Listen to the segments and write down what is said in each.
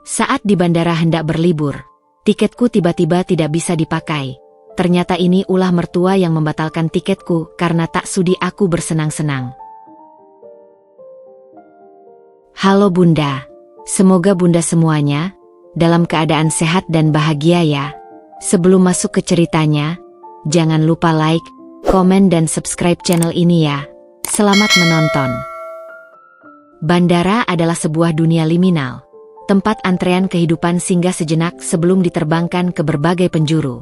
Saat di bandara hendak berlibur, tiketku tiba-tiba tidak bisa dipakai. Ternyata ini ulah mertua yang membatalkan tiketku karena tak sudi aku bersenang-senang. Halo Bunda, semoga Bunda semuanya dalam keadaan sehat dan bahagia ya. Sebelum masuk ke ceritanya, jangan lupa like, komen dan subscribe channel ini ya. Selamat menonton. Bandara adalah sebuah dunia liminal, tempat antrean kehidupan singgah sejenak sebelum diterbangkan ke berbagai penjuru.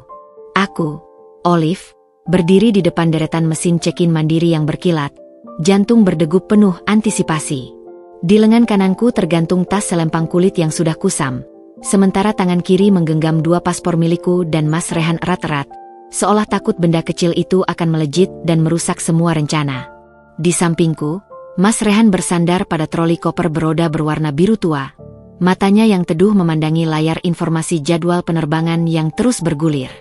Aku, Olive, berdiri di depan deretan mesin check-in mandiri yang berkilat, jantung berdegup penuh antisipasi. Di lengan kananku tergantung tas selempang kulit yang sudah kusam, sementara tangan kiri menggenggam 2 paspor milikku dan Mas Rehan erat-erat, seolah takut benda kecil itu akan melejit dan merusak semua rencana. Di sampingku, Mas Rehan bersandar pada troli koper beroda berwarna biru tua. Matanya yang teduh memandangi layar informasi jadwal penerbangan yang terus bergulir.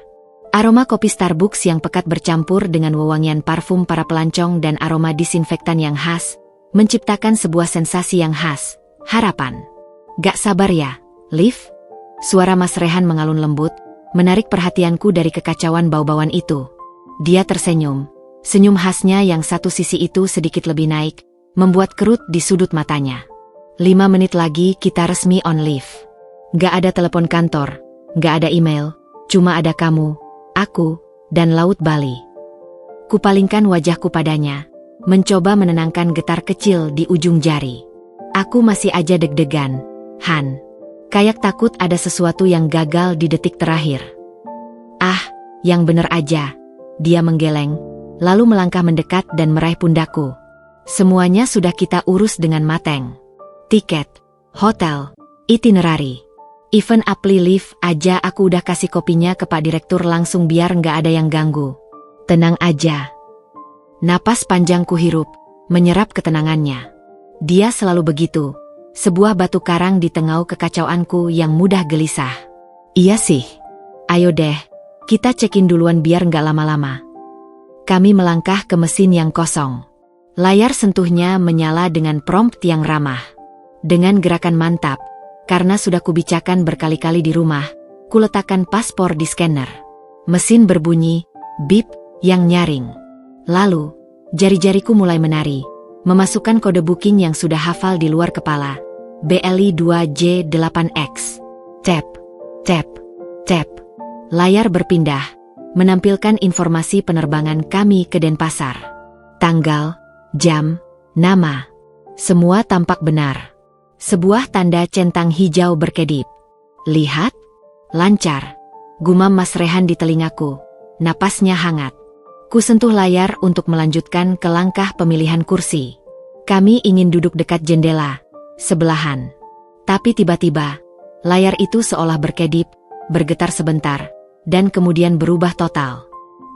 Aroma kopi Starbucks yang pekat bercampur dengan wewangian parfum para pelancong dan aroma disinfektan yang khas, menciptakan sebuah sensasi yang khas, harapan. Gak sabar ya, Liv? Suara Mas Rehan mengalun lembut, menarik perhatianku dari kekacauan bau-bauan itu. Dia tersenyum, senyum khasnya yang satu sisi itu sedikit lebih naik, membuat kerut di sudut matanya. 5 menit lagi kita resmi on leave. Gak ada telepon kantor, gak ada email, cuma ada kamu, aku, dan Laut Bali. Kupalingkan wajahku padanya, mencoba menenangkan getar kecil di ujung jari. Aku masih aja deg-degan, Han. Kayak takut ada sesuatu yang gagal di detik terakhir. Ah, yang bener aja. Dia menggeleng, lalu melangkah mendekat dan meraih pundakku. Semuanya sudah kita urus dengan matang. Tiket, hotel, itinerary, even apply leave aja aku udah kasih kopinya ke Pak Direktur langsung biar nggak ada yang ganggu. Tenang aja. Napas panjangku hirup, menyerap ketenangannya. Dia selalu begitu, sebuah batu karang di tengah kekacauanku yang mudah gelisah. Iya sih. Ayo deh, kita check-in duluan biar nggak lama-lama. Kami melangkah ke mesin yang kosong. Layar sentuhnya menyala dengan prompt yang ramah. Dengan gerakan mantap, karena sudah kubicarakan berkali-kali di rumah, kuletakkan paspor di scanner. Mesin berbunyi, bip, yang nyaring. Lalu, jari-jariku mulai menari, memasukkan kode booking yang sudah hafal di luar kepala. BLI 2J8X. Tap, tap, tap. Layar berpindah, menampilkan informasi penerbangan kami ke Denpasar. Tanggal, jam, nama. Semua tampak benar. Sebuah tanda centang hijau berkedip. Lihat, lancar. Gumam Mas Rehan di telingaku. Napasnya hangat. Ku sentuh layar untuk melanjutkan ke langkah pemilihan kursi. Kami ingin duduk dekat jendela, sebelahan. Tapi tiba-tiba, layar itu seolah berkedip, bergetar sebentar, dan kemudian berubah total.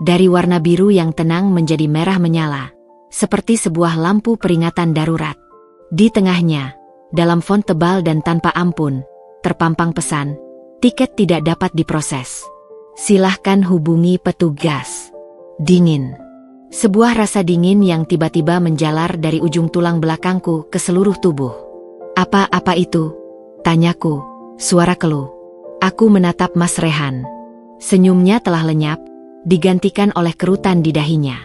Dari warna biru yang tenang menjadi merah menyala, seperti sebuah lampu peringatan darurat. Di tengahnya, dalam font tebal dan tanpa ampun, terpampang pesan, tiket tidak dapat diproses. Silahkan hubungi petugas. Dingin. Sebuah rasa dingin yang tiba-tiba menjalar dari ujung tulang belakangku ke seluruh tubuh. Apa-apa itu? Tanyaku, suara keluh. Aku menatap Mas Rehan. Senyumnya telah lenyap, digantikan oleh kerutan di dahinya.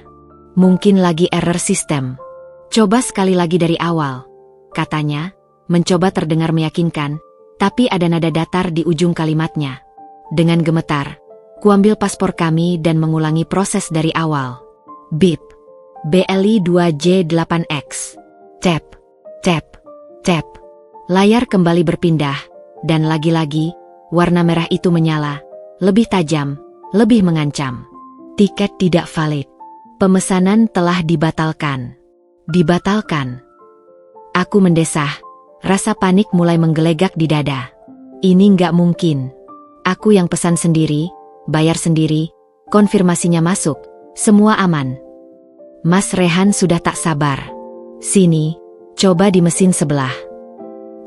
Mungkin lagi error sistem. Coba sekali lagi dari awal, katanya. Mencoba terdengar meyakinkan, tapi ada nada datar di ujung kalimatnya. Dengan gemetar, kuambil paspor kami dan mengulangi proses dari awal. Bip. BLI 2J8X. Tap, tap, tap. Layar kembali berpindah, dan lagi-lagi, warna merah itu menyala, lebih tajam, lebih mengancam. Tiket tidak valid. Pemesanan telah dibatalkan. Dibatalkan. Aku mendesah. Rasa panik mulai menggelegak di dada. Ini nggak mungkin. Aku yang pesan sendiri, bayar sendiri, konfirmasinya masuk, semua aman. Mas Rehan sudah tak sabar. Sini, coba di mesin sebelah.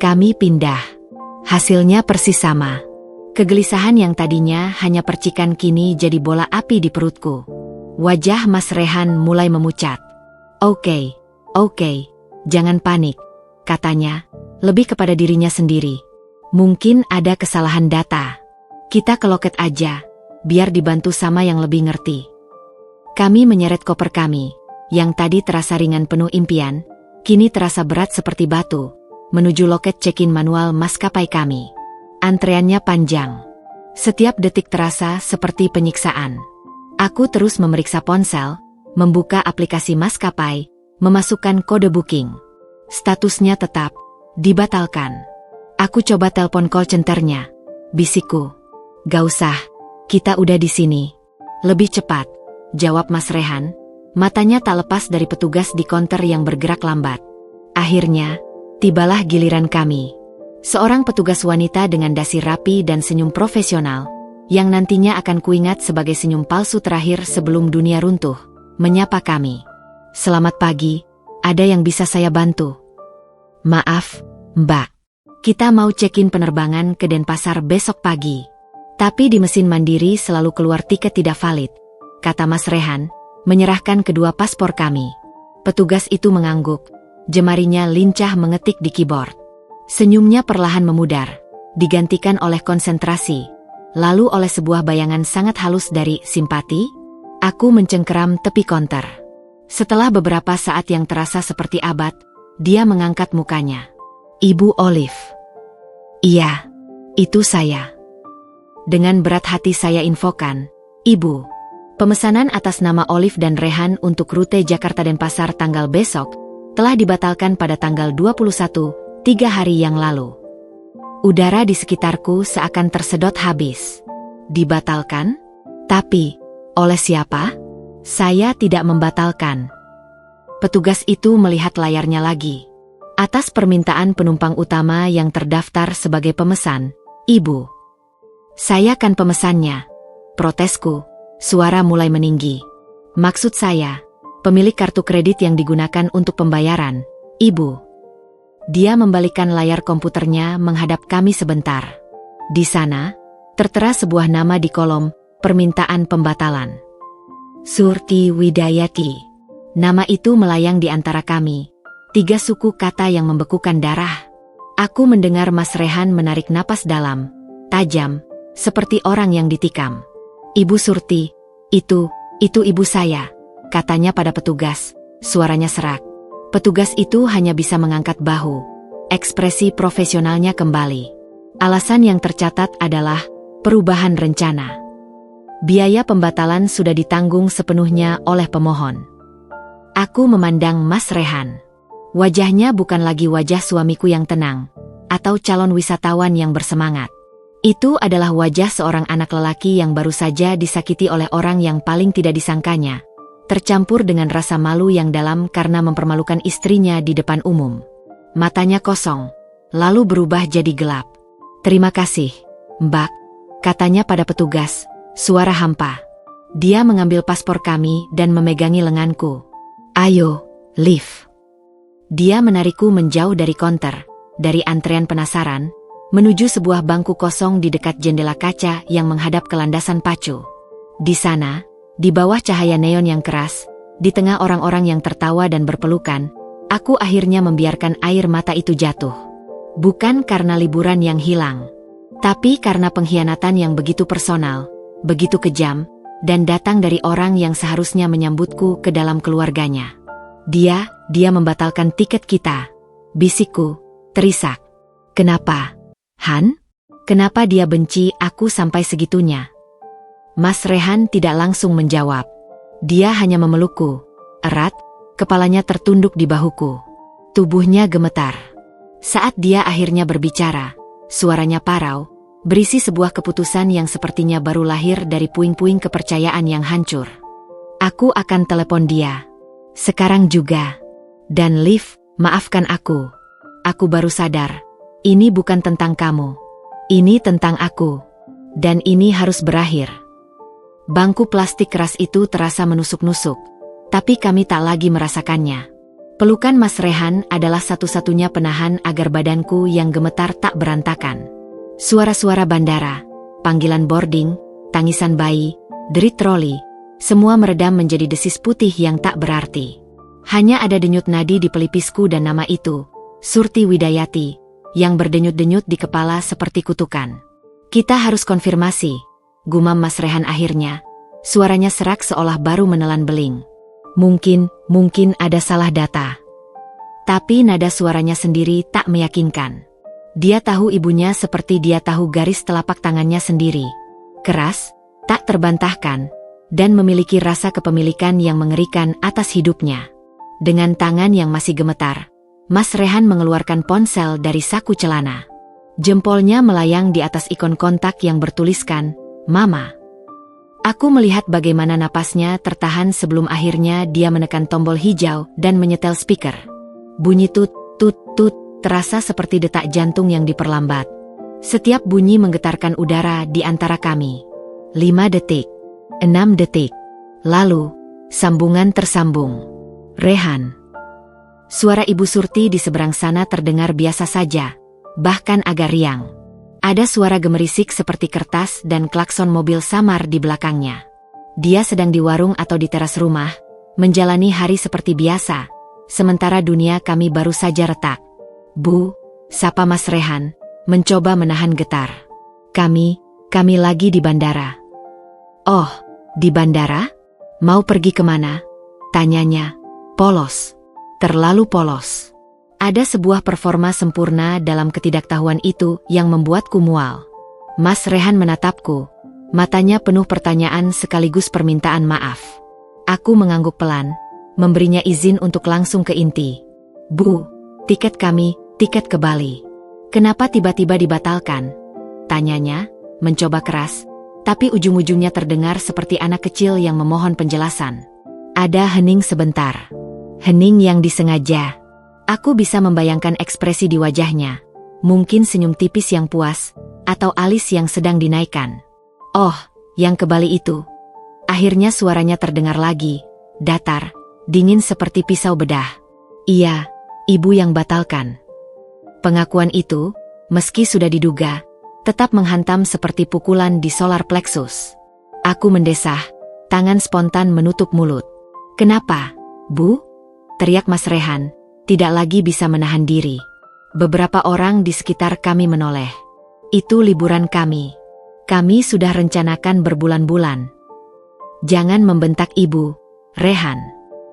Kami pindah. Hasilnya persis sama. Kegelisahan yang tadinya hanya percikan kini jadi bola api di perutku. Wajah Mas Rehan mulai memucat. Oke, jangan panik, katanya. Lebih kepada dirinya sendiri. Mungkin ada kesalahan data. Kita ke loket aja, biar dibantu sama yang lebih ngerti. Kami menyeret koper kami, yang tadi terasa ringan penuh impian, kini terasa berat seperti batu, menuju loket check-in manual maskapai kami. Antreannya panjang. Setiap detik terasa seperti penyiksaan. Aku terus memeriksa ponsel, membuka aplikasi maskapai, memasukkan kode booking. Statusnya tetap dibatalkan. Aku coba telepon call centernya. Bisikku. Gak usah, kita udah di sini. Lebih cepat, jawab Mas Rehan. Matanya tak lepas dari petugas di konter yang bergerak lambat. Akhirnya, tibalah giliran kami. Seorang petugas wanita dengan dasi rapi dan senyum profesional, yang nantinya akan kuingat sebagai senyum palsu terakhir sebelum dunia runtuh, menyapa kami. Selamat pagi, ada yang bisa saya bantu? Maaf, Mbak. Kita mau check-in penerbangan ke Denpasar besok pagi. Tapi di mesin mandiri selalu keluar tiket tidak valid, kata Mas Rehan, menyerahkan kedua paspor kami. Petugas itu mengangguk, jemarinya lincah mengetik di keyboard. Senyumnya perlahan memudar, digantikan oleh konsentrasi, lalu oleh sebuah bayangan sangat halus dari simpati. Aku mencengkeram tepi konter. Setelah beberapa saat yang terasa seperti abad, dia mengangkat mukanya. Ibu Olive. Iya, itu saya. Dengan berat hati saya infokan, Ibu. Pemesanan atas nama Olive dan Rehan untuk rute Jakarta-Denpasar tanggal besok telah dibatalkan pada tanggal 21, 3 hari yang lalu. Udara di sekitarku seakan tersedot habis. Dibatalkan? Tapi, oleh siapa? Saya tidak membatalkan. Petugas itu melihat layarnya lagi. Atas permintaan penumpang utama yang terdaftar sebagai pemesan, Ibu. Saya kan pemesannya. Protesku, suara mulai meninggi. Maksud saya, pemilik kartu kredit yang digunakan untuk pembayaran, Ibu. Dia membalikkan layar komputernya menghadap kami sebentar. Di sana, tertera sebuah nama di kolom permintaan pembatalan. Surti Widayati. Nama itu melayang di antara kami. 3 suku kata yang membekukan darah. Aku mendengar Mas Rehan menarik napas dalam, tajam, seperti orang yang ditikam. Ibu Surti, itu ibu saya, katanya pada petugas, suaranya serak. Petugas itu hanya bisa mengangkat bahu. Ekspresi profesionalnya kembali. Alasan yang tercatat adalah perubahan rencana. Biaya pembatalan sudah ditanggung sepenuhnya oleh pemohon. Aku memandang Mas Rehan. Wajahnya bukan lagi wajah suamiku yang tenang, atau calon wisatawan yang bersemangat. Itu adalah wajah seorang anak lelaki yang baru saja disakiti oleh orang yang paling tidak disangkanya, tercampur dengan rasa malu yang dalam karena mempermalukan istrinya di depan umum. Matanya kosong, lalu berubah jadi gelap. Terima kasih, Mbak, katanya pada petugas, suara hampa. Dia mengambil paspor kami dan memegangi lenganku. Ayo, lift. Dia menarikku menjauh dari konter, dari antrean penasaran, menuju sebuah bangku kosong di dekat jendela kaca yang menghadap ke landasan pacu. Di sana, di bawah cahaya neon yang keras, di tengah orang-orang yang tertawa dan berpelukan, aku akhirnya membiarkan air mata itu jatuh. Bukan karena liburan yang hilang, tapi karena pengkhianatan yang begitu personal, begitu kejam, dan datang dari orang yang seharusnya menyambutku ke dalam keluarganya. Dia membatalkan tiket kita. Bisikku, terisak. Kenapa? Han? Kenapa dia benci aku sampai segitunya? Mas Rehan tidak langsung menjawab. Dia hanya memelukku, erat, kepalanya tertunduk di bahuku. Tubuhnya gemetar. Saat dia akhirnya berbicara, suaranya parau, berisi sebuah keputusan yang sepertinya baru lahir dari puing-puing kepercayaan yang hancur. Aku akan telepon dia. Sekarang juga. Dan Liv, maafkan aku. Aku baru sadar, ini bukan tentang kamu. Ini tentang aku. Dan ini harus berakhir. Bangku plastik keras itu terasa menusuk-nusuk, tapi kami tak lagi merasakannya. Pelukan Mas Rehan adalah satu-satunya penahan agar badanku yang gemetar tak berantakan. Suara-suara bandara, panggilan boarding, tangisan bayi, derit troli, semua meredam menjadi desis putih yang tak berarti. Hanya ada denyut nadi di pelipisku dan nama itu, Surti Widayati, yang berdenyut-denyut di kepala seperti kutukan. Kita harus konfirmasi, gumam Mas Rehan akhirnya. Suaranya serak seolah baru menelan beling. Mungkin ada salah data. Tapi nada suaranya sendiri tak meyakinkan. Dia tahu ibunya seperti dia tahu garis telapak tangannya sendiri. Keras, tak terbantahkan, dan memiliki rasa kepemilikan yang mengerikan atas hidupnya. Dengan tangan yang masih gemetar, Mas Rehan mengeluarkan ponsel dari saku celana. Jempolnya melayang di atas ikon kontak yang bertuliskan, Mama. Aku melihat bagaimana napasnya tertahan sebelum akhirnya dia menekan tombol hijau dan menyetel speaker. Bunyi tut, tut, tut, terasa seperti detak jantung yang diperlambat. Setiap bunyi menggetarkan udara di antara kami. 5 detik, 6 detik. Lalu, sambungan tersambung. Rehan. Suara Ibu Surti di seberang sana terdengar biasa saja, bahkan agak riang. Ada suara gemerisik seperti kertas dan klakson mobil samar di belakangnya. Dia sedang di warung atau di teras rumah, menjalani hari seperti biasa, sementara dunia kami baru saja retak. Bu, sapa Mas Rehan, mencoba menahan getar. Kami lagi di bandara. Oh, di bandara? Mau pergi kemana? Tanyanya, polos. Terlalu polos. Ada sebuah performa sempurna dalam ketidaktahuan itu yang membuatku mual. Mas Rehan menatapku, matanya penuh pertanyaan sekaligus permintaan maaf. Aku mengangguk pelan, memberinya izin untuk langsung ke inti. Bu, tiket ke Bali. Kenapa tiba-tiba dibatalkan? Tanyanya, mencoba keras, tapi ujung-ujungnya terdengar seperti anak kecil yang memohon penjelasan. Ada hening sebentar. Hening yang disengaja. Aku bisa membayangkan ekspresi di wajahnya. Mungkin senyum tipis yang puas, atau alis yang sedang dinaikkan. Oh, yang ke Bali itu. Akhirnya suaranya terdengar lagi, datar, dingin seperti pisau bedah. Iya, ibu yang batalkan. Pengakuan itu, meski sudah diduga, tetap menghantam seperti pukulan di solar plexus. Aku mendesah, tangan spontan menutup mulut. Kenapa, Bu? Teriak Mas Rehan, tidak lagi bisa menahan diri. Beberapa orang di sekitar kami menoleh. Itu liburan kami. Kami sudah rencanakan berbulan-bulan. Jangan membentak ibu, Rehan.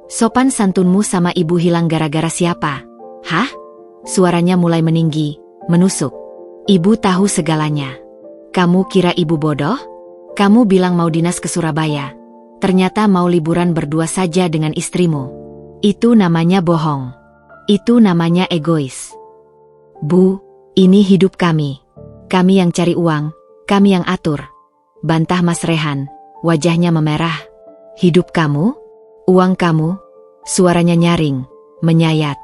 Sopan santunmu sama ibu hilang gara-gara siapa? Hah? Suaranya mulai meninggi, menusuk. Ibu tahu segalanya. Kamu kira ibu bodoh? Kamu bilang mau dinas ke Surabaya. Ternyata mau liburan berdua saja dengan istrimu. Itu namanya bohong. Itu namanya egois. Bu, ini hidup kami. Kami yang cari uang, kami yang atur. Bantah Mas Rehan, wajahnya memerah. Hidup kamu? Uang kamu? Suaranya nyaring, menyayat.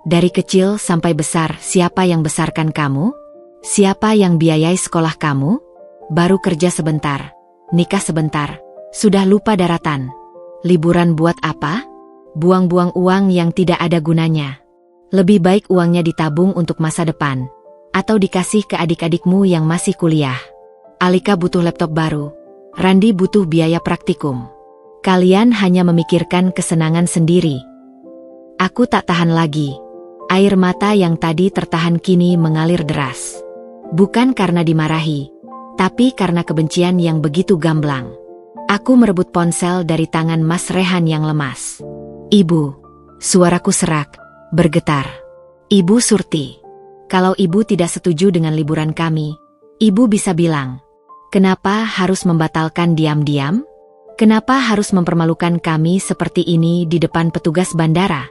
Dari kecil sampai besar, siapa yang besarkan kamu? Siapa yang biayai sekolah kamu? Baru kerja sebentar, nikah sebentar, sudah lupa daratan. Liburan buat apa? Buang-buang uang yang tidak ada gunanya. Lebih baik uangnya ditabung untuk masa depan. Atau dikasih ke adik-adikmu yang masih kuliah. Alika butuh laptop baru. Randi butuh biaya praktikum. Kalian hanya memikirkan kesenangan sendiri. Aku tak tahan lagi. Air mata yang tadi tertahan kini mengalir deras. Bukan karena dimarahi, tapi karena kebencian yang begitu gamblang. Aku merebut ponsel dari tangan Mas Rehan yang lemas. Ibu, suaraku serak, bergetar. Ibu Surti, kalau ibu tidak setuju dengan liburan kami, ibu bisa bilang. Kenapa harus membatalkan diam-diam? Kenapa harus mempermalukan kami seperti ini di depan petugas bandara?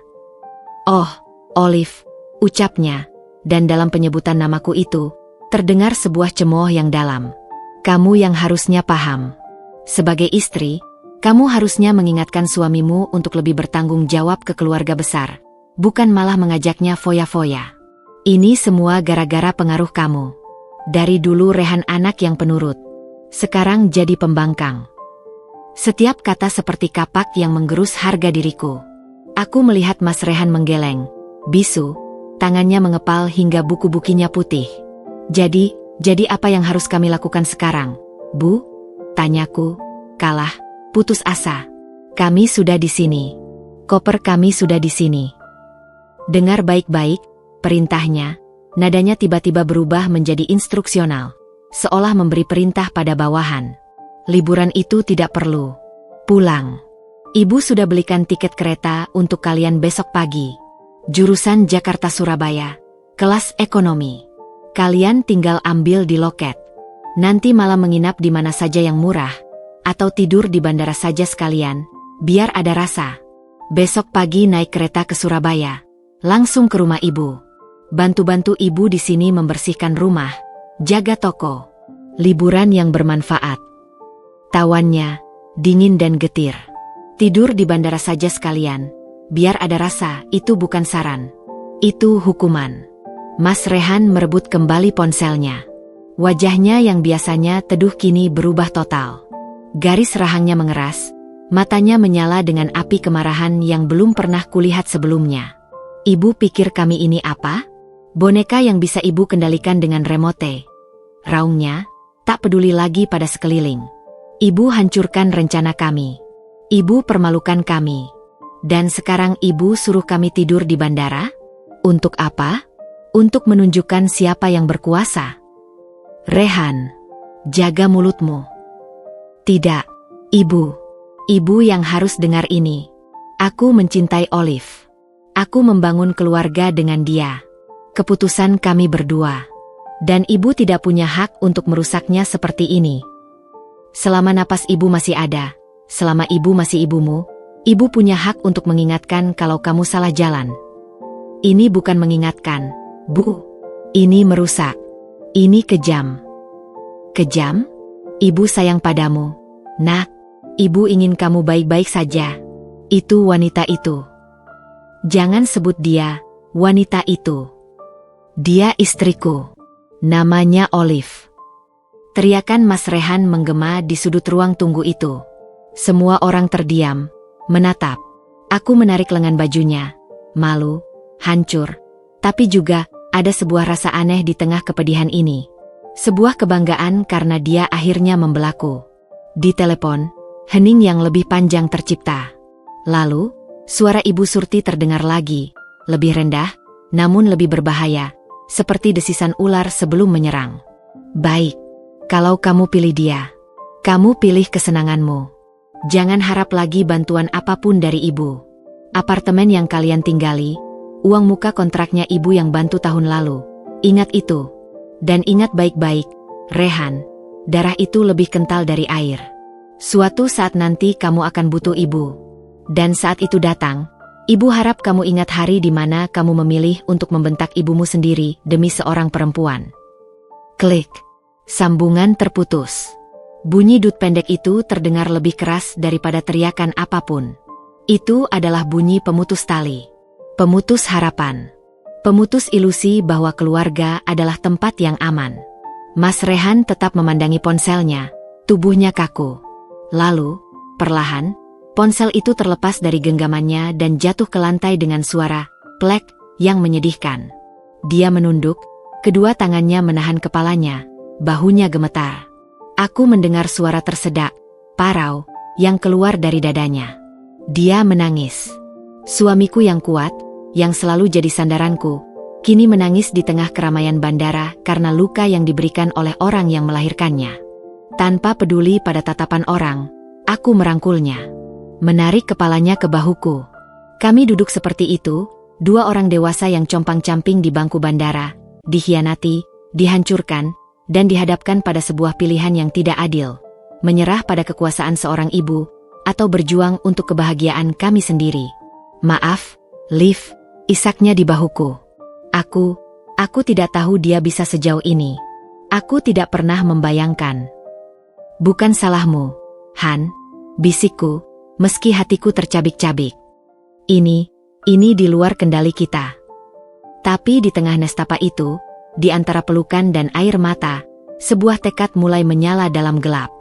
Oh, Olive, ucapnya, dan dalam penyebutan namaku itu, terdengar sebuah cemooh yang dalam. Kamu yang harusnya paham. Sebagai istri, kamu harusnya mengingatkan suamimu untuk lebih bertanggung jawab ke keluarga besar, bukan malah mengajaknya foya-foya. Ini semua gara-gara pengaruh kamu. Dari dulu Rehan anak yang penurut, sekarang jadi pembangkang. Setiap kata seperti kapak yang menggerus harga diriku. Aku melihat Mas Rehan menggeleng, bisu, tangannya mengepal hingga buku-bukinya putih. Jadi apa yang harus kami lakukan sekarang, Bu? Tanyaku, kalah. Putus asa. Kami sudah di sini. Koper kami sudah di sini. Dengar baik-baik, perintahnya, Nadanya tiba-tiba berubah menjadi instruksional, seolah memberi perintah pada bawahan. Liburan itu tidak perlu. Pulang. Ibu sudah belikan tiket kereta untuk kalian besok pagi. Jurusan Jakarta-Surabaya. Kelas ekonomi. Kalian tinggal ambil di loket. Nanti malam menginap di mana saja yang murah. Atau tidur di bandara saja sekalian, biar ada rasa. Besok pagi naik kereta ke Surabaya. Langsung ke rumah ibu. Bantu-bantu ibu di sini membersihkan rumah, jaga toko. Liburan yang bermanfaat. Tawannya, dingin dan getir. Tidur di bandara saja sekalian, biar ada rasa, itu bukan saran. Itu hukuman. Mas Rehan merebut kembali ponselnya. Wajahnya yang biasanya teduh kini berubah total. Garis rahangnya mengeras, matanya menyala dengan api kemarahan yang belum pernah kulihat sebelumnya. Ibu pikir kami ini apa? Boneka yang bisa ibu kendalikan dengan remote. Raungnya, tak peduli lagi pada sekeliling. Ibu hancurkan rencana kami. Ibu permalukan kami. Dan sekarang ibu suruh kami tidur di bandara? Untuk apa? Untuk menunjukkan siapa yang berkuasa. Rehan, jaga mulutmu. Tidak, ibu. Ibu yang harus dengar ini. Aku mencintai Olive. Aku membangun keluarga dengan dia. Keputusan kami berdua. Dan ibu tidak punya hak untuk merusaknya seperti ini. Selama napas ibu masih ada, selama ibu masih ibumu, ibu punya hak untuk mengingatkan kalau kamu salah jalan. Ini bukan mengingatkan, Bu. Ini merusak. Ini kejam. Kejam? Ibu sayang padamu. Nak, ibu ingin kamu baik-baik saja. Itu wanita itu. Jangan sebut dia, wanita itu. Dia istriku. Namanya Olive. Teriakan Mas Rehan menggema di sudut ruang tunggu itu. Semua orang terdiam, menatap. Aku menarik lengan bajunya. Malu, hancur. Tapi juga, ada sebuah rasa aneh di tengah kepedihan ini. Sebuah kebanggaan karena dia akhirnya membelaku. Di telepon, hening yang lebih panjang tercipta. Lalu, suara Ibu Surti terdengar lagi. Lebih rendah, namun lebih berbahaya. Seperti desisan ular sebelum menyerang. Baik, kalau kamu pilih dia. Kamu pilih kesenanganmu. Jangan harap lagi bantuan apapun dari ibu. Apartemen yang kalian tinggali, uang muka kontraknya ibu yang bantu tahun lalu. Ingat itu. Dan ingat baik-baik, Rehan, darah itu lebih kental dari air. Suatu saat nanti kamu akan butuh ibu. Dan saat itu datang, ibu harap kamu ingat hari di mana kamu memilih untuk membentak ibumu sendiri demi seorang perempuan. Klik. Sambungan terputus. Bunyi dut pendek itu terdengar lebih keras daripada teriakan apapun. Itu adalah bunyi pemutus tali. Pemutus harapan. Pemutus ilusi bahwa keluarga adalah tempat yang aman. Mas Rehan tetap memandangi ponselnya, tubuhnya kaku. Lalu, perlahan, ponsel itu terlepas dari genggamannya dan jatuh ke lantai dengan suara plek yang menyedihkan. Dia menunduk, kedua tangannya menahan kepalanya, bahunya gemetar. Aku mendengar suara tersedak, parau, yang keluar dari dadanya. Dia menangis. Suamiku yang kuat, yang selalu jadi sandaranku, kini menangis di tengah keramaian bandara karena luka yang diberikan oleh orang yang melahirkannya. Tanpa peduli pada tatapan orang, aku merangkulnya. Menarik kepalanya ke bahuku. Kami duduk seperti itu, dua orang dewasa yang compang-camping di bangku bandara, dikhianati, dihancurkan, dan dihadapkan pada sebuah pilihan yang tidak adil. Menyerah pada kekuasaan seorang ibu, atau berjuang untuk kebahagiaan kami sendiri. Maaf, Liv, isaknya di bahuku. Aku tidak tahu dia bisa sejauh ini. Aku tidak pernah membayangkan. Bukan salahmu, Han, bisikku, meski hatiku tercabik-cabik. Ini di luar kendali kita. Tapi di tengah nestapa itu, di antara pelukan dan air mata, sebuah tekad mulai menyala dalam gelap.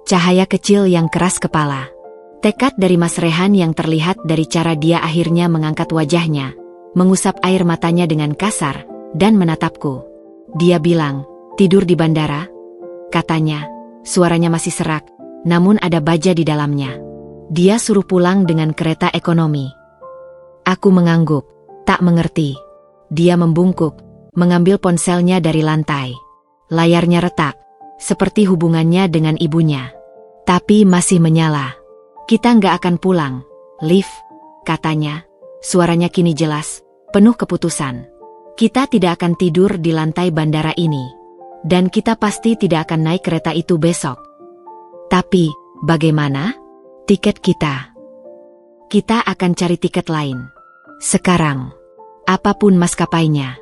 Cahaya kecil yang keras kepala. Tekad dari Mas Rehan yang terlihat dari cara dia akhirnya mengangkat wajahnya, mengusap air matanya dengan kasar, dan menatapku. Dia bilang, tidur di bandara? Katanya, suaranya masih serak, namun ada baja di dalamnya. Dia suruh pulang dengan kereta ekonomi. Aku mengangguk, tak mengerti. Dia membungkuk, mengambil ponselnya dari lantai. Layarnya retak, seperti hubungannya dengan ibunya. Tapi masih menyala. Kita nggak akan pulang, Liv, katanya. Suaranya kini jelas, penuh keputusan. Kita tidak akan tidur di lantai bandara ini. Dan kita pasti tidak akan naik kereta itu besok. Tapi, bagaimana? Tiket kita. Kita akan cari tiket lain. Sekarang. Apapun maskapainya.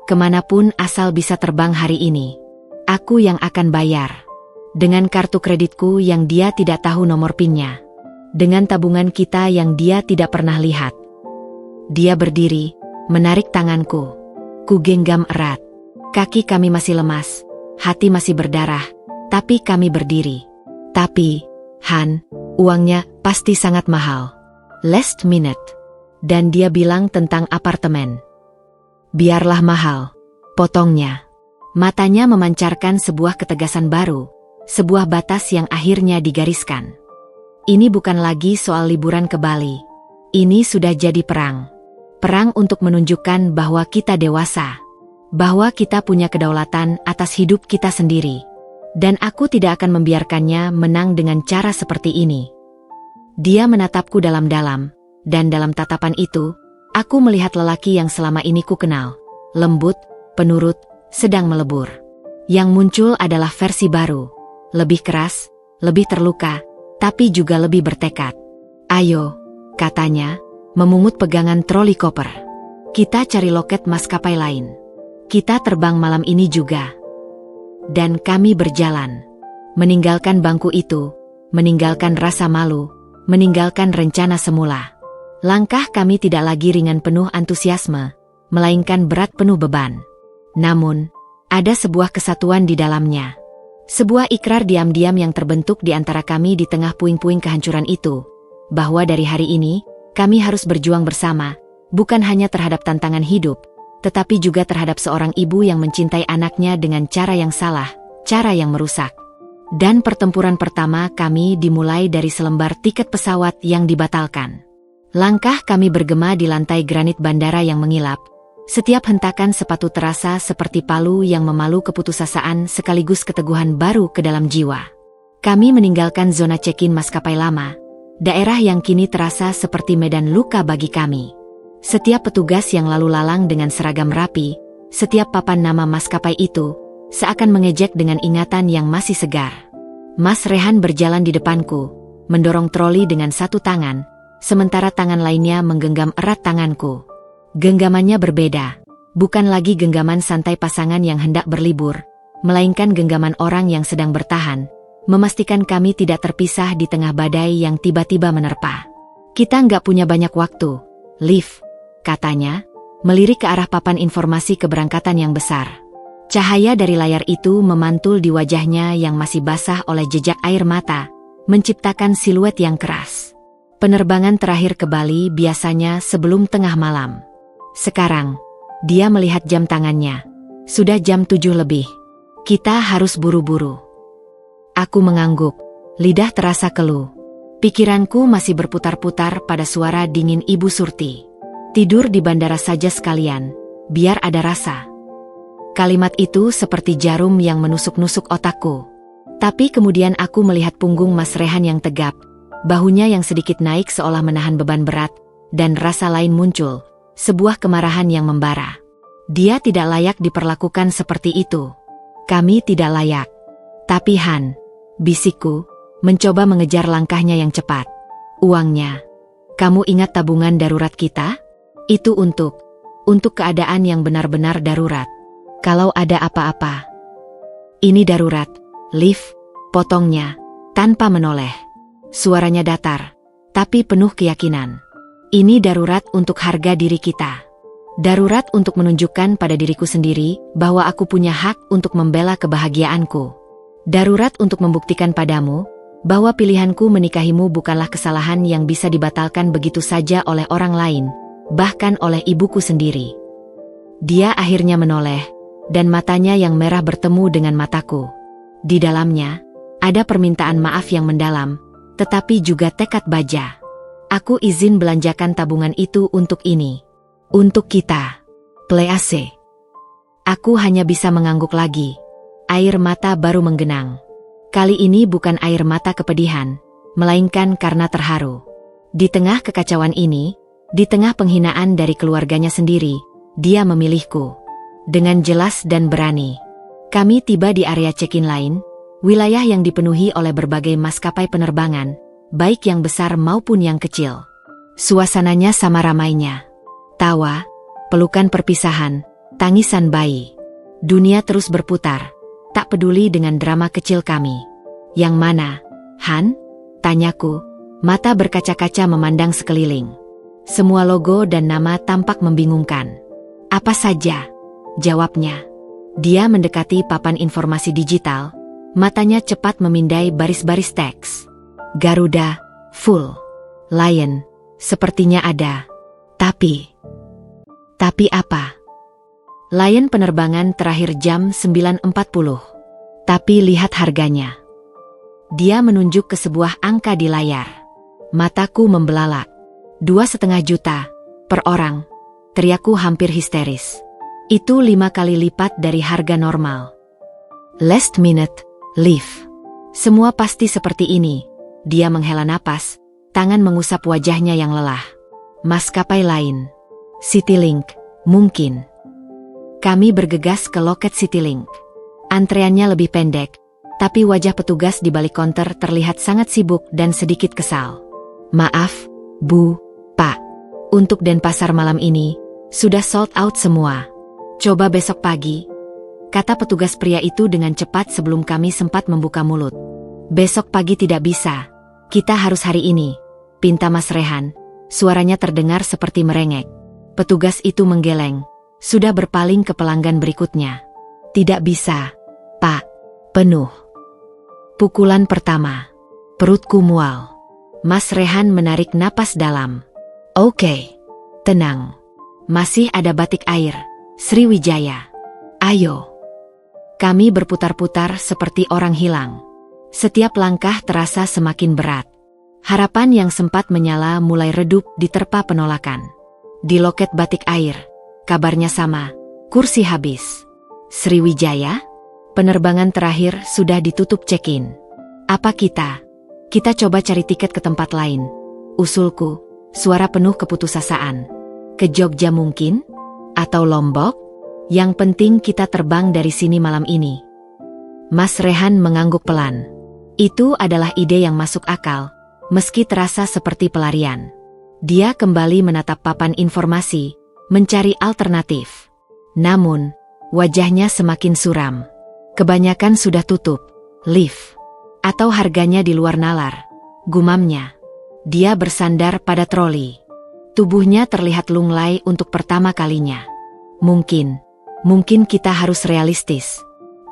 Kemanapun asal bisa terbang hari ini. Aku yang akan bayar. Dengan kartu kreditku yang dia tidak tahu nomor PIN-nya. Dengan tabungan kita yang dia tidak pernah lihat. Dia berdiri, menarik tanganku. Ku genggam erat. Kaki kami masih lemas, hati masih berdarah, tapi kami berdiri. Tapi, Han, uangnya pasti sangat mahal. Last minute. Dan dia bilang tentang apartemen. Biarlah mahal, potongnya. Matanya memancarkan sebuah ketegasan baru, sebuah batas yang akhirnya digariskan. Ini bukan lagi soal liburan ke Bali. Ini sudah jadi perang. Perang untuk menunjukkan bahwa kita dewasa. Bahwa kita punya kedaulatan atas hidup kita sendiri. Dan aku tidak akan membiarkannya menang dengan cara seperti ini. Dia menatapku dalam-dalam, dan dalam tatapan itu, aku melihat lelaki yang selama ini ku kenal. Lembut, penurut, sedang melebur. Yang muncul adalah versi baru. Lebih keras, lebih terluka, tapi juga lebih bertekad. Ayo, katanya, memungut pegangan troli koper. Kita cari loket maskapai lain. Kita terbang malam ini juga. Dan kami berjalan. Meninggalkan bangku itu, meninggalkan rasa malu, meninggalkan rencana semula. Langkah kami tidak lagi ringan penuh antusiasme, melainkan berat penuh beban. Namun, ada sebuah kesatuan di dalamnya. Sebuah ikrar diam-diam yang terbentuk di antara kami di tengah puing-puing kehancuran itu. Bahwa dari hari ini, kami harus berjuang bersama, bukan hanya terhadap tantangan hidup, tetapi juga terhadap seorang ibu yang mencintai anaknya dengan cara yang salah, cara yang merusak. Dan pertempuran pertama kami dimulai dari selembar tiket pesawat yang dibatalkan. Langkah kami bergema di lantai granit bandara yang mengilap. Setiap hentakan sepatu terasa seperti palu yang memalu keputusasaan sekaligus keteguhan baru ke dalam jiwa. Kami meninggalkan zona check-in maskapai lama, daerah yang kini terasa seperti medan luka bagi kami. Setiap petugas yang lalu lalang dengan seragam rapi, setiap papan nama maskapai itu, seakan mengejek dengan ingatan yang masih segar. Mas Rehan berjalan di depanku, mendorong troli dengan satu tangan, sementara tangan lainnya menggenggam erat tanganku. Genggamannya berbeda, bukan lagi genggaman santai pasangan yang hendak berlibur, melainkan genggaman orang yang sedang bertahan, memastikan kami tidak terpisah di tengah badai yang tiba-tiba menerpa. Kita nggak punya banyak waktu, Liv, katanya, melirik ke arah papan informasi keberangkatan yang besar. Cahaya dari layar itu memantul di wajahnya yang masih basah oleh jejak air mata, menciptakan siluet yang keras. Penerbangan terakhir ke Bali biasanya sebelum tengah malam. Sekarang, dia melihat jam tangannya. Sudah jam 7 lebih. Kita harus buru-buru. Aku mengangguk, lidah terasa keluh. Pikiranku masih berputar-putar pada suara dingin Ibu Surti. Tidur di bandara saja sekalian, biar ada rasa. Kalimat itu seperti jarum yang menusuk-nusuk otakku. Tapi kemudian aku melihat punggung Mas Rehan yang tegap, bahunya yang sedikit naik seolah menahan beban berat, dan rasa lain muncul, sebuah kemarahan yang membara. Dia tidak layak diperlakukan seperti itu. Kami tidak layak. Tapi Han, bisikku, mencoba mengejar langkahnya yang cepat. Uangnya. Kamu ingat tabungan darurat kita? Itu untuk keadaan yang benar-benar darurat. Kalau ada apa-apa. Ini darurat, Liv, potongnya, tanpa menoleh. Suaranya datar, tapi penuh keyakinan. Ini darurat untuk harga diri kita. Darurat untuk menunjukkan pada diriku sendiri bahwa aku punya hak untuk membela kebahagiaanku. Darurat untuk membuktikan padamu bahwa pilihanku menikahimu bukanlah kesalahan yang bisa dibatalkan begitu saja oleh orang lain, bahkan oleh ibuku sendiri. Dia akhirnya menoleh, dan matanya yang merah bertemu dengan mataku. Di dalamnya, ada permintaan maaf yang mendalam, tetapi juga tekad baja. Aku izin belanjakan tabungan itu untuk ini. Untuk kita. Please. Aku hanya bisa mengangguk lagi. Air mata baru menggenang. Kali ini bukan air mata kepedihan, melainkan karena terharu. Di tengah kekacauan ini, di tengah penghinaan dari keluarganya sendiri, dia memilihku. Dengan jelas dan berani. Kami tiba di area check-in lain, wilayah yang dipenuhi oleh berbagai maskapai penerbangan, baik yang besar maupun yang kecil. Suasananya sama ramainya. Tawa, pelukan perpisahan, tangisan bayi. Dunia terus berputar, tak peduli dengan drama kecil kami. Yang mana, Han? Tanyaku, mata berkaca-kaca memandang sekeliling. Semua logo dan nama tampak membingungkan. Apa saja? Jawabnya. Dia mendekati papan informasi digital, matanya cepat memindai baris-baris teks. Garuda, full. Lion, sepertinya ada. Tapi apa? Lion penerbangan terakhir jam 9.40. Tapi lihat harganya. Dia menunjuk ke sebuah angka di layar. Mataku membelalak. 2,5 juta per orang. Teriakku hampir histeris. Itu 5 kali lipat dari harga normal. Last minute, leave. Semua pasti seperti ini. Dia menghela napas, tangan mengusap wajahnya yang lelah. Maskapai lain. Citylink, mungkin. Kami bergegas ke loket Citylink. Antreannya lebih pendek, tapi wajah petugas di balik konter terlihat sangat sibuk dan sedikit kesal. Maaf, Bu, Pak. Untuk Denpasar malam ini, sudah sold out semua. Coba besok pagi, kata petugas pria itu dengan cepat sebelum kami sempat membuka mulut. Besok pagi tidak bisa, kita harus hari ini, pinta Mas Rehan. Suaranya terdengar seperti merengek. Petugas itu menggeleng, sudah berpaling ke pelanggan berikutnya. Tidak bisa, Pak, penuh. Pukulan pertama, perutku mual. Mas Rehan menarik napas dalam. Oke, tenang, masih ada batik air. Sriwijaya, ayo. Kami berputar-putar seperti orang hilang. Setiap langkah terasa semakin berat. Harapan yang sempat menyala mulai redup diterpa penolakan. Di loket batik air, kabarnya sama, kursi habis. Sriwijaya? Penerbangan terakhir sudah ditutup check-in. Apa kita coba cari tiket ke tempat lain? Usulku, suara penuh keputusasaan. Ke Jogja mungkin? Atau Lombok? Yang penting kita terbang dari sini malam ini. Mas Rehan mengangguk pelan. Itu adalah ide yang masuk akal, meski terasa seperti pelarian. Dia kembali menatap papan informasi, mencari alternatif. Namun, wajahnya semakin suram. Kebanyakan sudah tutup, lift. Atau harganya di luar nalar, gumamnya. Dia bersandar pada troli. Tubuhnya terlihat lunglai untuk pertama kalinya. Mungkin kita harus realistis.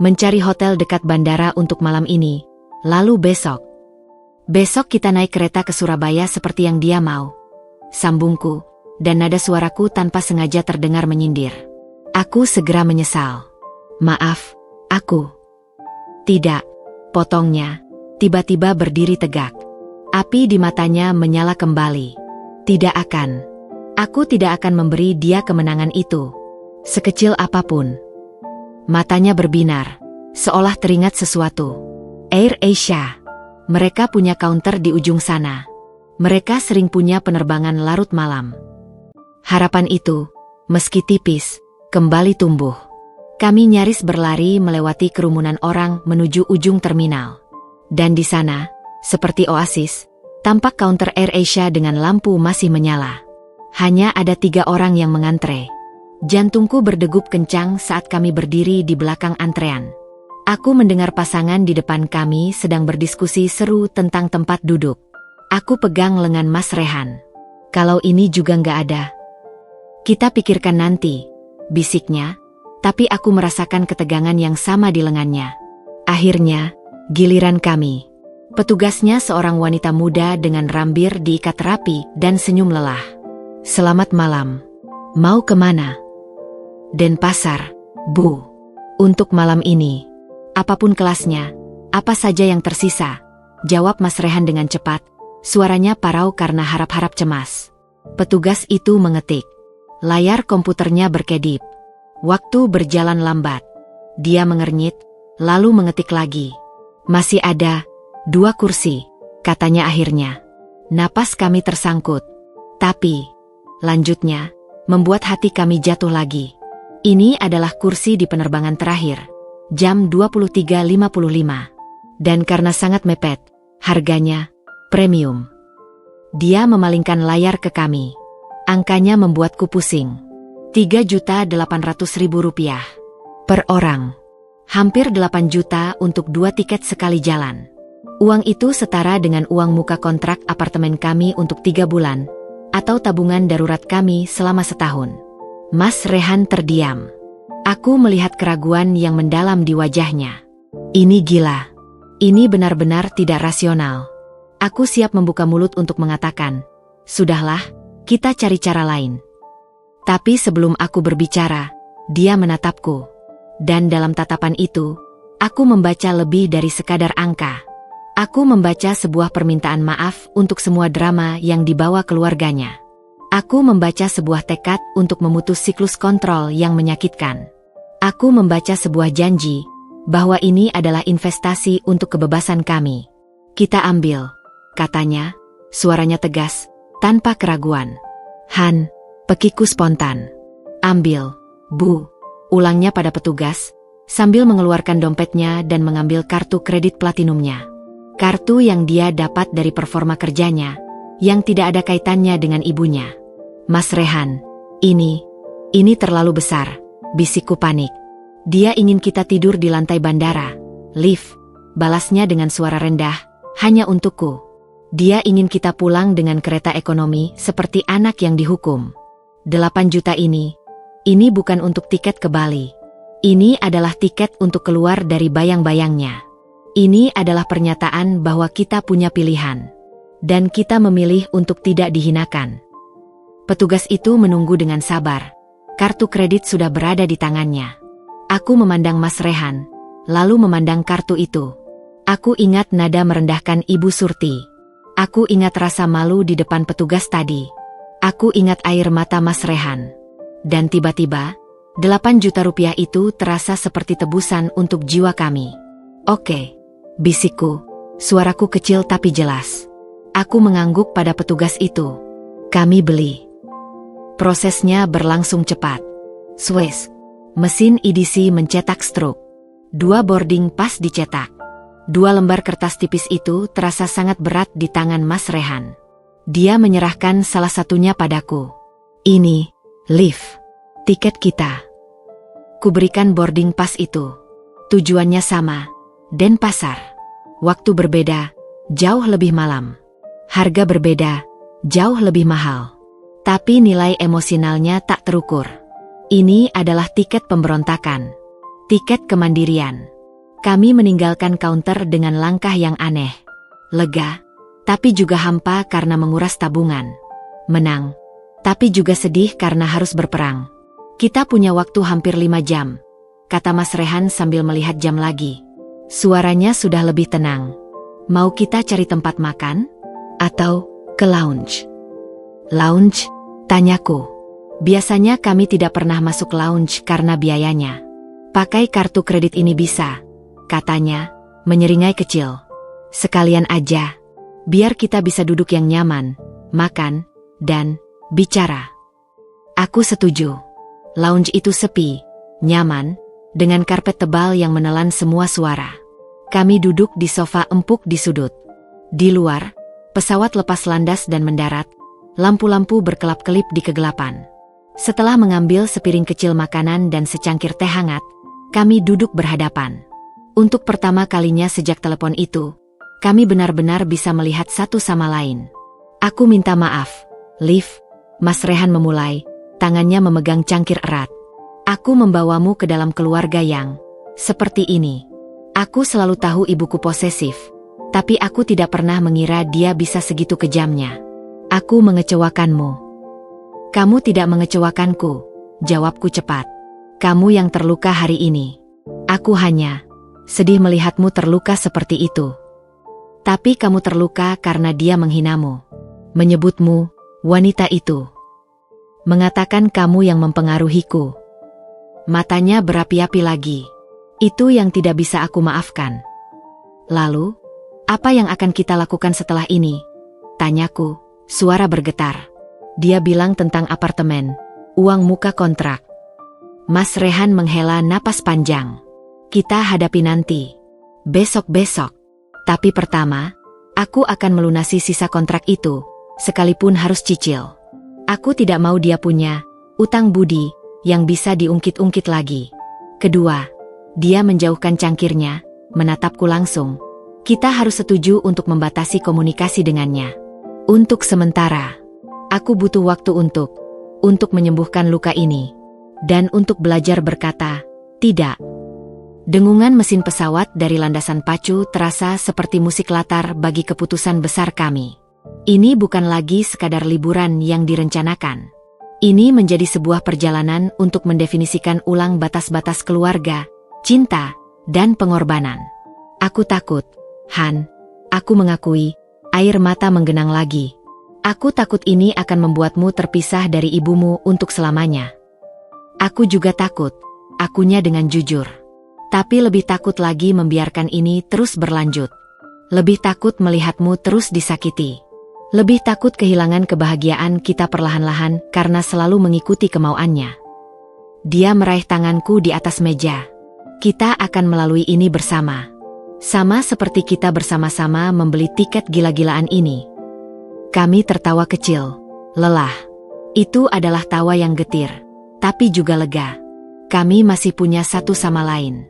Mencari hotel dekat bandara untuk malam ini, lalu besok kita naik kereta ke Surabaya seperti yang dia mau. Sambungku, dan nada suaraku tanpa sengaja terdengar menyindir. Aku segera menyesal. Maaf, aku. Tidak, potongnya, tiba-tiba berdiri tegak. Api di matanya menyala kembali. Tidak akan. Aku tidak akan memberi dia kemenangan itu. Sekecil apapun. Matanya berbinar, seolah teringat sesuatu. Air Asia. Mereka punya counter di ujung sana. Mereka sering punya penerbangan larut malam. Harapan itu, meski tipis, kembali tumbuh. Kami nyaris berlari melewati kerumunan orang menuju ujung terminal. Dan di sana, seperti oasis, tampak counter Air Asia dengan lampu masih menyala. Hanya ada 3 orang yang mengantre. Jantungku berdegup kencang saat kami berdiri di belakang antrean. Aku mendengar pasangan di depan kami sedang berdiskusi seru tentang tempat duduk. Aku pegang lengan Mas Rehan. Kalau ini juga nggak ada. Kita pikirkan nanti, bisiknya, tapi aku merasakan ketegangan yang sama di lengannya. Akhirnya, giliran kami. Petugasnya seorang wanita muda dengan rambir diikat rapi dan senyum lelah. Selamat malam. Mau kemana? Denpasar, Bu. Untuk malam ini. Apapun kelasnya, apa saja yang tersisa, jawab Mas Rehan dengan cepat, suaranya parau karena harap-harap cemas. Petugas itu mengetik. Layar komputernya berkedip. Waktu berjalan lambat. Dia mengernyit, lalu mengetik lagi. Masih ada 2 kursi, katanya akhirnya. Napas kami tersangkut. Tapi, lanjutnya, membuat hati kami jatuh lagi. Ini adalah kursi di penerbangan terakhir, jam 23.55. Dan karena sangat mepet, harganya premium. Dia memalingkan layar ke kami. Angkanya membuatku pusing. 3.800.000 rupiah per orang. Hampir 8 juta untuk 2 tiket sekali jalan. Uang itu setara dengan uang muka kontrak apartemen kami untuk 3 bulan, atau tabungan darurat kami selama setahun. Mas Rehan terdiam. Aku melihat keraguan yang mendalam di wajahnya. Ini gila. Ini benar-benar tidak rasional. Aku siap membuka mulut untuk mengatakan, sudahlah, kita cari cara lain. Tapi sebelum aku berbicara, dia menatapku. Dan dalam tatapan itu, aku membaca lebih dari sekadar angka. Aku membaca sebuah permintaan maaf untuk semua drama yang dibawa keluarganya. Aku membaca sebuah tekad untuk memutus siklus kontrol yang menyakitkan. Aku membaca sebuah janji bahwa ini adalah investasi untuk kebebasan kami. Kita ambil, katanya, suaranya tegas, tanpa keraguan. Han, pekiku spontan. Ambil, Bu. Ulangnya pada petugas, sambil mengeluarkan dompetnya dan mengambil kartu kredit platinumnya. Kartu yang dia dapat dari performa kerjanya, yang tidak ada kaitannya dengan ibunya. Mas Rehan, ini terlalu besar, bisikku panik. Dia ingin kita tidur di lantai bandara. Lift, balasnya dengan suara rendah, hanya untukku. Dia ingin kita pulang dengan kereta ekonomi seperti anak yang dihukum. 8 juta ini bukan untuk tiket ke Bali. Ini adalah tiket untuk keluar dari bayang-bayangnya. Ini adalah pernyataan bahwa kita punya pilihan. Dan kita memilih untuk tidak dihinakan. Petugas itu menunggu dengan sabar. Kartu kredit sudah berada di tangannya. Aku memandang Mas Rehan, lalu memandang kartu itu. Aku ingat nada merendahkan Ibu Surti. Aku ingat rasa malu di depan petugas tadi. Aku ingat air mata Mas Rehan. Dan tiba-tiba, 8 juta rupiah itu terasa seperti tebusan untuk jiwa kami. Oke, bisikku, suaraku kecil tapi jelas. Aku mengangguk pada petugas itu. Kami beli. Prosesnya berlangsung cepat. Swiss, mesin EDC mencetak stroke. 2 boarding pass dicetak. 2 lembar kertas tipis itu terasa sangat berat di tangan Mas Rehan. Dia menyerahkan salah satunya padaku. Ini, lift, tiket kita. Kuberikan boarding pass itu. Tujuannya sama, Denpasar. Waktu berbeda, jauh lebih malam. Harga berbeda, jauh lebih mahal. Tapi nilai emosionalnya tak terukur. Ini adalah tiket pemberontakan. Tiket kemandirian. Kami meninggalkan counter dengan langkah yang aneh. Lega, tapi juga hampa karena menguras tabungan. Menang, tapi juga sedih karena harus berperang. Kita punya waktu hampir 5 jam, kata Mas Rehan sambil melihat jam lagi. Suaranya sudah lebih tenang. Mau kita cari tempat makan? Atau ke lounge? Lounge? Tanyaku. Biasanya kami tidak pernah masuk lounge karena biayanya. Pakai kartu kredit ini bisa, katanya, menyeringai kecil. Sekalian aja, biar kita bisa duduk yang nyaman, makan, dan bicara. Aku setuju. Lounge itu sepi, nyaman, dengan karpet tebal yang menelan semua suara. Kami duduk di sofa empuk di sudut. Di luar, pesawat lepas landas dan mendarat, lampu-lampu berkelap-kelip di kegelapan. Setelah mengambil sepiring kecil makanan dan secangkir teh hangat, kami duduk berhadapan. Untuk pertama kalinya sejak telepon itu, kami benar-benar bisa melihat satu sama lain. Aku minta maaf, Liv, Mas Rehan memulai, tangannya memegang cangkir erat. Aku membawamu ke dalam keluarga yang seperti ini. Aku selalu tahu ibuku posesif, tapi aku tidak pernah mengira dia bisa segitu kejamnya. Aku mengecewakanmu. Kamu tidak mengecewakanku, jawabku cepat. Kamu yang terluka hari ini. Aku hanya sedih melihatmu terluka seperti itu. Tapi kamu terluka karena dia menghinamu. Menyebutmu, wanita itu. Mengatakan kamu yang mempengaruhiku. Matanya berapi-api lagi. Itu yang tidak bisa aku maafkan. Lalu, apa yang akan kita lakukan setelah ini? Tanyaku, suara bergetar. Dia bilang tentang apartemen, uang muka kontrak. Mas Rehan menghela napas panjang. Kita hadapi nanti. Besok-besok. Tapi pertama, aku akan melunasi sisa kontrak itu, sekalipun harus cicil. Aku tidak mau dia punya utang budi yang bisa diungkit-ungkit lagi. Kedua, dia menjauhkan cangkirnya, menatapku langsung. Kita harus setuju untuk membatasi komunikasi dengannya. Untuk sementara, aku butuh waktu untuk menyembuhkan luka ini. Dan untuk belajar berkata, tidak. Dengungan mesin pesawat dari landasan pacu terasa seperti musik latar bagi keputusan besar kami. Ini bukan lagi sekadar liburan yang direncanakan. Ini menjadi sebuah perjalanan untuk mendefinisikan ulang batas-batas keluarga, cinta, dan pengorbanan. Aku takut, Han. Aku mengakui, air mata menggenang lagi. Aku takut ini akan membuatmu terpisah dari ibumu untuk selamanya. Aku juga takut, akunya dengan jujur. Tapi lebih takut lagi membiarkan ini terus berlanjut. Lebih takut melihatmu terus disakiti. Lebih takut kehilangan kebahagiaan kita perlahan-lahan karena selalu mengikuti kemauannya. Dia meraih tanganku di atas meja. Kita akan melalui ini bersama. Sama seperti kita bersama-sama membeli tiket gila-gilaan ini. Kami tertawa kecil, lelah. Itu adalah tawa yang getir, tapi juga lega. Kami masih punya satu sama lain.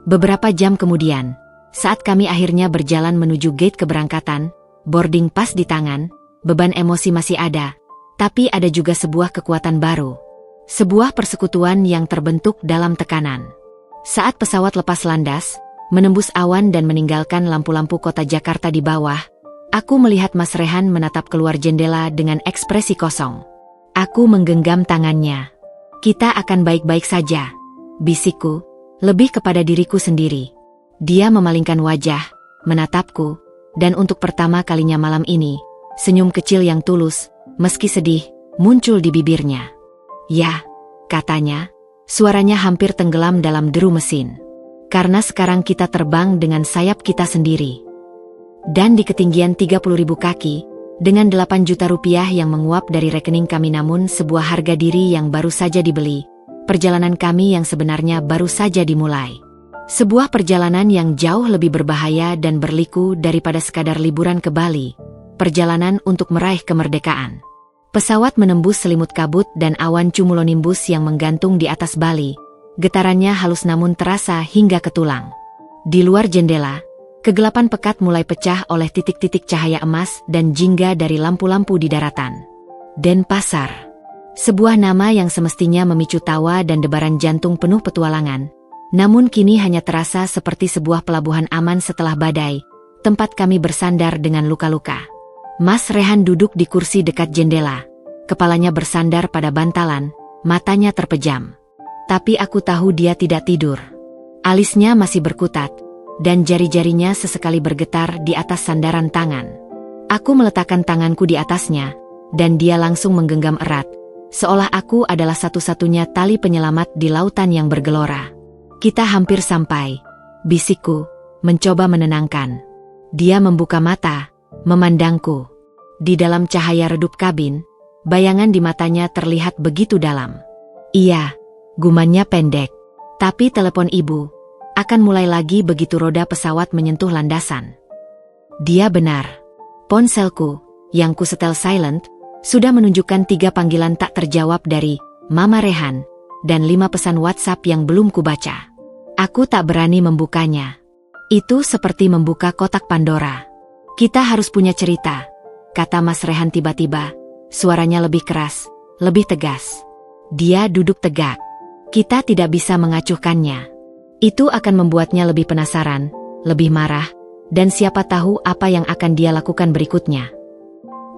Beberapa jam kemudian, saat kami akhirnya berjalan menuju gate keberangkatan, boarding pass di tangan, beban emosi masih ada, tapi ada juga sebuah kekuatan baru. Sebuah persekutuan yang terbentuk dalam tekanan. Saat pesawat lepas landas, menembus awan dan meninggalkan lampu-lampu kota Jakarta di bawah, aku melihat Mas Rehan menatap keluar jendela dengan ekspresi kosong. Aku menggenggam tangannya. Kita akan baik-baik saja, bisikku, lebih kepada diriku sendiri. Dia memalingkan wajah, menatapku, dan untuk pertama kalinya malam ini, senyum kecil yang tulus, meski sedih, muncul di bibirnya. Ya, katanya, suaranya hampir tenggelam dalam deru mesin. Karena sekarang kita terbang dengan sayap kita sendiri. Dan di ketinggian 30.000 kaki, dengan 8 juta rupiah yang menguap dari rekening kami namun sebuah harga diri yang baru saja dibeli, perjalanan kami yang sebenarnya baru saja dimulai. Sebuah perjalanan yang jauh lebih berbahaya dan berliku daripada sekadar liburan ke Bali, perjalanan untuk meraih kemerdekaan. Pesawat menembus selimut kabut dan awan cumulonimbus yang menggantung di atas Bali, getarannya halus namun terasa hingga ke tulang. Di luar jendela, kegelapan pekat mulai pecah oleh titik-titik cahaya emas dan jingga dari lampu-lampu di daratan. Denpasar. Sebuah nama yang semestinya memicu tawa dan debaran jantung penuh petualangan, namun kini hanya terasa seperti sebuah pelabuhan aman setelah badai, tempat kami bersandar dengan luka-luka. Mas Rehan duduk di kursi dekat jendela, kepalanya bersandar pada bantalan, matanya terpejam. Tapi aku tahu dia tidak tidur. Alisnya masih berkutat, dan jari-jarinya sesekali bergetar di atas sandaran tangan. Aku meletakkan tanganku di atasnya, dan dia langsung menggenggam erat, seolah aku adalah satu-satunya tali penyelamat di lautan yang bergelora. Kita hampir sampai, bisikku, mencoba menenangkan. Dia membuka mata, memandangku. Di dalam cahaya redup kabin, bayangan di matanya terlihat begitu dalam. Iya, gumannya pendek. Tapi telepon ibu akan mulai lagi begitu roda pesawat menyentuh landasan. Dia benar. Ponselku, yang kusetel silent, sudah menunjukkan 3 panggilan tak terjawab dari Mama Rehan, dan 5 pesan WhatsApp yang belum kubaca. Aku tak berani membukanya. Itu seperti membuka kotak Pandora. Kita harus punya cerita, kata Mas Rehan tiba-tiba, suaranya lebih keras, lebih tegas. Dia duduk tegak. Kita tidak bisa mengacuhkannya. Itu akan membuatnya lebih penasaran, lebih marah, dan siapa tahu apa yang akan dia lakukan berikutnya.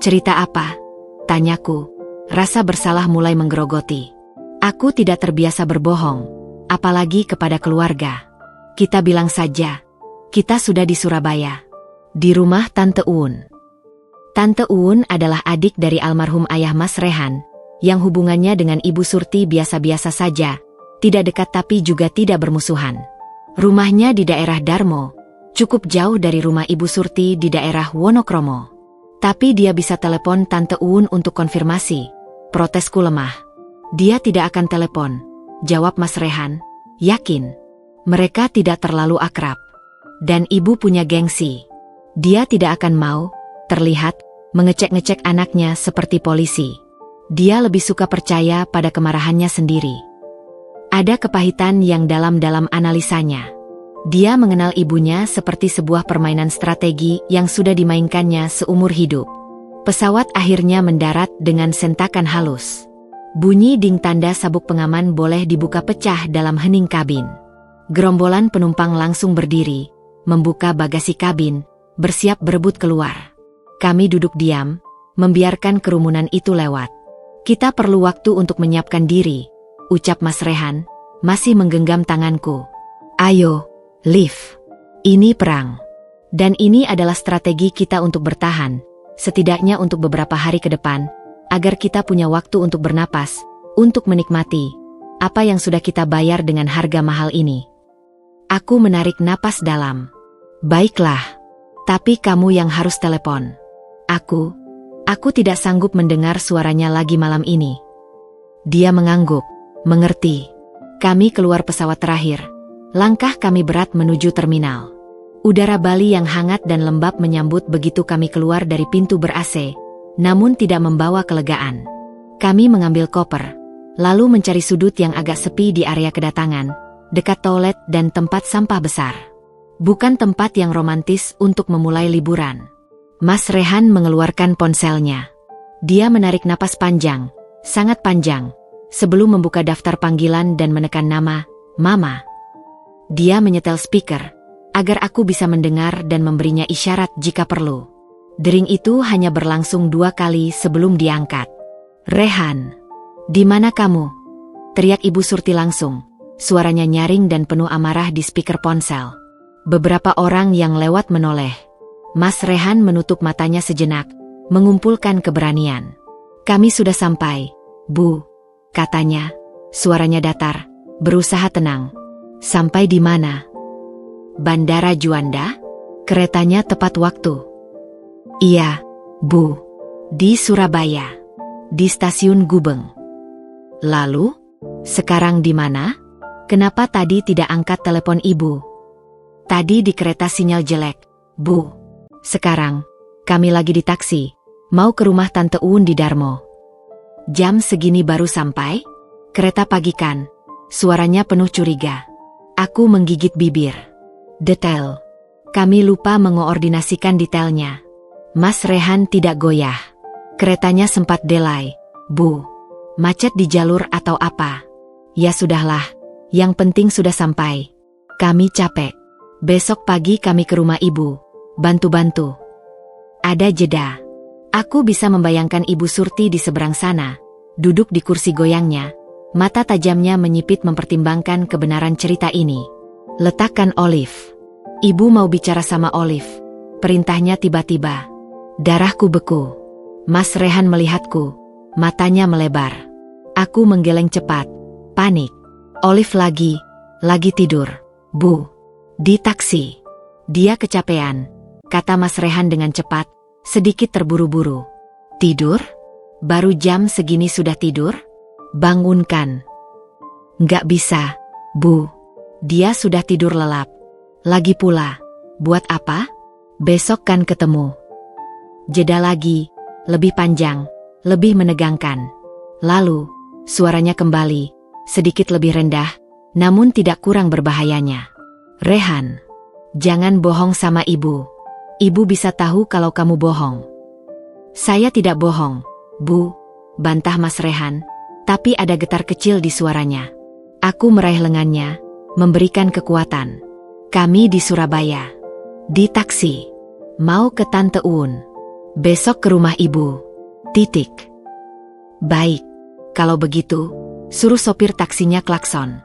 Cerita apa? Tanyaku, rasa bersalah mulai menggerogoti. Aku tidak terbiasa berbohong, apalagi kepada keluarga. Kita bilang saja, kita sudah di Surabaya, di rumah Tante Uun. Tante Uun adalah adik dari almarhum ayah Mas Rehan, yang hubungannya dengan Ibu Surti biasa-biasa saja, Tidak dekat tapi juga tidak bermusuhan. Rumahnya di daerah Darmo, cukup jauh dari rumah Ibu Surti di daerah Wonokromo. Tapi dia bisa telepon Tante Uun untuk konfirmasi. Protesku lemah. Dia tidak akan telepon, jawab Mas Rehan. Yakin? Mereka tidak terlalu akrab. Dan ibu punya gengsi. Dia tidak akan mau, terlihat, mengecek-ngecek anaknya seperti polisi. Dia lebih suka percaya pada kemarahannya sendiri. Ada kepahitan yang dalam-dalam analisanya. Dia mengenal ibunya seperti sebuah permainan strategi yang sudah dimainkannya seumur hidup. Pesawat akhirnya mendarat dengan sentakan halus. Bunyi ding tanda sabuk pengaman boleh dibuka pecah dalam hening kabin. Gerombolan penumpang langsung berdiri, membuka bagasi kabin, bersiap berebut keluar. Kami duduk diam, membiarkan kerumunan itu lewat. Kita perlu waktu untuk menyiapkan diri, ucap Mas Rehan, masih menggenggam tanganku. Ayo, Liv. Ini perang. Dan ini adalah strategi kita untuk bertahan, setidaknya untuk beberapa hari ke depan, agar kita punya waktu untuk bernapas, untuk menikmati apa yang sudah kita bayar dengan harga mahal ini. Aku menarik napas dalam. Baiklah, tapi kamu yang harus telepon. Aku tidak sanggup mendengar suaranya lagi malam ini. Dia mengangguk, mengerti. Kami keluar pesawat terakhir. Langkah kami berat menuju terminal. Udara Bali yang hangat dan lembab menyambut begitu kami keluar dari pintu ber-AC, namun tidak membawa kelegaan. Kami mengambil koper, lalu mencari sudut yang agak sepi di area kedatangan, dekat toilet dan tempat sampah besar. Bukan tempat yang romantis untuk memulai liburan. Mas Rehan mengeluarkan ponselnya. Dia menarik napas panjang, sangat panjang, sebelum membuka daftar panggilan dan menekan nama, Mama. Dia menyetel speaker, agar aku bisa mendengar dan memberinya isyarat jika perlu. Dering itu hanya berlangsung 2 kali sebelum diangkat. Rehan, di mana kamu? Teriak Ibu Surti langsung. Suaranya nyaring dan penuh amarah di speaker ponsel. Beberapa orang yang lewat menoleh. Mas Rehan menutup matanya sejenak, mengumpulkan keberanian. Kami sudah sampai, Bu, katanya. Suaranya datar, berusaha tenang. Sampai di mana? Bandara Juanda? Keretanya tepat waktu. Iya, Bu. Di Surabaya. Di stasiun Gubeng. Lalu? Sekarang di mana? Kenapa tadi tidak angkat telepon ibu? Tadi di kereta sinyal jelek, Bu. Sekarang, kami lagi di taksi, mau ke rumah Tante Uun di Darmo. Jam segini baru sampai? Kereta pagi kan? Suaranya penuh curiga. Aku menggigit bibir. Detail. Kami lupa mengoordinasikan detailnya. Mas Rehan tidak goyah. Keretanya sempat delay, Bu. Macet di jalur atau apa? Ya sudahlah. Yang penting sudah sampai. Kami capek. Besok pagi kami ke rumah ibu. Bantu-bantu. Ada jeda. Aku bisa membayangkan Ibu Surti di seberang sana, duduk di kursi goyangnya, mata tajamnya menyipit mempertimbangkan kebenaran cerita ini. Letakkan Olive. Ibu mau bicara sama Olive. Perintahnya tiba-tiba. Darahku beku. Mas Rehan melihatku. Matanya melebar. Aku menggeleng cepat. Panik. Olive lagi tidur, Bu. Di taksi. Dia kecapean, kata Mas Rehan dengan cepat, sedikit terburu-buru. Tidur? Baru jam segini sudah tidur? Bangunkan. Nggak bisa, Bu. Dia sudah tidur lelap. Lagi pula, buat apa? Besok kan ketemu. Jeda lagi, lebih panjang, lebih menegangkan. Lalu, suaranya kembali. Sedikit lebih rendah, namun tidak kurang berbahayanya. Rehan, jangan bohong sama ibu. Ibu bisa tahu kalau kamu bohong. Saya tidak bohong, Bu, bantah Mas Rehan, tapi ada getar kecil di suaranya. Aku meraih lengannya, memberikan kekuatan. Kami di Surabaya. Di taksi. Mau ke Tante Uun. Besok ke rumah ibu. Titik. Baik, kalau begitu, suruh sopir taksinya klakson.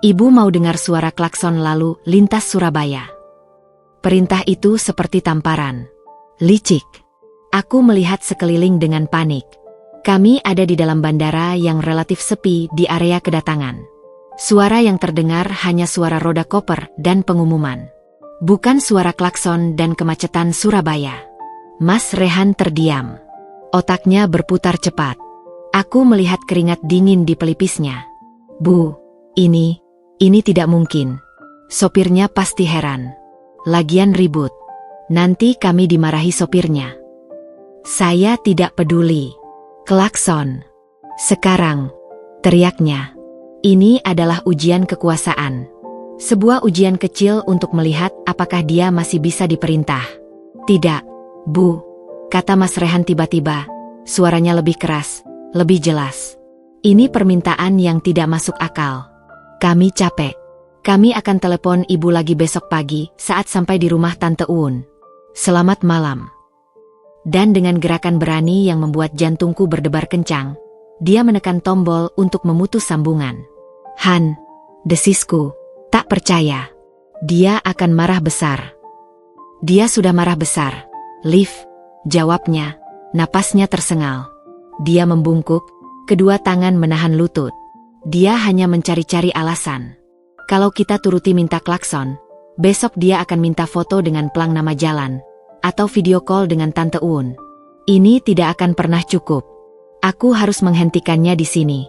Ibu mau dengar suara klakson lalu lintas Surabaya. Perintah itu seperti tamparan. Licik. Aku melihat sekeliling dengan panik. Kami ada di dalam bandara yang relatif sepi di area kedatangan. Suara yang terdengar hanya suara roda koper dan pengumuman. Bukan suara klakson dan kemacetan Surabaya. Mas Rehan terdiam. Otaknya berputar cepat. Aku melihat keringat dingin di pelipisnya. Bu, ini tidak mungkin. Sopirnya pasti heran. Lagian ribut. Nanti kami dimarahi sopirnya. Saya tidak peduli. Klakson. Sekarang, teriaknya. Ini adalah ujian kekuasaan. Sebuah ujian kecil untuk melihat apakah dia masih bisa diperintah. Tidak, Bu, kata Mas Rehan tiba-tiba. Suaranya lebih keras, lebih jelas. Ini permintaan yang tidak masuk akal. Kami capek. Kami akan telepon ibu lagi besok pagi saat sampai di rumah Tante Uun. Selamat malam. Dan dengan gerakan berani yang membuat jantungku berdebar kencang, dia menekan tombol untuk memutus sambungan. Han, desisku, tak percaya. Dia akan marah besar. Dia sudah marah besar. Liv, jawabnya, napasnya tersengal. Dia membungkuk, kedua tangan menahan lutut. Dia hanya mencari-cari alasan. Kalau kita turuti minta klakson, besok dia akan minta foto dengan plang nama jalan, atau video call dengan Tante Uun. Ini tidak akan pernah cukup. Aku harus menghentikannya di sini.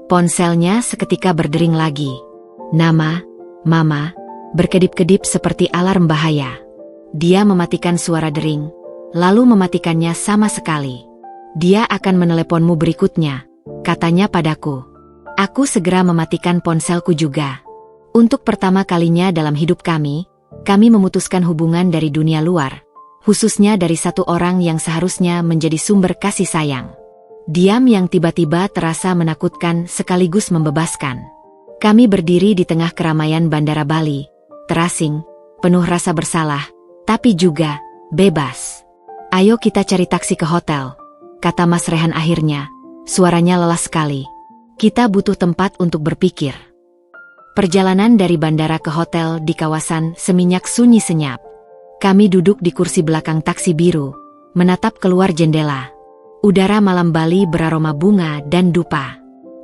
Ponselnya seketika berdering lagi. Nama, Mama, berkedip-kedip seperti alarm bahaya. Dia mematikan suara dering, lalu mematikannya sama sekali. Dia akan meneleponmu berikutnya, katanya padaku. Aku segera mematikan ponselku juga. Untuk pertama kalinya dalam hidup kami memutuskan hubungan dari dunia luar, khususnya dari satu orang yang seharusnya menjadi sumber kasih sayang. Diam yang tiba-tiba terasa menakutkan sekaligus membebaskan. Kami berdiri di tengah keramaian Bandara Bali, terasing, penuh rasa bersalah, tapi juga bebas. Ayo kita cari taksi ke hotel, kata Mas Rehan akhirnya, suaranya lelah sekali. Kita butuh tempat untuk berpikir. Perjalanan dari bandara ke hotel di kawasan Seminyak sunyi senyap. Kami duduk di kursi belakang taksi biru, menatap keluar jendela. Udara malam Bali beraroma bunga dan dupa.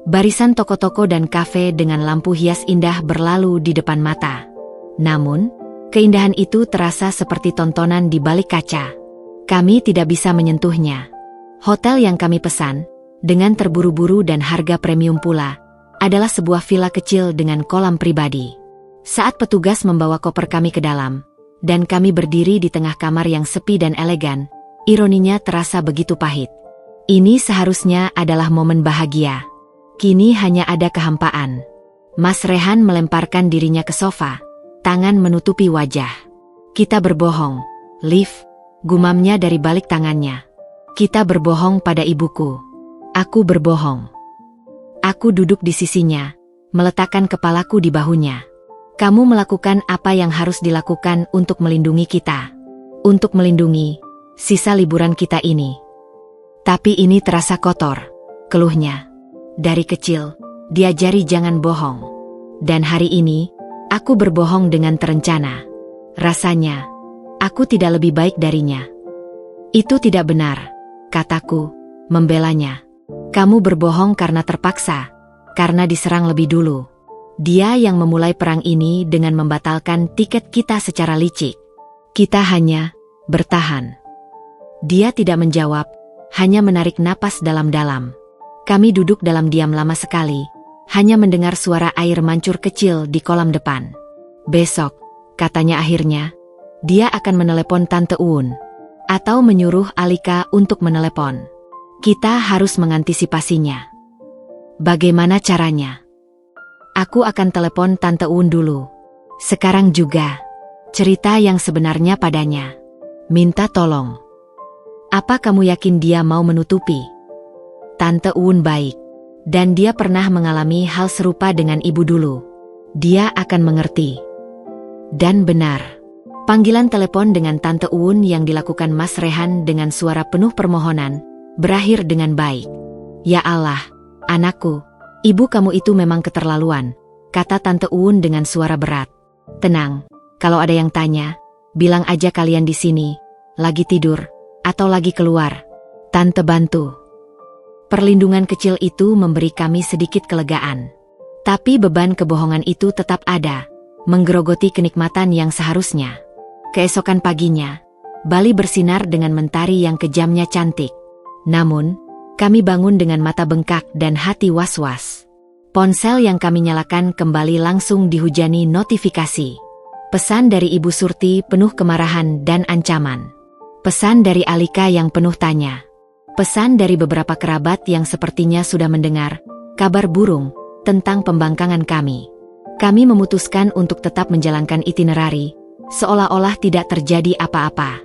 Barisan toko-toko dan kafe dengan lampu hias indah berlalu di depan mata. Namun, keindahan itu terasa seperti tontonan di balik kaca. Kami tidak bisa menyentuhnya. Hotel yang kami pesan, dengan terburu-buru dan harga premium pula, adalah sebuah villa kecil dengan kolam pribadi. Saat petugas membawa koper kami ke dalam, dan kami berdiri di tengah kamar yang sepi dan elegan, ironinya terasa begitu pahit. Ini seharusnya adalah momen bahagia. Kini hanya ada kehampaan. Mas Rehan melemparkan dirinya ke sofa, tangan menutupi wajah. Kita berbohong, Liv, gumamnya dari balik tangannya. Kita berbohong pada ibuku. Aku berbohong. Aku duduk di sisinya, meletakkan kepalaku di bahunya. Kamu melakukan apa yang harus dilakukan untuk melindungi kita. Untuk melindungi sisa liburan kita ini. Tapi ini terasa kotor, keluhnya. Dari kecil, diajari jangan bohong. Dan hari ini, aku berbohong dengan terencana. Rasanya, aku tidak lebih baik darinya. Itu tidak benar, kataku, membelanya. Kamu berbohong karena terpaksa, karena diserang lebih dulu. Dia yang memulai perang ini dengan membatalkan tiket kita secara licik. Kita hanya bertahan. Dia tidak menjawab, hanya menarik napas dalam-dalam. Kami duduk dalam diam lama sekali, hanya mendengar suara air mancur kecil di kolam depan. Besok, katanya akhirnya, dia akan menelepon Tante Uun. Atau menyuruh Alika untuk menelepon. Kita harus mengantisipasinya. Bagaimana caranya? Aku akan telepon Tante Uun dulu. Sekarang juga. Cerita yang sebenarnya padanya. Minta tolong. Apa kamu yakin dia mau menutupi? Tante Uun baik. Dan dia pernah mengalami hal serupa dengan ibu dulu. Dia akan mengerti. Dan benar. Panggilan telepon dengan Tante Uun yang dilakukan Mas Rehan dengan suara penuh permohonan, berakhir dengan baik. Ya Allah, anakku, ibu kamu itu memang keterlaluan, kata Tante Uun dengan suara berat. Tenang, kalau ada yang tanya, bilang aja kalian di sini, lagi tidur, atau lagi keluar. Tante bantu. Perlindungan kecil itu memberi kami sedikit kelegaan. Tapi beban kebohongan itu tetap ada, menggerogoti kenikmatan yang seharusnya. Keesokan paginya, Bali bersinar dengan mentari yang kejamnya cantik. Namun, kami bangun dengan mata bengkak dan hati was-was. Ponsel yang kami nyalakan kembali langsung dihujani notifikasi. Pesan dari Ibu Surti penuh kemarahan dan ancaman. Pesan dari Alika yang penuh tanya. Pesan dari beberapa kerabat yang sepertinya sudah mendengar kabar burung tentang pembangkangan kami. Kami memutuskan untuk tetap menjalankan itinerari, seolah-olah tidak terjadi apa-apa.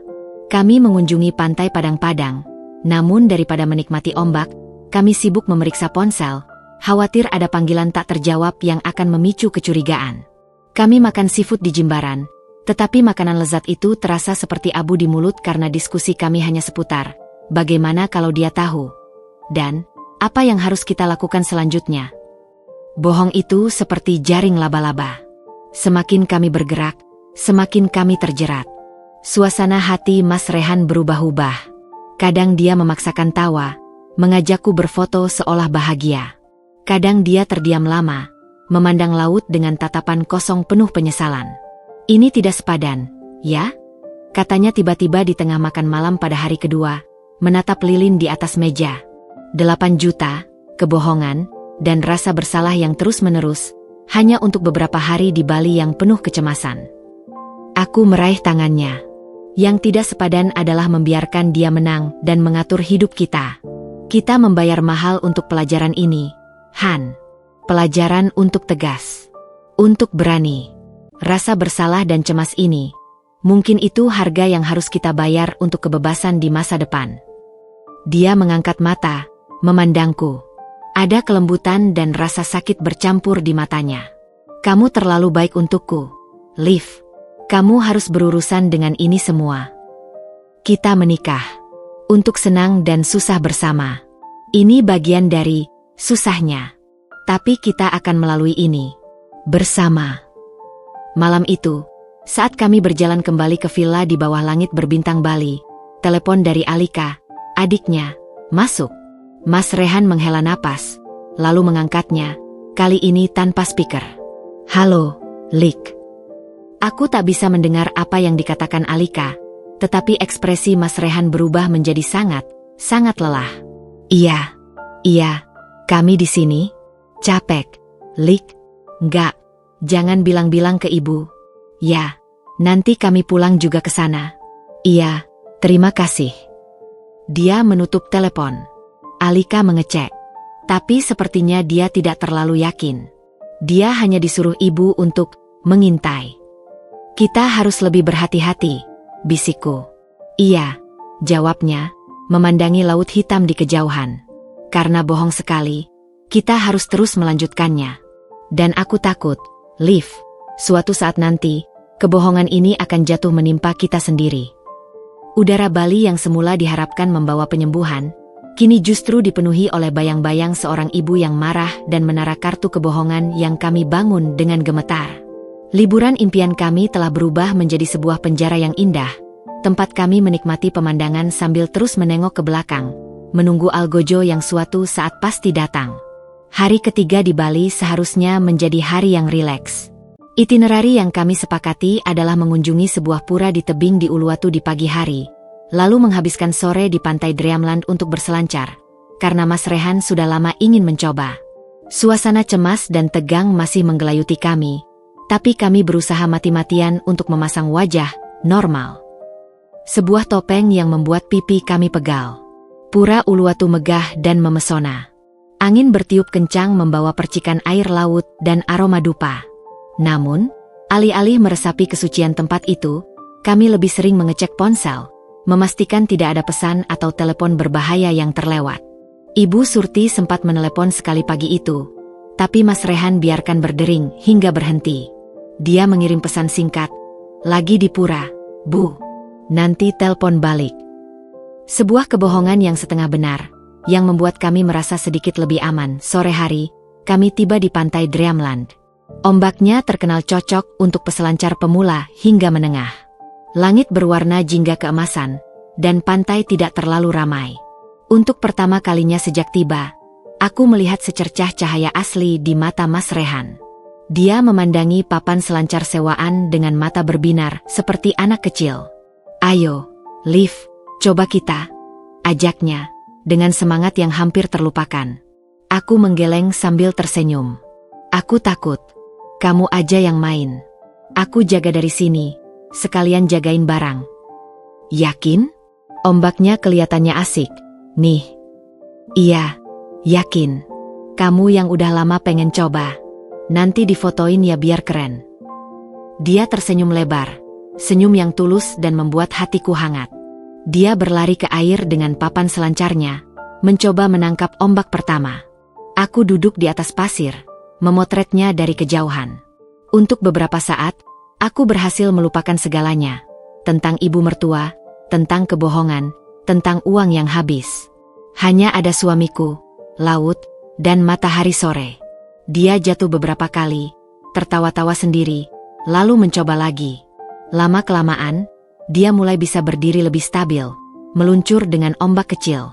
Kami mengunjungi pantai Padang-Padang, namun daripada menikmati ombak, kami sibuk memeriksa ponsel, khawatir ada panggilan tak terjawab yang akan memicu kecurigaan. Kami makan seafood di Jimbaran, tetapi makanan lezat itu terasa seperti abu di mulut karena diskusi kami hanya seputar, bagaimana kalau dia tahu? Dan, apa yang harus kita lakukan selanjutnya? Bohong itu seperti jaring laba-laba. Semakin kami bergerak, semakin kami terjerat. Suasana hati Mas Rehan berubah-ubah. Kadang dia memaksakan tawa, mengajakku berfoto seolah bahagia. Kadang dia terdiam lama, memandang laut dengan tatapan kosong penuh penyesalan. Ini tidak sepadan, ya? Katanya tiba-tiba di tengah makan malam pada hari kedua, menatap lilin di atas meja. 8 juta, kebohongan, dan rasa bersalah yang terus-menerus, hanya untuk beberapa hari di Bali yang penuh kecemasan. Aku meraih tangannya. Yang tidak sepadan adalah membiarkan dia menang dan mengatur hidup kita. Kita membayar mahal untuk pelajaran ini, Han. Pelajaran untuk tegas. Untuk berani. Rasa bersalah dan cemas ini, mungkin itu harga yang harus kita bayar untuk kebebasan di masa depan. Dia mengangkat mata, memandangku. Ada kelembutan dan rasa sakit bercampur di matanya. Kamu terlalu baik untukku, Liv. Kamu harus berurusan dengan ini semua. Kita menikah. Untuk senang dan susah bersama. Ini bagian dari susahnya. Tapi kita akan melalui ini. Bersama. Malam itu, saat kami berjalan kembali ke villa di bawah langit berbintang Bali, telepon dari Alika, adiknya, masuk. Mas Rehan menghela napas, lalu mengangkatnya, kali ini tanpa speaker. Halo, Lik. Aku tak bisa mendengar apa yang dikatakan Alika, tetapi ekspresi Mas Rehan berubah menjadi sangat lelah. Iya, kami di sini. Capek, Lik. Enggak, jangan bilang-bilang ke ibu. Ya, nanti kami pulang juga ke sana. Iya, terima kasih. Dia menutup telepon. Alika mengecek, tapi sepertinya dia tidak terlalu yakin. Dia hanya disuruh ibu untuk mengintai. Kita harus lebih berhati-hati, bisikku. Iya, jawabnya, memandangi laut hitam di kejauhan. Karena bohong sekali, kita harus terus melanjutkannya. Dan aku takut, Liv, suatu saat nanti, kebohongan ini akan jatuh menimpa kita sendiri. Udara Bali yang semula diharapkan membawa penyembuhan, kini justru dipenuhi oleh bayang-bayang seorang ibu yang marah dan menara kartu kebohongan yang kami bangun dengan gemetar. Liburan impian kami telah berubah menjadi sebuah penjara yang indah, tempat kami menikmati pemandangan sambil terus menengok ke belakang, menunggu algojo yang suatu saat pasti datang. Hari ketiga di Bali seharusnya menjadi hari yang rileks. Itinerari yang kami sepakati adalah mengunjungi sebuah pura di tebing di Uluwatu di pagi hari, lalu menghabiskan sore di pantai Dreamland untuk berselancar, karena Mas Rehan sudah lama ingin mencoba. Suasana cemas dan tegang masih menggelayuti kami, tapi kami berusaha mati-matian untuk memasang wajah normal. Sebuah topeng yang membuat pipi kami pegal. Pura Uluwatu megah dan memesona. Angin bertiup kencang membawa percikan air laut dan aroma dupa. Namun, alih-alih meresapi kesucian tempat itu, kami lebih sering mengecek ponsel, memastikan tidak ada pesan atau telepon berbahaya yang terlewat. Ibu Surti sempat menelepon sekali pagi itu, tapi Mas Rehan biarkan berdering hingga berhenti. Dia mengirim pesan singkat, "Lagi di pura, Bu. Nanti telpon balik." Sebuah kebohongan yang setengah benar, yang membuat kami merasa sedikit lebih aman. Sore hari, kami tiba di pantai Dreamland. Ombaknya terkenal cocok untuk peselancar pemula hingga menengah. Langit berwarna jingga keemasan, dan pantai tidak terlalu ramai. Untuk pertama kalinya sejak tiba, Aku melihat secercah cahaya asli di mata Mas Rehan. Dia memandangi papan selancar sewaan dengan mata berbinar seperti anak kecil. "Ayo, Liv, coba kita," ajaknya, dengan semangat yang hampir terlupakan. Aku menggeleng sambil tersenyum. "Aku takut. Kamu aja yang main. Aku jaga dari sini, sekalian jagain barang." "Yakin?" Ombaknya kelihatannya asik. "Nih." "Iya, yakin. Kamu yang udah lama pengen coba. Nanti difotoin ya biar keren." Dia tersenyum lebar, senyum yang tulus dan membuat hatiku hangat. Dia berlari ke air dengan papan selancarnya, mencoba menangkap ombak pertama. Aku duduk di atas pasir, memotretnya dari kejauhan. Untuk beberapa saat, aku berhasil melupakan segalanya. Tentang ibu mertua, tentang kebohongan, tentang uang yang habis. Hanya ada suamiku, laut, dan matahari sore. Dia jatuh beberapa kali, tertawa-tawa sendiri, lalu mencoba lagi. Lama-kelamaan, dia mulai bisa berdiri lebih stabil, meluncur dengan ombak kecil.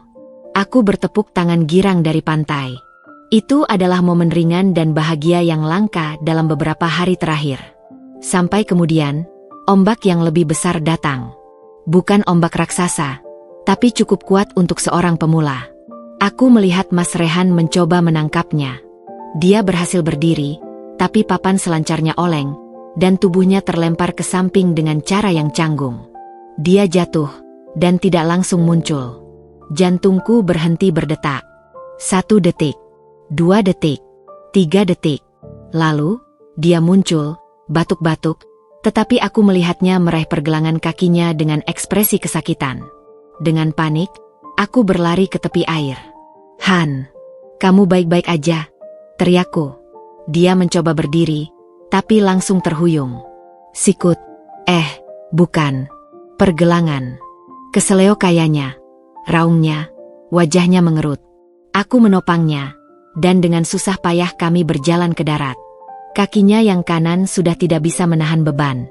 Aku bertepuk tangan girang dari pantai. Itu adalah momen ringan dan bahagia yang langka dalam beberapa hari terakhir. Sampai kemudian, ombak yang lebih besar datang. Bukan ombak raksasa, tapi cukup kuat untuk seorang pemula. Aku melihat Mas Rehan mencoba menangkapnya. Dia berhasil berdiri, tapi papan selancarnya oleng, dan tubuhnya terlempar ke samping dengan cara yang canggung. Dia jatuh, dan tidak langsung muncul. Jantungku berhenti berdetak. 1 detik, 2 detik, 3 detik. Lalu, dia muncul, batuk-batuk, tetapi aku melihatnya meraih pergelangan kakinya dengan ekspresi kesakitan. Dengan panik, aku berlari ke tepi air. "Han, kamu baik-baik aja?" teriakku. Dia mencoba berdiri, tapi langsung terhuyung. "Sikut." Bukan. Pergelangan. "Keseleo kayaknya," raungnya, wajahnya mengerut. Aku menopangnya, dan dengan susah payah kami berjalan ke darat. Kakinya yang kanan sudah tidak bisa menahan beban.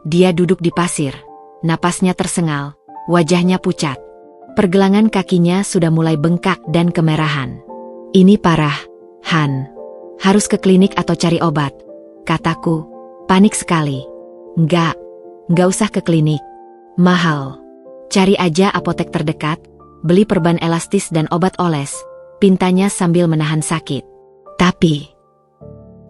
Dia duduk di pasir, napasnya tersengal, wajahnya pucat. Pergelangan kakinya sudah mulai bengkak dan kemerahan. "Ini parah, Han. Harus ke klinik atau cari obat," kataku, panik sekali. Enggak usah ke klinik. Mahal. Cari aja apotek terdekat, beli perban elastis dan obat oles," pintanya sambil menahan sakit. "Tapi..."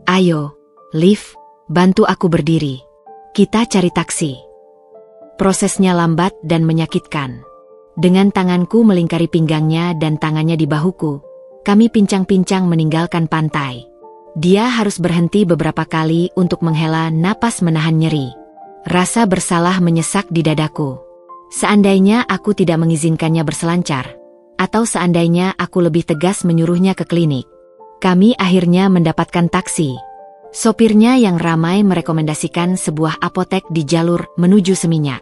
"Ayo, Liv, bantu aku berdiri. Kita cari taksi." Prosesnya lambat dan menyakitkan. Dengan tanganku melingkari pinggangnya dan tangannya di bahuku, kami pincang-pincang meninggalkan pantai. Dia harus berhenti beberapa kali untuk menghela napas menahan nyeri. Rasa bersalah menyesak di dadaku. Seandainya aku tidak mengizinkannya berselancar, atau seandainya aku lebih tegas menyuruhnya ke klinik. Kami akhirnya mendapatkan taksi. Sopirnya yang ramai merekomendasikan sebuah apotek di jalur menuju Seminyak.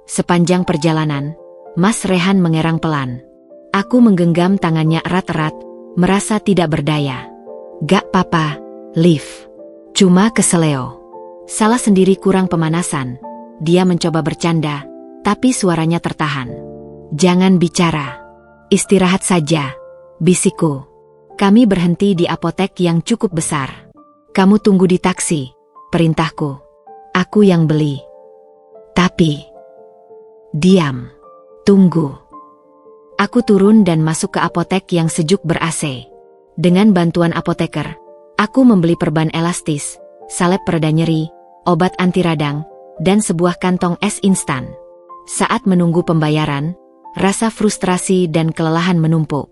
Sepanjang perjalanan, Mas Rehan mengerang pelan. Aku menggenggam tangannya erat-erat, merasa tidak berdaya. "Gak apa-apa, Liv. Cuma keseleo." Salah sendiri kurang pemanasan. Dia mencoba bercanda, tapi suaranya tertahan. "Jangan bicara. Istirahat saja," bisikku. Kami berhenti di apotek yang cukup besar. "Kamu tunggu di taksi," perintahku. "Aku yang beli." "Tapi..." "Diam. Tunggu." Aku turun dan masuk ke apotek yang sejuk ber-AC. Dengan bantuan apoteker, aku membeli perban elastis, salep pereda nyeri, obat anti radang, dan sebuah kantong es instan. Saat menunggu pembayaran, rasa frustrasi dan kelelahan menumpuk.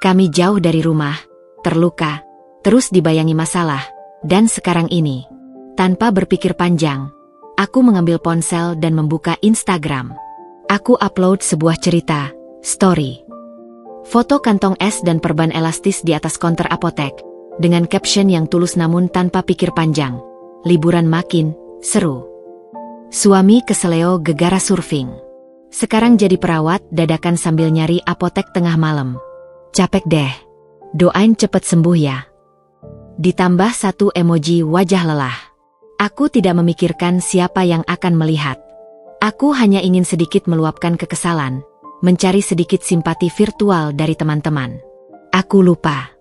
Kami jauh dari rumah, terluka, terus dibayangi masalah, dan sekarang ini, tanpa berpikir panjang, aku mengambil ponsel dan membuka Instagram. Aku upload sebuah cerita, story. Foto kantong es dan perban elastis di atas konter apotek, dengan caption yang tulus namun tanpa pikir panjang. "Liburan makin seru. Suami keseleo gegara surfing. Sekarang jadi perawat dadakan sambil nyari apotek tengah malam. Capek deh. Doain cepet sembuh ya." Ditambah 1 emoji wajah lelah. Aku tidak memikirkan siapa yang akan melihat. Aku hanya ingin sedikit meluapkan kekesalan, mencari sedikit simpati virtual dari teman-teman. Aku lupa.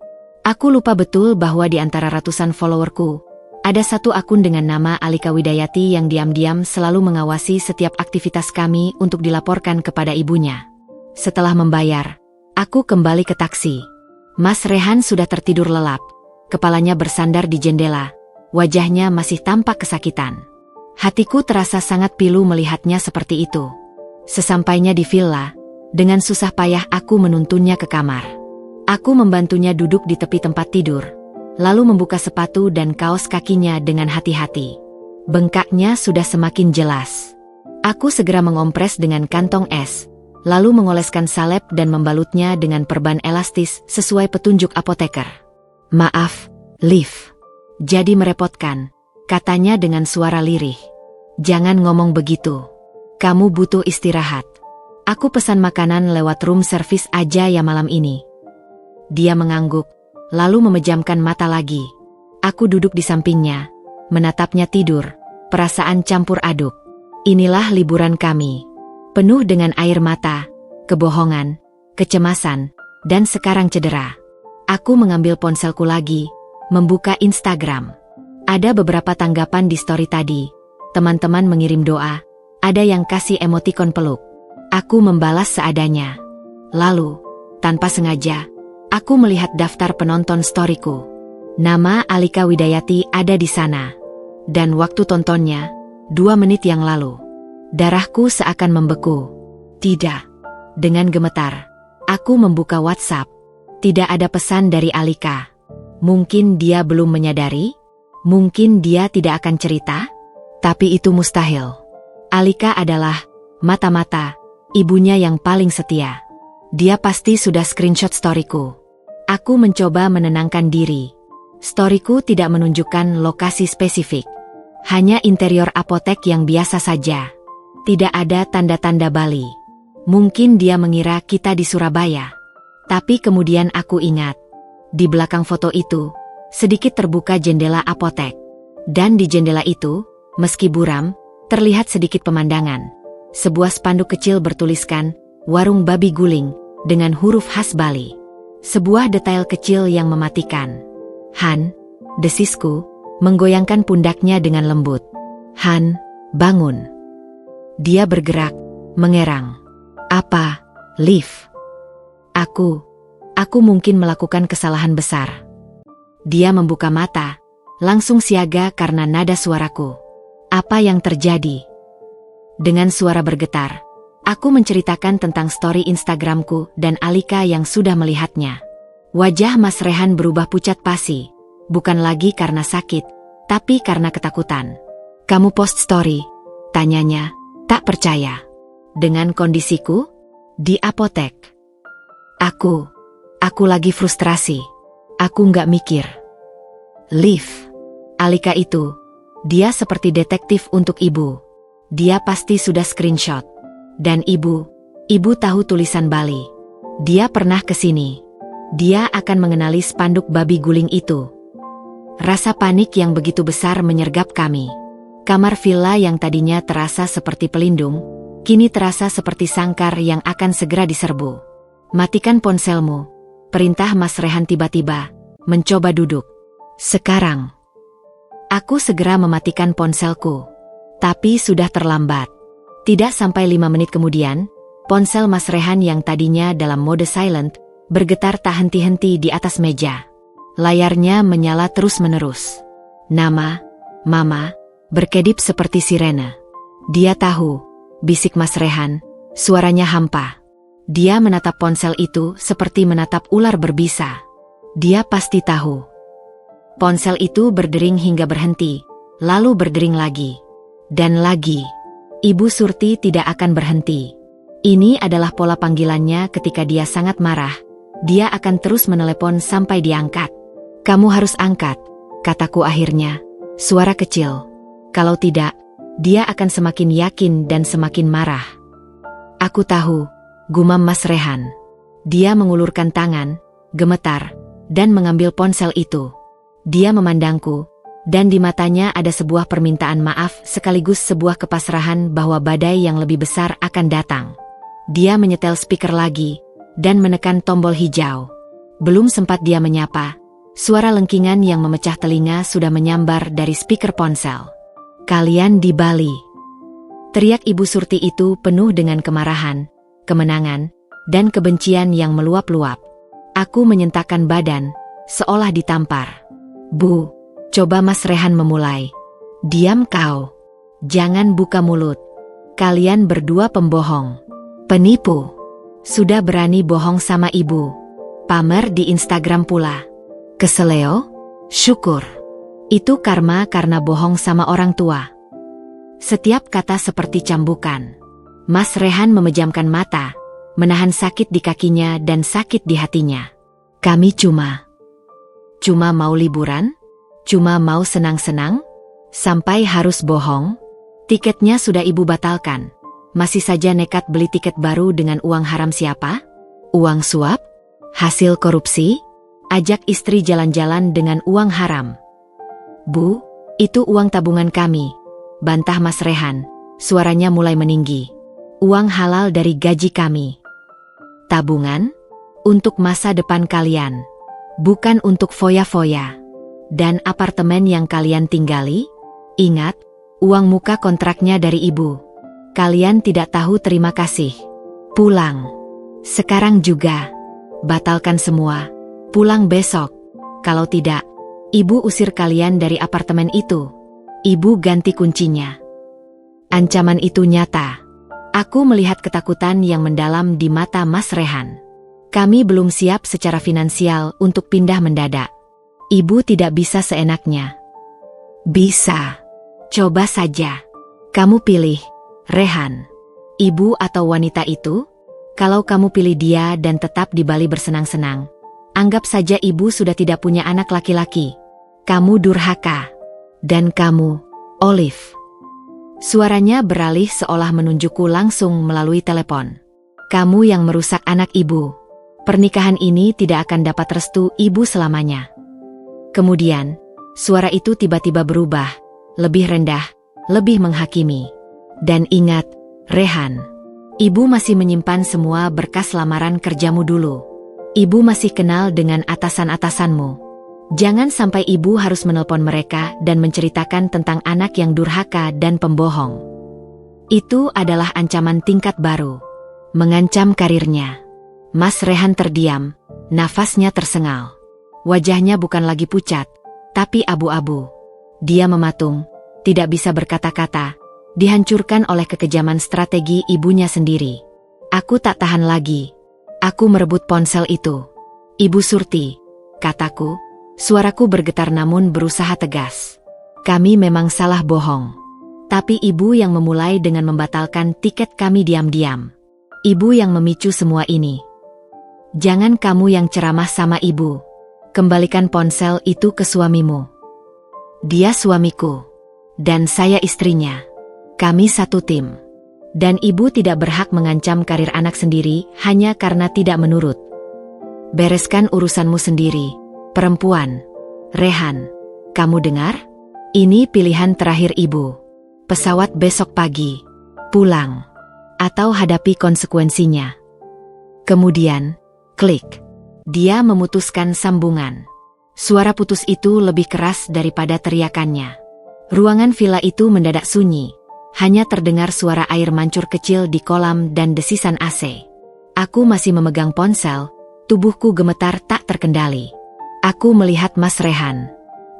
Aku lupa betul bahwa di antara ratusan followerku, ada satu akun dengan nama Alika Widayati yang diam-diam selalu mengawasi setiap aktivitas kami untuk dilaporkan kepada ibunya. Setelah membayar, aku kembali ke taksi. Mas Rehan sudah tertidur lelap. Kepalanya bersandar di jendela. Wajahnya masih tampak kesakitan. Hatiku terasa sangat pilu melihatnya seperti itu. Sesampainya di villa, dengan susah payah aku menuntunnya ke kamar. Aku membantunya duduk di tepi tempat tidur, lalu membuka sepatu dan kaos kakinya dengan hati-hati. Bengkaknya sudah semakin jelas. Aku segera mengompres dengan kantong es, lalu mengoleskan salep dan membalutnya dengan perban elastis sesuai petunjuk apoteker. "Maaf, Liv. Jadi merepotkan," katanya dengan suara lirih. "Jangan ngomong begitu. Kamu butuh istirahat. Aku pesan makanan lewat room service aja ya malam ini." Dia mengangguk, lalu memejamkan mata lagi. Aku duduk di sampingnya, menatapnya tidur, perasaan campur aduk. Inilah liburan kami. Penuh dengan air mata, kebohongan, kecemasan, dan sekarang cedera. Aku mengambil ponselku lagi, membuka Instagram. Ada beberapa tanggapan di story tadi. Teman-teman mengirim doa, ada yang kasih emotikon peluk. Aku membalas seadanya. Lalu, tanpa sengaja, aku melihat daftar penonton storyku. Nama Alika Widayati ada di sana. Dan waktu tontonnya, 2 menit yang lalu. Darahku seakan membeku. Tidak. Dengan gemetar, aku membuka WhatsApp. Tidak ada pesan dari Alika. Mungkin dia belum menyadari? Mungkin dia tidak akan cerita? Tapi itu mustahil. Alika adalah, mata-mata, ibunya yang paling setia. Dia pasti sudah screenshot storyku. Aku mencoba menenangkan diri. Storyku tidak menunjukkan lokasi spesifik. Hanya interior apotek yang biasa saja. Tidak ada tanda-tanda Bali. Mungkin dia mengira kita di Surabaya. Tapi kemudian aku ingat. Di belakang foto itu, sedikit terbuka jendela apotek. Dan di jendela itu, meski buram, terlihat sedikit pemandangan. Sebuah spanduk kecil bertuliskan, "Warung Babi Guling," dengan huruf khas Bali. Sebuah detail kecil yang mematikan. "Han," desisku, menggoyangkan pundaknya dengan lembut. "Han, bangun." Dia bergerak, mengerang. "Apa, Liv?" Aku mungkin melakukan kesalahan besar." Dia membuka mata, langsung siaga karena nada suaraku. "Apa yang terjadi?" Dengan suara bergetar, aku menceritakan tentang story Instagramku dan Alika yang sudah melihatnya. Wajah Mas Rehan berubah pucat pasi, bukan lagi karena sakit, tapi karena ketakutan. "Kamu post story?" tanyanya, tak percaya. "Dengan kondisiku? Di apotek." Aku lagi frustrasi. Aku nggak mikir." "Liv, Alika itu, dia seperti detektif untuk ibu. Dia pasti sudah screenshot. Dan ibu tahu tulisan Bali. Dia pernah ke sini. Dia akan mengenali spanduk babi guling itu." Rasa panik yang begitu besar menyergap kami. Kamar villa yang tadinya terasa seperti pelindung, kini terasa seperti sangkar yang akan segera diserbu. "Matikan ponselmu," perintah Mas Rehan tiba-tiba, mencoba duduk. "Sekarang." Aku segera mematikan ponselku. Tapi sudah terlambat. Tidak sampai 5 menit kemudian, ponsel Mas Rehan yang tadinya dalam mode silent, bergetar tak henti-henti di atas meja. Layarnya menyala terus-menerus. Nama, Mama, berkedip seperti sirene. "Dia tahu," bisik Mas Rehan, suaranya hampa. Dia menatap ponsel itu seperti menatap ular berbisa. Dia pasti tahu. Ponsel itu berdering hingga berhenti, lalu berdering lagi. Dan lagi. Ibu Surti tidak akan berhenti. Ini adalah pola panggilannya ketika dia sangat marah. Dia akan terus menelepon sampai diangkat. "Kamu harus angkat," kataku akhirnya, suara kecil. Kalau tidak, dia akan semakin yakin dan semakin marah. "Aku tahu," gumam Mas Rehan. Dia mengulurkan tangan, gemetar, dan mengambil ponsel itu. Dia memandangku, dan di matanya ada sebuah permintaan maaf sekaligus sebuah kepasrahan bahwa badai yang lebih besar akan datang. Dia menyetel speaker lagi, dan menekan tombol hijau. Belum sempat dia menyapa, Suara lengkingan yang memecah telinga sudah menyambar dari speaker ponsel. "Kalian di Bali!" Teriak Ibu Surti itu penuh dengan kemarahan, kemenangan, dan kebencian yang meluap-luap. Aku menyentakkan badan, seolah ditampar. "Bu, coba Mas Rehan memulai." "Diam kau. Jangan buka mulut. Kalian berdua pembohong. Penipu. Sudah berani bohong sama ibu. Pamer di Instagram pula. Keseleo? Syukur. Itu karma karena bohong sama orang tua." Setiap kata seperti cambukan. Mas Rehan memejamkan mata, menahan sakit di kakinya dan sakit di hatinya. "Kami cuma mau liburan? Cuma mau senang-senang? Sampai harus bohong? Tiketnya sudah ibu batalkan. Masih saja nekat beli tiket baru dengan uang haram siapa? Uang suap? Hasil korupsi? Ajak istri jalan-jalan dengan uang haram." "Bu, itu uang tabungan kami," bantah Mas Rehan, suaranya mulai meninggi. "Uang halal dari gaji kami. Tabungan? Untuk masa depan kalian. Bukan untuk foya-foya. Dan apartemen yang kalian tinggali? Ingat, uang muka kontraknya dari ibu. Kalian tidak tahu terima kasih. Pulang. Sekarang juga. Batalkan semua. Pulang besok. Kalau tidak, ibu usir kalian dari apartemen itu. Ibu ganti kuncinya." Ancaman itu nyata. Aku melihat ketakutan yang mendalam di mata Mas Rehan. Kami belum siap secara finansial untuk pindah mendadak. Ibu tidak bisa seenaknya. "Bisa. Coba saja. Kamu pilih, Rehan. Ibu atau wanita itu? Kalau kamu pilih dia dan tetap di Bali bersenang-senang, anggap saja ibu sudah tidak punya anak laki-laki. Kamu durhaka. Dan kamu, Olive." Suaranya beralih seolah menunjukku langsung melalui telepon. "Kamu yang merusak anak ibu. Pernikahan ini tidak akan dapat restu ibu selamanya." Kemudian, suara itu tiba-tiba berubah, lebih rendah, lebih menghakimi. "Dan ingat, Rehan, ibu masih menyimpan semua berkas lamaran kerjamu dulu. Ibu masih kenal dengan atasan-atasanmu. Jangan sampai ibu harus menelpon mereka dan menceritakan tentang anak yang durhaka dan pembohong." Itu adalah ancaman tingkat baru. Mengancam karirnya. Mas Rehan terdiam, nafasnya tersengal. Wajahnya bukan lagi pucat, tapi abu-abu. Dia mematung, tidak bisa berkata-kata, dihancurkan oleh kekejaman strategi ibunya sendiri. Aku tak tahan lagi. Aku merebut ponsel itu. "Ibu Surti," kataku. Suaraku bergetar namun berusaha tegas. "Kami memang salah bohong. Tapi ibu yang memulai dengan membatalkan tiket kami diam-diam. Ibu yang memicu semua ini. Jangan kamu yang ceramah sama ibu. Kembalikan ponsel itu ke suamimu. Dia suamiku. Dan saya istrinya. Kami satu tim. Dan ibu tidak berhak mengancam karir anak sendiri hanya karena tidak menurut. Bereskan urusanmu sendiri. Perempuan." "Rehan, kamu dengar? Ini pilihan terakhir ibu. Pesawat besok pagi. Pulang. Atau hadapi konsekuensinya." Kemudian, klik. Dia memutuskan sambungan. Suara putus itu lebih keras daripada teriakannya. Ruangan villa itu mendadak sunyi. Hanya terdengar suara air mancur kecil di kolam dan desisan AC. Aku masih memegang ponsel, tubuhku gemetar tak terkendali. Aku melihat Mas Rehan.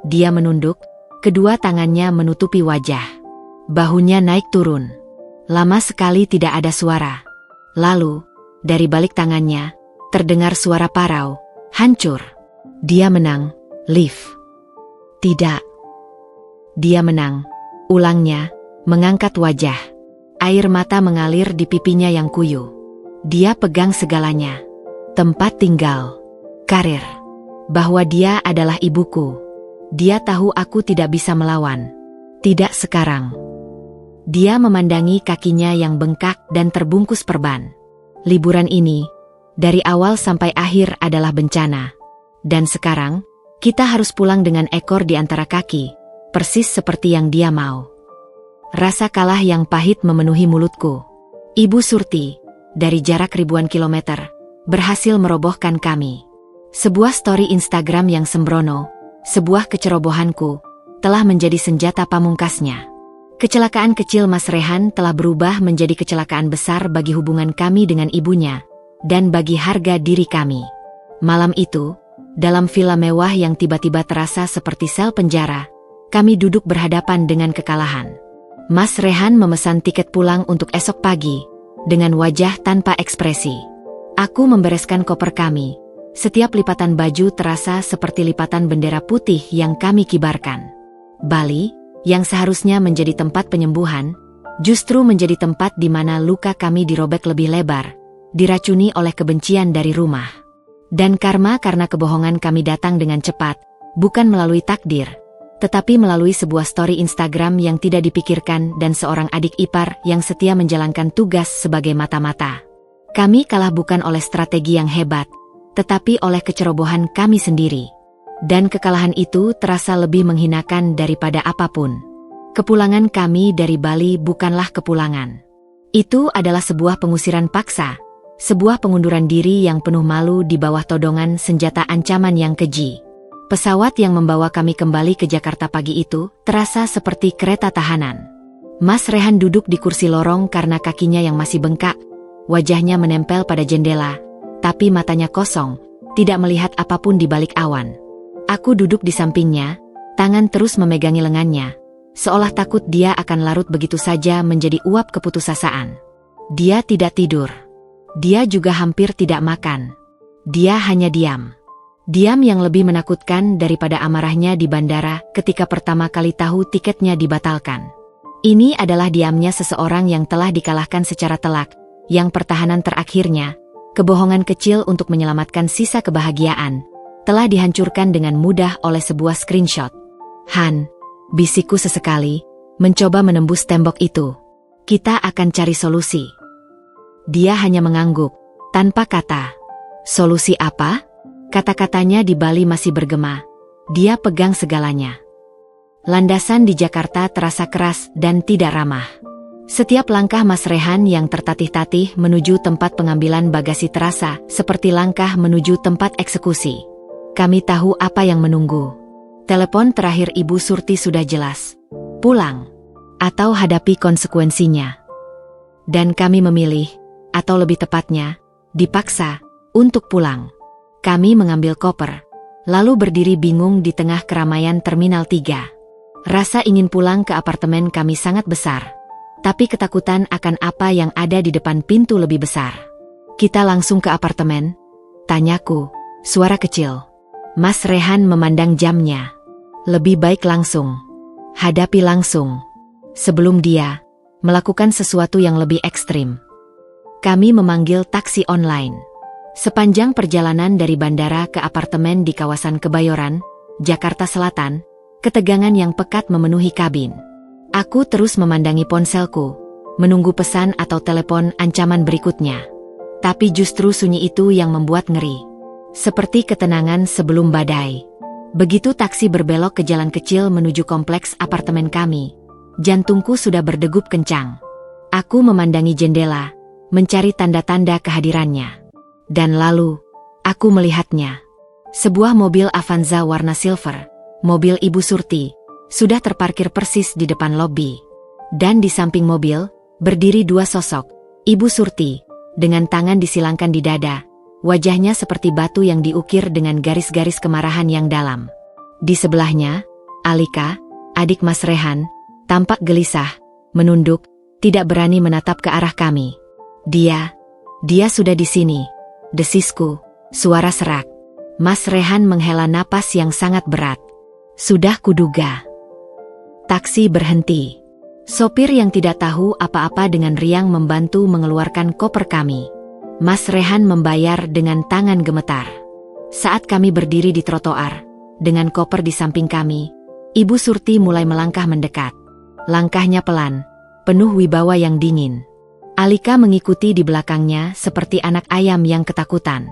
Dia menunduk, kedua tangannya menutupi wajah. Bahunya naik turun. Lama sekali tidak ada suara. Lalu, dari balik tangannya, terdengar suara parau, hancur. "Dia menang, Liv." "Tidak." "Dia menang," ulangnya, mengangkat wajah. Air mata mengalir di pipinya yang kuyu. Dia pegang segalanya. Tempat tinggal, karir. Bahwa dia adalah ibuku. Dia tahu aku tidak bisa melawan. Tidak sekarang. Dia memandangi kakinya yang bengkak dan terbungkus perban. Liburan ini, dari awal sampai akhir adalah bencana. Dan sekarang, kita harus pulang dengan ekor di antara kaki, persis seperti yang dia mau. Rasa kalah yang pahit memenuhi mulutku. Ibu Surti, dari jarak ribuan kilometer, berhasil merobohkan kami. Sebuah story Instagram yang sembrono, sebuah kecerobohanku, telah menjadi senjata pamungkasnya. Kecelakaan kecil Mas Rehan telah berubah menjadi kecelakaan besar bagi hubungan kami dengan ibunya, dan bagi harga diri kami. Malam itu, dalam villa mewah yang tiba-tiba terasa seperti sel penjara, kami duduk berhadapan dengan kekalahan. Mas Rehan memesan tiket pulang untuk esok pagi, dengan wajah tanpa ekspresi. Aku membereskan koper kami. Setiap lipatan baju terasa seperti lipatan bendera putih yang kami kibarkan. Bali, yang seharusnya menjadi tempat penyembuhan, justru menjadi tempat di mana luka kami dirobek lebih lebar, diracuni oleh kebencian dari rumah. Dan karma karena kebohongan kami datang dengan cepat, bukan melalui takdir, tetapi melalui sebuah story Instagram yang tidak dipikirkan dan seorang adik ipar yang setia menjalankan tugas sebagai mata-mata. Kami kalah bukan oleh strategi yang hebat, tetapi oleh kecerobohan kami sendiri. Dan kekalahan itu terasa lebih menghinakan daripada apapun. Kepulangan kami dari Bali bukanlah kepulangan. Itu adalah sebuah pengusiran paksa, sebuah pengunduran diri yang penuh malu di bawah todongan senjata ancaman yang keji. Pesawat yang membawa kami kembali ke Jakarta pagi itu terasa seperti kereta tahanan. Mas Rehan duduk di kursi lorong karena kakinya yang masih bengkak, wajahnya menempel pada jendela, tapi matanya kosong, tidak melihat apapun di balik awan. Aku duduk di sampingnya, tangan terus memegangi lengannya, seolah takut dia akan larut begitu saja menjadi uap keputusasaan. Dia tidak tidur. Dia juga hampir tidak makan. Dia hanya diam. Diam yang lebih menakutkan daripada amarahnya di bandara ketika pertama kali tahu tiketnya dibatalkan. Ini adalah diamnya seseorang yang telah dikalahkan secara telak, yang pertahanan terakhirnya, kebohongan kecil untuk menyelamatkan sisa kebahagiaan, telah dihancurkan dengan mudah oleh sebuah screenshot. Han, bisikku sesekali, mencoba menembus tembok itu. Kita akan cari solusi. Dia hanya mengangguk, tanpa kata. Solusi apa? Kata-katanya di Bali masih bergema. Dia pegang segalanya. Landasan di Jakarta terasa keras dan tidak ramah. Setiap langkah Mas Rehan yang tertatih-tatih menuju tempat pengambilan bagasi terasa seperti langkah menuju tempat eksekusi. Kami tahu apa yang menunggu. Telepon terakhir Ibu Surti sudah jelas. Pulang. Atau hadapi konsekuensinya. Dan kami memilih, atau lebih tepatnya, dipaksa, untuk pulang. Kami mengambil koper, lalu berdiri bingung di tengah keramaian Terminal 3. Rasa ingin pulang ke apartemen kami sangat besar. Tapi ketakutan akan apa yang ada di depan pintu lebih besar. Kita langsung ke apartemen? Tanyaku, suara kecil. Mas Rehan memandang jamnya. Lebih baik langsung. Hadapi langsung. Sebelum dia melakukan sesuatu yang lebih ekstrim. Kami memanggil taksi online. Sepanjang perjalanan dari bandara ke apartemen di kawasan Kebayoran, Jakarta Selatan, ketegangan yang pekat memenuhi kabin. Aku terus memandangi ponselku, menunggu pesan atau telepon ancaman berikutnya. Tapi justru sunyi itu yang membuat ngeri. Seperti ketenangan sebelum badai. Begitu taksi berbelok ke jalan kecil menuju kompleks apartemen kami, jantungku sudah berdegup kencang. Aku memandangi jendela, mencari tanda-tanda kehadirannya. Dan lalu, aku melihatnya. Sebuah mobil Avanza warna silver, mobil Ibu Surti, sudah terparkir persis di depan lobi. Dan di samping mobil, berdiri dua sosok, Ibu Surti, dengan tangan disilangkan di dada. Wajahnya seperti batu yang diukir dengan garis-garis kemarahan yang dalam. Di sebelahnya, Alika, adik Mas Rehan, tampak gelisah, menunduk, tidak berani menatap ke arah kami. Dia sudah di sini, desisku, suara serak. Mas Rehan menghela napas yang sangat berat. Sudah kuduga. Taksi berhenti. Sopir yang tidak tahu apa-apa dengan riang membantu mengeluarkan koper kami. Mas Rehan membayar dengan tangan gemetar. Saat kami berdiri di trotoar, dengan koper di samping kami, Ibu Surti mulai melangkah mendekat. Langkahnya pelan, penuh wibawa yang dingin. Alika mengikuti di belakangnya seperti anak ayam yang ketakutan.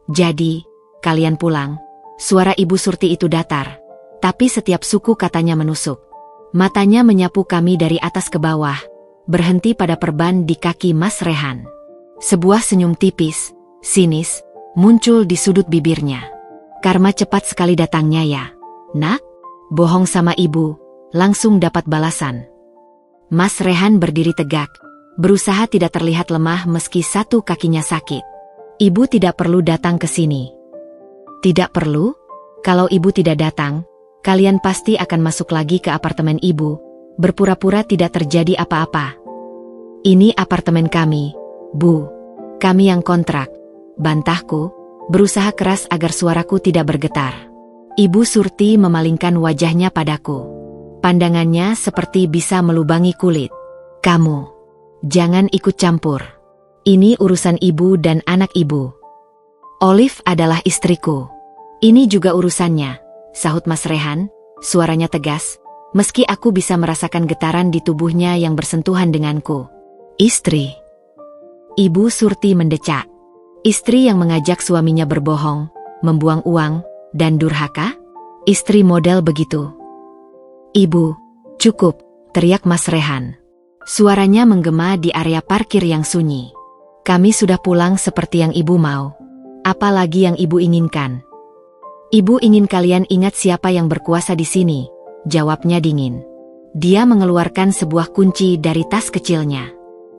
Jadi, kalian pulang. Suara Ibu Surti itu datar, tapi setiap suku katanya menusuk. Matanya menyapu kami dari atas ke bawah, berhenti pada perban di kaki Mas Rehan. Sebuah senyum tipis, sinis, muncul di sudut bibirnya. Karma cepat sekali datangnya ya. Nak, bohong sama ibu, langsung dapat balasan. Mas Rehan berdiri tegak, berusaha tidak terlihat lemah meski satu kakinya sakit. Ibu tidak perlu datang ke sini. Tidak perlu? Kalau ibu tidak datang, kalian pasti akan masuk lagi ke apartemen ibu, berpura-pura tidak terjadi apa-apa. Ini apartemen kami, Bu. Kami yang kontrak. Bantahku, berusaha keras agar suaraku tidak bergetar. Ibu Surti memalingkan wajahnya padaku. Pandangannya seperti bisa melubangi kulit. Kamu, jangan ikut campur. Ini urusan ibu dan anak ibu. Olive adalah istriku. Ini juga urusannya, sahut Mas Rehan, suaranya tegas, meski aku bisa merasakan getaran di tubuhnya yang bersentuhan denganku. Istri. Ibu Surti mendecak. Istri yang mengajak suaminya berbohong, membuang uang, dan durhaka? Istri model begitu. Ibu, cukup, teriak Mas Rehan. Suaranya menggema di area parkir yang sunyi. Kami sudah pulang seperti yang ibu mau. Apalagi yang ibu inginkan? Ibu ingin kalian ingat siapa yang berkuasa di sini, jawabnya dingin. Dia mengeluarkan sebuah kunci dari tas kecilnya.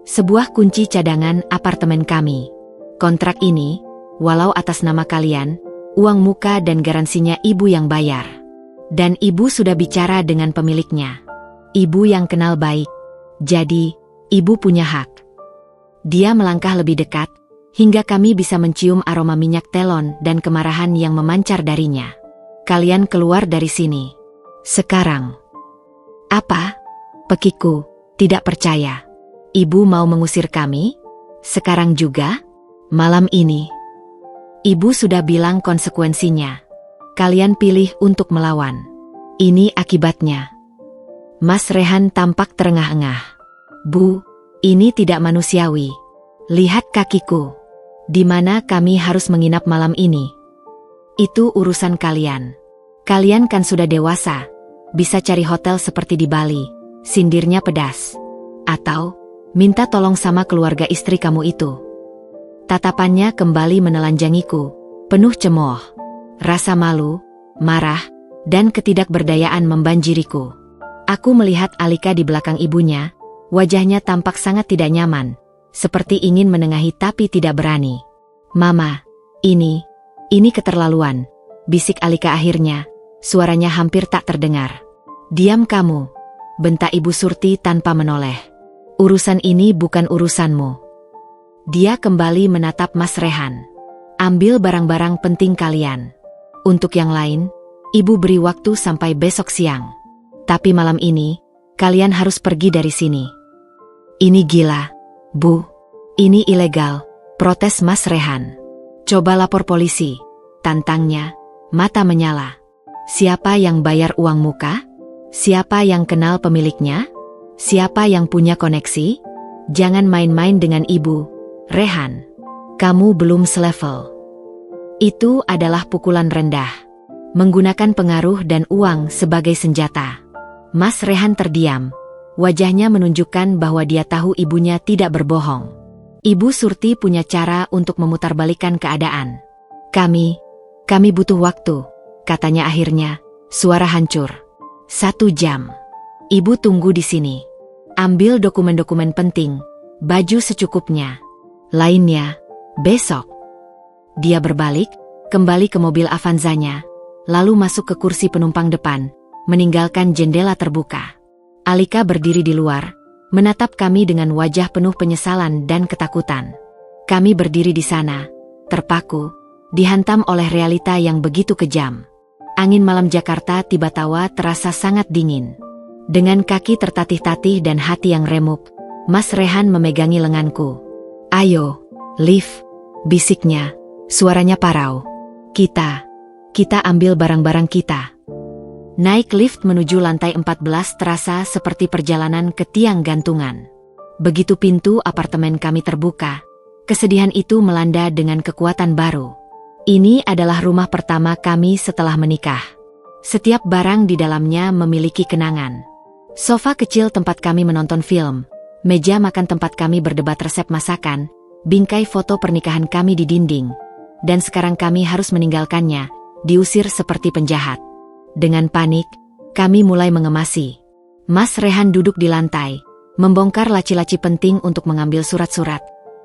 Sebuah kunci cadangan apartemen kami. Kontrak ini, walau atas nama kalian, uang muka dan garansinya ibu yang bayar. Dan ibu sudah bicara dengan pemiliknya. Ibu yang kenal baik. Jadi, ibu punya hak. Dia melangkah lebih dekat, hingga kami bisa mencium aroma minyak telon dan kemarahan yang memancar darinya. Kalian keluar dari sini. Sekarang. Apa? Pekiku, tidak percaya. Ibu mau mengusir kami? Sekarang juga? Malam ini? Ibu sudah bilang konsekuensinya. Kalian pilih untuk melawan. Ini akibatnya. Mas Rehan tampak terengah-engah. Bu, ini tidak manusiawi. Lihat kakiku. Di mana kami harus menginap malam ini? Itu urusan kalian. Kalian kan sudah dewasa. Bisa cari hotel seperti di Bali. Sindirnya pedas. Atau minta tolong sama keluarga istri kamu itu. Tatapannya kembali menelanjangiku, penuh cemooh. Rasa malu, marah, dan ketidakberdayaan membanjiriku. Aku melihat Alika di belakang ibunya, wajahnya tampak sangat tidak nyaman, seperti ingin menengahi tapi tidak berani. Mama, ini keterlaluan, bisik Alika akhirnya, suaranya hampir tak terdengar. Diam kamu, bentak Ibu Surti tanpa menoleh. Urusan ini bukan urusanmu. Dia kembali menatap Mas Rehan. Ambil barang-barang penting kalian. Untuk yang lain, ibu beri waktu sampai besok siang. Tapi malam ini, kalian harus pergi dari sini. Ini gila, Bu. Ini ilegal, protes Mas Rehan. Coba lapor polisi, tantangnya, mata menyala. Siapa yang bayar uang muka? Siapa yang kenal pemiliknya? Siapa yang punya koneksi? Jangan main-main dengan ibu, Rehan. Kamu belum selevel. Itu adalah pukulan rendah. Menggunakan pengaruh dan uang sebagai senjata. Mas Rehan terdiam. Wajahnya menunjukkan bahwa dia tahu ibunya tidak berbohong. Ibu Surti punya cara untuk memutarbalikkan keadaan. Kami butuh waktu, katanya akhirnya, suara hancur. 1 jam. Ibu tunggu di sini. Ambil dokumen-dokumen penting, baju secukupnya. Lainnya, besok. Dia berbalik, kembali ke mobil Avanzanya, lalu masuk ke kursi penumpang depan, meninggalkan jendela terbuka. Alika berdiri di luar, menatap kami dengan wajah penuh penyesalan dan ketakutan. Kami berdiri di sana, terpaku, dihantam oleh realita yang begitu kejam. Angin malam Jakarta tiba-tiba terasa sangat dingin. Dengan kaki tertatih-tatih dan hati yang remuk, Mas Rehan memegangi lenganku. Ayo, Liv, bisiknya, suaranya parau. Kita ambil barang-barang kita. Naik lift menuju lantai 14 terasa seperti perjalanan ke tiang gantungan. Begitu pintu apartemen kami terbuka, kesedihan itu melanda dengan kekuatan baru. Ini adalah rumah pertama kami setelah menikah. Setiap barang di dalamnya memiliki kenangan. Sofa kecil tempat kami menonton film, meja makan tempat kami berdebat resep masakan, bingkai foto pernikahan kami di dinding. Dan sekarang kami harus meninggalkannya, diusir seperti penjahat. Dengan panik, kami mulai mengemasi. Mas Rehan duduk di lantai, membongkar laci-laci penting untuk mengambil surat-surat,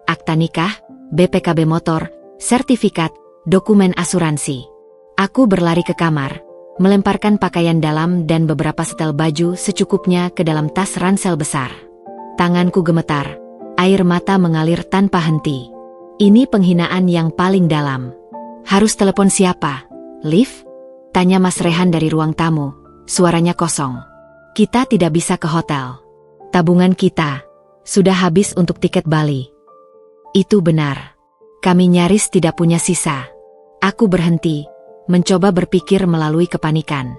akta nikah, BPKB motor, sertifikat, dokumen asuransi. Aku berlari ke kamar, melemparkan pakaian dalam dan beberapa setel baju secukupnya ke dalam tas ransel besar. Tanganku gemetar, air mata mengalir tanpa henti. Ini penghinaan yang paling dalam. Harus telepon siapa? Liv? Tanya Mas Rehan dari ruang tamu, suaranya kosong. Kita tidak bisa ke hotel. Tabungan kita sudah habis untuk tiket Bali. Itu benar. Kami nyaris tidak punya sisa. Aku berhenti, mencoba berpikir melalui kepanikan.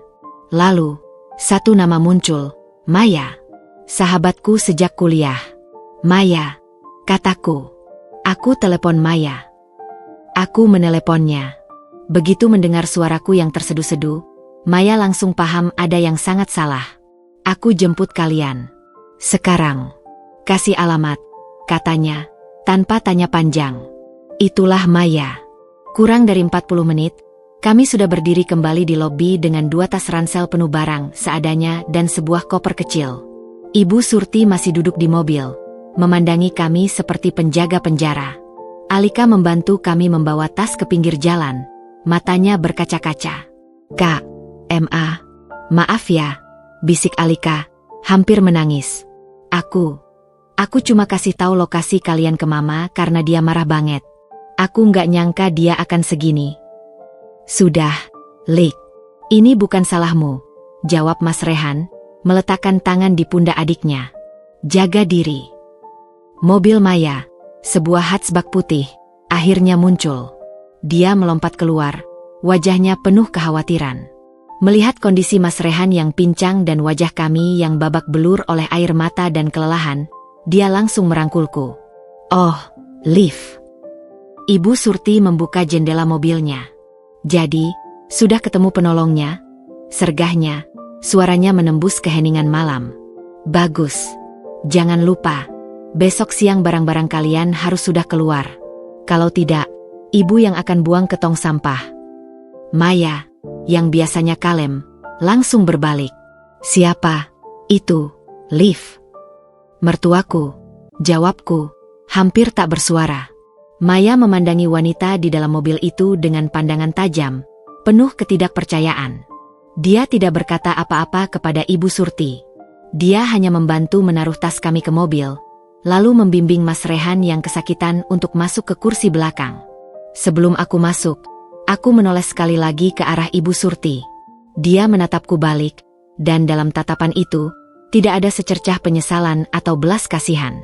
Lalu, satu nama muncul, Maya. Sahabatku sejak kuliah. Maya, kataku. Aku telepon Maya. Aku meneleponnya. Begitu mendengar suaraku yang tersedu-sedu, Maya langsung paham ada yang sangat salah. Aku jemput kalian. Sekarang. Kasih alamat, katanya, tanpa tanya panjang. Itulah Maya. Kurang dari 40 menit, kami sudah berdiri kembali di lobi dengan 2 tas ransel penuh barang seadanya dan sebuah koper kecil. Ibu Surti masih duduk di mobil, memandangi kami seperti penjaga penjara. Alika membantu kami membawa tas ke pinggir jalan, matanya berkaca-kaca. Kak, maaf ya, bisik Alika, hampir menangis. Aku cuma kasih tahu lokasi kalian ke Mama karena dia marah banget. Aku nggak nyangka dia akan segini. Sudah, Lik, ini bukan salahmu, jawab Mas Rehan, meletakkan tangan di pundak adiknya. Jaga diri. Mobil Maya, sebuah hatchback putih, akhirnya muncul. Dia melompat keluar, wajahnya penuh kekhawatiran. Melihat kondisi Mas Rehan yang pincang dan wajah kami yang babak belur oleh air mata dan kelelahan, dia langsung merangkulku. Oh, Liv. Ibu Surti membuka jendela mobilnya. Jadi, sudah ketemu penolongnya? Sergahnya, suaranya menembus keheningan malam. Bagus. Jangan lupa, besok siang barang-barang kalian harus sudah keluar. Kalau tidak, ibu yang akan buang ke tong sampah. Maya, yang biasanya kalem, langsung berbalik. Siapa? Itu, Liv. Mertuaku, jawabku, hampir tak bersuara. Maya memandangi wanita di dalam mobil itu dengan pandangan tajam, penuh ketidakpercayaan. Dia tidak berkata apa-apa kepada Ibu Surti. Dia hanya membantu menaruh tas kami ke mobil, lalu membimbing Mas Rehan yang kesakitan untuk masuk ke kursi belakang. Sebelum aku masuk, aku menoleh sekali lagi ke arah Ibu Surti. Dia menatapku balik, dan dalam tatapan itu, tidak ada secercah penyesalan atau belas kasihan.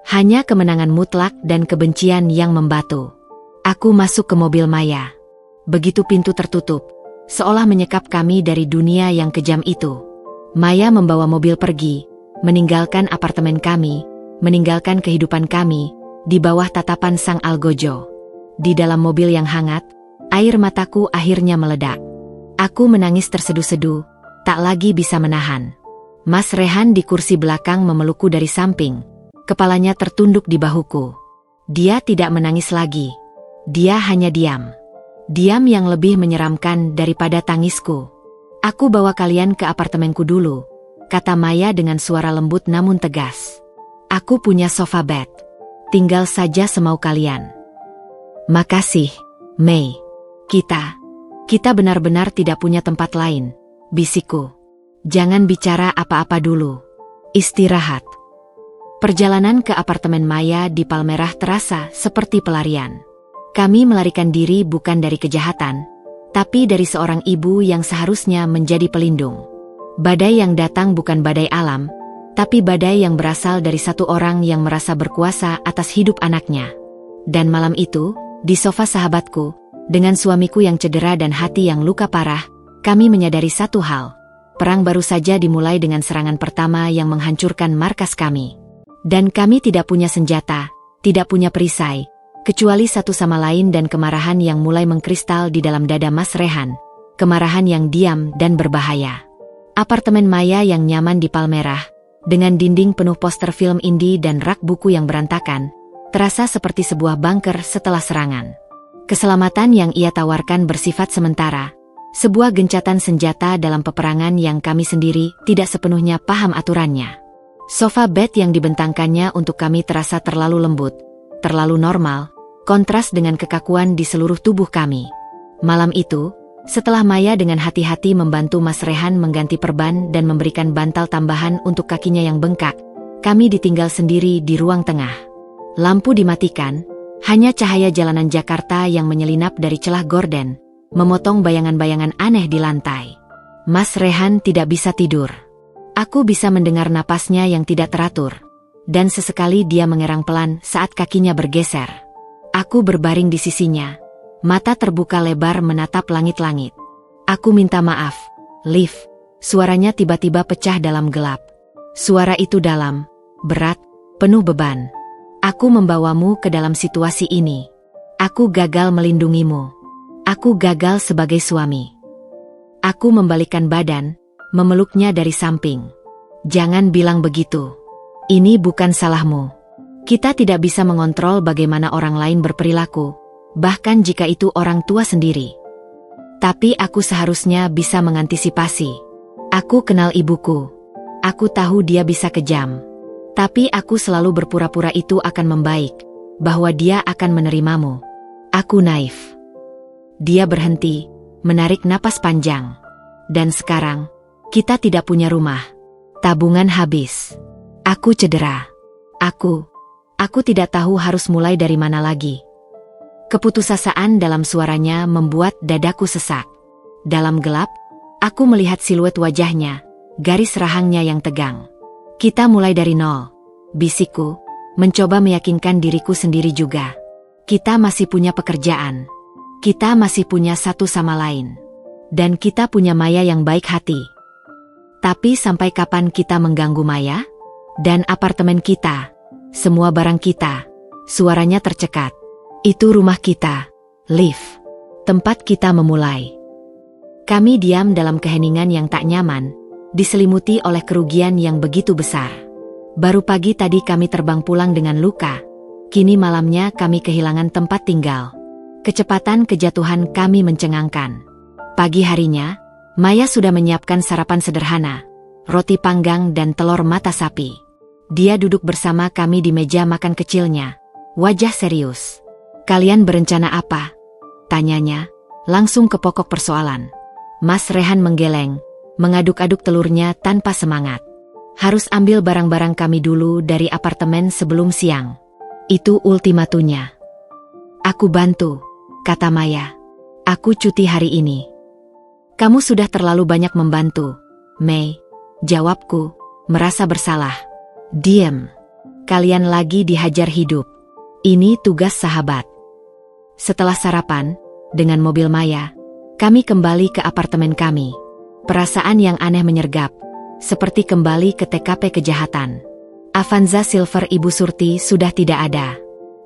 Hanya kemenangan mutlak dan kebencian yang membatu. Aku masuk ke mobil Maya. Begitu pintu tertutup, seolah menyekap kami dari dunia yang kejam itu. Maya membawa mobil pergi, meninggalkan apartemen kami, meninggalkan kehidupan kami, di bawah tatapan sang algojo. Di dalam mobil yang hangat, air mataku akhirnya meledak. Aku menangis tersedu-sedu, tak lagi bisa menahan. Mas Rehan di kursi belakang memelukku dari samping, kepalanya tertunduk di bahuku. Dia tidak menangis lagi. Dia hanya diam. Diam yang lebih menyeramkan daripada tangisku. Aku bawa kalian ke apartemenku dulu, kata Maya dengan suara lembut namun tegas. Aku punya sofa bed. Tinggal saja semau kalian. Makasih, Mei. Kita benar-benar tidak punya tempat lain, bisikku. Jangan bicara apa-apa dulu. Istirahat. Perjalanan ke apartemen Maya di Palmerah terasa seperti pelarian. Kami melarikan diri bukan dari kejahatan, tapi dari seorang ibu yang seharusnya menjadi pelindung. Badai yang datang bukan badai alam, tapi badai yang berasal dari satu orang yang merasa berkuasa atas hidup anaknya. Dan malam itu, di sofa sahabatku, dengan suamiku yang cedera dan hati yang luka parah, kami menyadari satu hal. Perang baru saja dimulai dengan serangan pertama yang menghancurkan markas kami. Dan kami tidak punya senjata, tidak punya perisai, kecuali satu sama lain dan kemarahan yang mulai mengkristal di dalam dada Mas Rehan. Kemarahan yang diam dan berbahaya. Apartemen Maya yang nyaman di Palmerah, dengan dinding penuh poster film indie dan rak buku yang berantakan, terasa seperti sebuah bunker setelah serangan. Keselamatan yang ia tawarkan bersifat sementara, sebuah gencatan senjata dalam peperangan yang kami sendiri tidak sepenuhnya paham aturannya. Sofa bed yang dibentangkannya untuk kami terasa terlalu lembut, terlalu normal, kontras dengan kekakuan di seluruh tubuh kami. Malam itu, setelah Maya dengan hati-hati membantu Mas Rehan mengganti perban dan memberikan bantal tambahan untuk kakinya yang bengkak, kami ditinggal sendiri di ruang tengah. Lampu dimatikan, hanya cahaya jalanan Jakarta yang menyelinap dari celah gorden, memotong bayangan-bayangan aneh di lantai. Mas Rehan tidak bisa tidur. Aku bisa mendengar napasnya yang tidak teratur, dan sesekali dia mengerang pelan saat kakinya bergeser. Aku berbaring di sisinya, mata terbuka lebar menatap langit-langit. Aku minta maaf, Liv. Suaranya tiba-tiba pecah dalam gelap. Suara itu dalam, berat, penuh beban. Aku membawamu ke dalam situasi ini. Aku gagal melindungimu. Aku gagal sebagai suami. Aku membalikkan badan, memeluknya dari samping. Jangan bilang begitu. Ini bukan salahmu. Kita tidak bisa mengontrol bagaimana orang lain berperilaku, bahkan jika itu orang tua sendiri. Tapi aku seharusnya bisa mengantisipasi. Aku kenal ibuku. Aku tahu dia bisa kejam. Tapi aku selalu berpura-pura itu akan membaik, bahwa dia akan menerimamu. Aku naif. Dia berhenti, menarik napas panjang. Dan sekarang, kita tidak punya rumah. Tabungan habis. Aku cedera. Aku tidak tahu harus mulai dari mana lagi. Keputusasaan dalam suaranya membuat dadaku sesak. Dalam gelap, aku melihat siluet wajahnya, garis rahangnya yang tegang. Kita mulai dari nol, bisikku, mencoba meyakinkan diriku sendiri juga. Kita masih punya pekerjaan. Kita masih punya satu sama lain. Dan kita punya Maya yang baik hati. Tapi sampai kapan kita mengganggu Maya? Dan apartemen kita, semua barang kita, suaranya tercekat. Itu rumah kita, Liv. Tempat kita memulai. Kami diam dalam keheningan yang tak nyaman, diselimuti oleh kerugian yang begitu besar. Baru pagi tadi kami terbang pulang dengan luka, kini malamnya kami kehilangan tempat tinggal. Kecepatan kejatuhan kami mencengangkan. Pagi harinya, Maya sudah menyiapkan sarapan sederhana, roti panggang dan telur mata sapi. Dia duduk bersama kami di meja makan kecilnya, wajah serius. Kalian berencana apa? Tanyanya, langsung ke pokok persoalan. Mas Rehan menggeleng, mengaduk-aduk telurnya tanpa semangat. Harus ambil barang-barang kami dulu dari apartemen sebelum siang. Itu ultimatunya. Aku bantu, kata Maya. Aku cuti hari ini. Kamu sudah terlalu banyak membantu, Mei. Jawabku, merasa bersalah. Diam. Kalian lagi dihajar hidup. Ini tugas sahabat. Setelah sarapan, dengan mobil Maya, kami kembali ke apartemen kami. Perasaan yang aneh menyergap, seperti kembali ke TKP kejahatan. Avanza Silver Ibu Surti sudah tidak ada.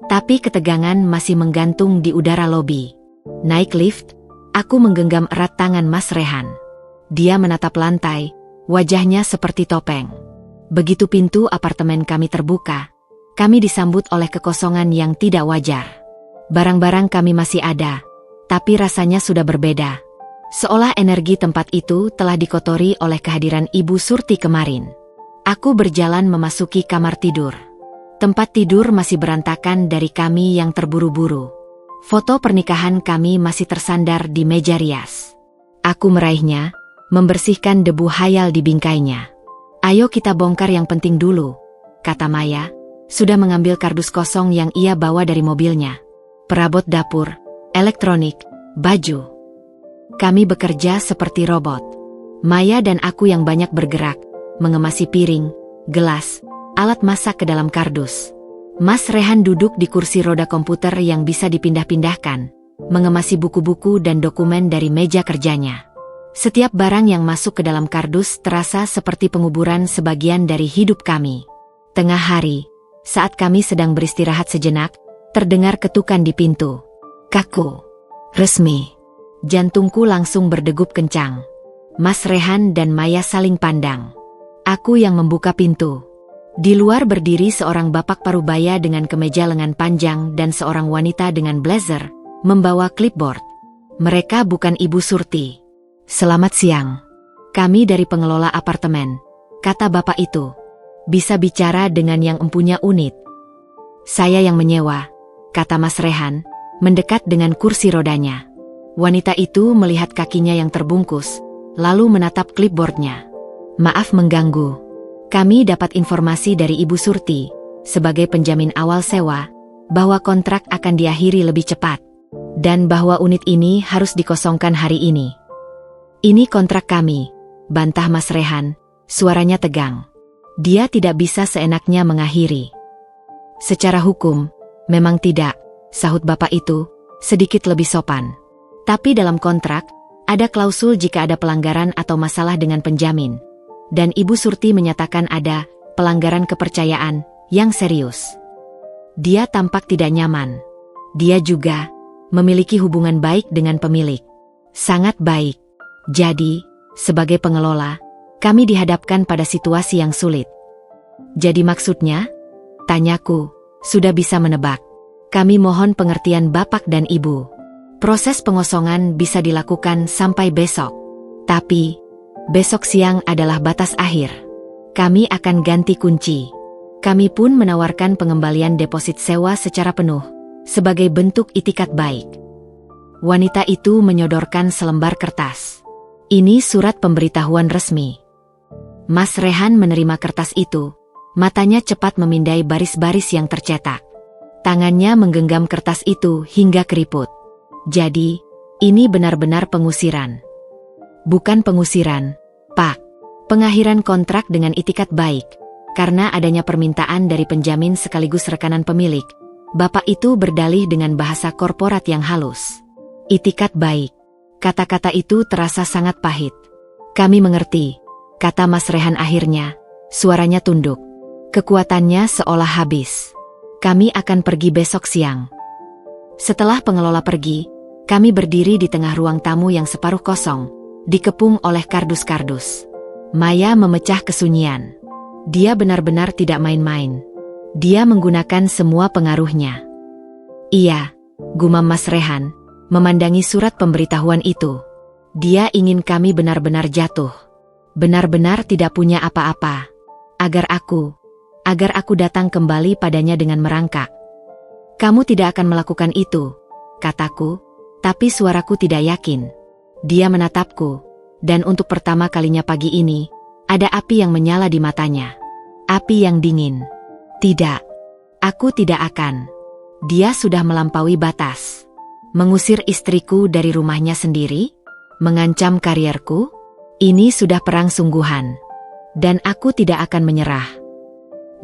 Tapi ketegangan masih menggantung di udara lobi. Naik lift, aku menggenggam erat tangan Mas Rehan. Dia menatap lantai, wajahnya seperti topeng. Begitu pintu apartemen kami terbuka, kami disambut oleh kekosongan yang tidak wajar. Barang-barang kami masih ada, tapi rasanya sudah berbeda. Seolah energi tempat itu telah dikotori oleh kehadiran Ibu Surti kemarin. Aku berjalan memasuki kamar tidur. Tempat tidur masih berantakan dari kami yang terburu-buru. Foto pernikahan kami masih tersandar di meja rias. Aku meraihnya, membersihkan debu hayal di bingkainya. Ayo kita bongkar yang penting dulu, kata Maya, sudah mengambil kardus kosong yang ia bawa dari mobilnya. Perabot dapur, elektronik, baju. Kami bekerja seperti robot. Maya dan aku yang banyak bergerak, mengemasi piring, gelas, alat masak ke dalam kardus. Mas Rehan duduk di kursi roda komputer yang bisa dipindah-pindahkan, mengemasi buku-buku dan dokumen dari meja kerjanya. Setiap barang yang masuk ke dalam kardus terasa seperti penguburan sebagian dari hidup kami. Tengah hari, saat kami sedang beristirahat sejenak, terdengar ketukan di pintu. Kaku. Resmi. Jantungku langsung berdegup kencang. Mas Rehan dan Maya saling pandang. Aku yang membuka pintu. Di luar berdiri seorang bapak parubaya dengan kemeja lengan panjang dan seorang wanita dengan blazer, membawa clipboard. Mereka bukan Ibu Surti. "Selamat siang. Kami dari pengelola apartemen," kata bapak itu. "Bisa bicara dengan yang empunya unit?" "Saya yang menyewa," kata Mas Rehan, mendekat dengan kursi rodanya. Wanita itu melihat kakinya yang terbungkus, lalu menatap clipboardnya. "Maaf mengganggu. Kami dapat informasi dari Ibu Surti, sebagai penjamin awal sewa, bahwa kontrak akan diakhiri lebih cepat, dan bahwa unit ini harus dikosongkan hari ini." "Ini kontrak kami," bantah Mas Rehan, suaranya tegang. "Dia tidak bisa seenaknya mengakhiri." "Secara hukum, memang tidak," sahut bapak itu, sedikit lebih sopan. "Tapi dalam kontrak, ada klausul jika ada pelanggaran atau masalah dengan penjamin. Dan Ibu Surti menyatakan ada pelanggaran kepercayaan yang serius." Dia tampak tidak nyaman. Dia juga memiliki hubungan baik dengan pemilik. Sangat baik. Jadi, sebagai pengelola, kami dihadapkan pada situasi yang sulit. "Jadi maksudnya?" tanyaku. "Sudah bisa menebak. Kami mohon pengertian Bapak dan Ibu. Proses pengosongan bisa dilakukan sampai besok. Tapi, besok siang adalah batas akhir. Kami akan ganti kunci. Kami pun menawarkan pengembalian deposit sewa secara penuh, sebagai bentuk itikat baik." Wanita itu menyodorkan selembar kertas. "Ini surat pemberitahuan resmi." Mas Rehan menerima kertas itu, matanya cepat memindai baris-baris yang tercetak. Tangannya menggenggam kertas itu hingga keriput. "Jadi, ini benar-benar pengusiran." "Bukan pengusiran, Pak. Pengakhiran kontrak dengan itikat baik, karena adanya permintaan dari penjamin sekaligus rekanan pemilik." Bapak itu berdalih dengan bahasa korporat yang halus. "Itikat baik." Kata-kata itu terasa sangat pahit. "Kami mengerti," kata Mas Rehan akhirnya, suaranya tunduk. Kekuatannya seolah habis. "Kami akan pergi besok siang." Setelah pengelola pergi, kami berdiri di tengah ruang tamu yang separuh kosong, dikepung oleh kardus-kardus. Maya memecah kesunyian. Dia benar-benar tidak main-main. Dia menggunakan semua pengaruhnya. "Iya," gumam Mas Rehan, memandangi surat pemberitahuan itu. "Dia ingin kami benar-benar jatuh. Benar-benar tidak punya apa-apa. Agar aku datang kembali padanya dengan merangkak." "Kamu tidak akan melakukan itu," kataku, tapi suaraku tidak yakin. Dia menatapku, dan untuk pertama kalinya pagi ini, ada api yang menyala di matanya. Api yang dingin. "Tidak. Aku tidak akan." Dia sudah melampaui batas. Mengusir istriku dari rumahnya sendiri? Mengancam karierku? Ini sudah perang sungguhan. Dan aku tidak akan menyerah.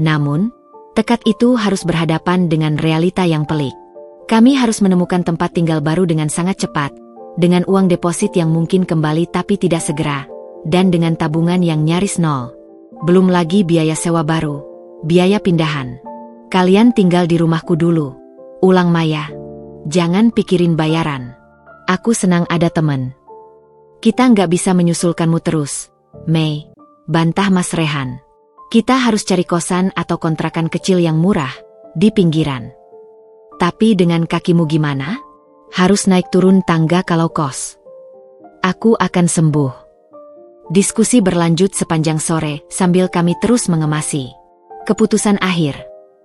Namun, tekad itu harus berhadapan dengan realita yang pelik. Kami harus menemukan tempat tinggal baru dengan sangat cepat, dengan uang deposit yang mungkin kembali tapi tidak segera, dan dengan tabungan yang nyaris nol. Belum lagi biaya sewa baru, biaya pindahan. "Kalian tinggal di rumahku dulu," ulang Maya. "Jangan pikirin bayaran. Aku senang ada temen." "Kita nggak bisa menyusulkanmu terus, Mei," bantah Mas Rehan. "Kita harus cari kosan atau kontrakan kecil yang murah, di pinggiran." "Tapi dengan kakimu gimana? Harus naik turun tangga kalau kos." "Aku akan sembuh." Diskusi berlanjut sepanjang sore sambil kami terus mengemasi. Keputusan akhir.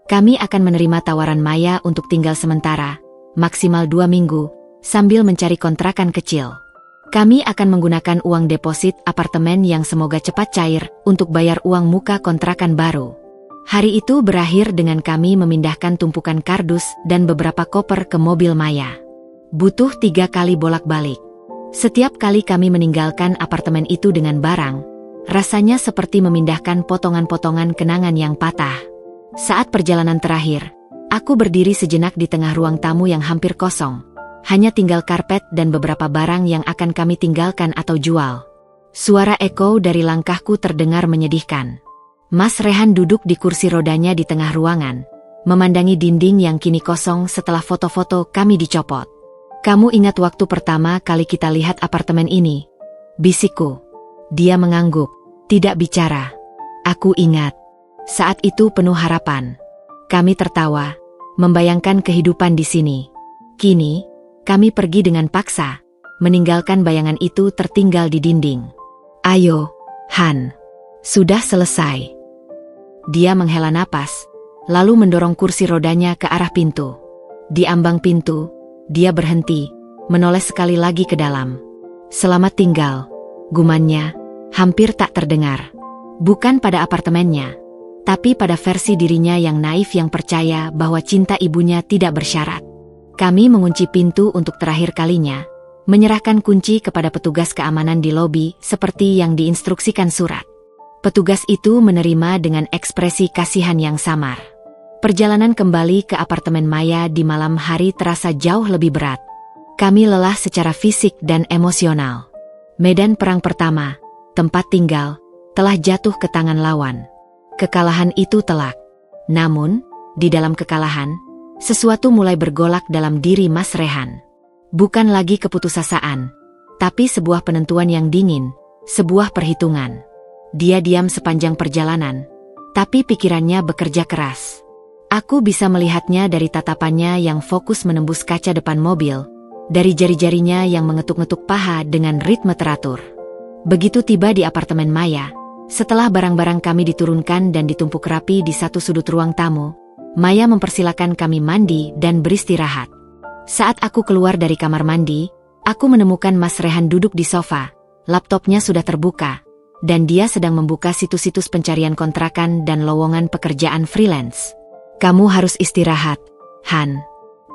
Kami akan menerima tawaran Maya untuk tinggal sementara, maksimal 2 minggu, sambil mencari kontrakan kecil. Kami akan menggunakan uang deposit apartemen yang semoga cepat cair untuk bayar uang muka kontrakan baru. Hari itu berakhir dengan kami memindahkan tumpukan kardus dan beberapa koper ke mobil Maya. Butuh 3 kali bolak-balik. Setiap kali kami meninggalkan apartemen itu dengan barang, rasanya seperti memindahkan potongan-potongan kenangan yang patah. Saat perjalanan terakhir, aku berdiri sejenak di tengah ruang tamu yang hampir kosong. Hanya tinggal karpet dan beberapa barang yang akan kami tinggalkan atau jual. Suara eko dari langkahku terdengar menyedihkan. Mas Rehan duduk di kursi rodanya di tengah ruangan, memandangi dinding yang kini kosong setelah foto-foto kami dicopot. "Kamu ingat waktu pertama kali kita lihat apartemen ini?" bisikku. Dia mengangguk, tidak bicara. Aku ingat. Saat itu penuh harapan. Kami tertawa, membayangkan kehidupan di sini. Kini, Kami pergi dengan paksa, meninggalkan bayangan itu tertinggal di dinding. Ayo, Han. Sudah selesai. Dia menghela napas, lalu mendorong kursi rodanya ke arah pintu. Di ambang pintu, dia berhenti, menoleh sekali lagi ke dalam. Selamat tinggal, gumannya, hampir tak terdengar. Bukan pada apartemennya, tapi pada versi dirinya yang naif yang percaya bahwa cinta ibunya tidak bersyarat. Kami mengunci pintu untuk terakhir kalinya, menyerahkan kunci kepada petugas keamanan di lobi seperti yang diinstruksikan surat. Petugas itu menerima dengan ekspresi kasihan yang samar. Perjalanan kembali ke apartemen Maya di malam hari terasa jauh lebih berat. Kami lelah secara fisik dan emosional. Medan perang pertama, tempat tinggal, telah jatuh ke tangan lawan. Kekalahan itu telak. Namun, di dalam kekalahan, sesuatu mulai bergolak dalam diri Mas Rehan. Bukan lagi keputusasaan, tapi sebuah penentuan yang dingin, sebuah perhitungan. Dia diam sepanjang perjalanan, tapi pikirannya bekerja keras. Aku bisa melihatnya dari tatapannya yang fokus menembus kaca depan mobil, dari jari-jarinya yang mengetuk-ngetuk paha dengan ritme teratur. Begitu tiba di apartemen Maya, setelah barang-barang kami diturunkan dan ditumpuk rapi di satu sudut ruang tamu, Maya mempersilakan kami mandi dan beristirahat. Saat aku keluar dari kamar mandi, aku menemukan Mas Rehan duduk di sofa, laptopnya sudah terbuka, dan dia sedang membuka situs-situs pencarian kontrakan dan lowongan pekerjaan freelance. Kamu harus istirahat, Han.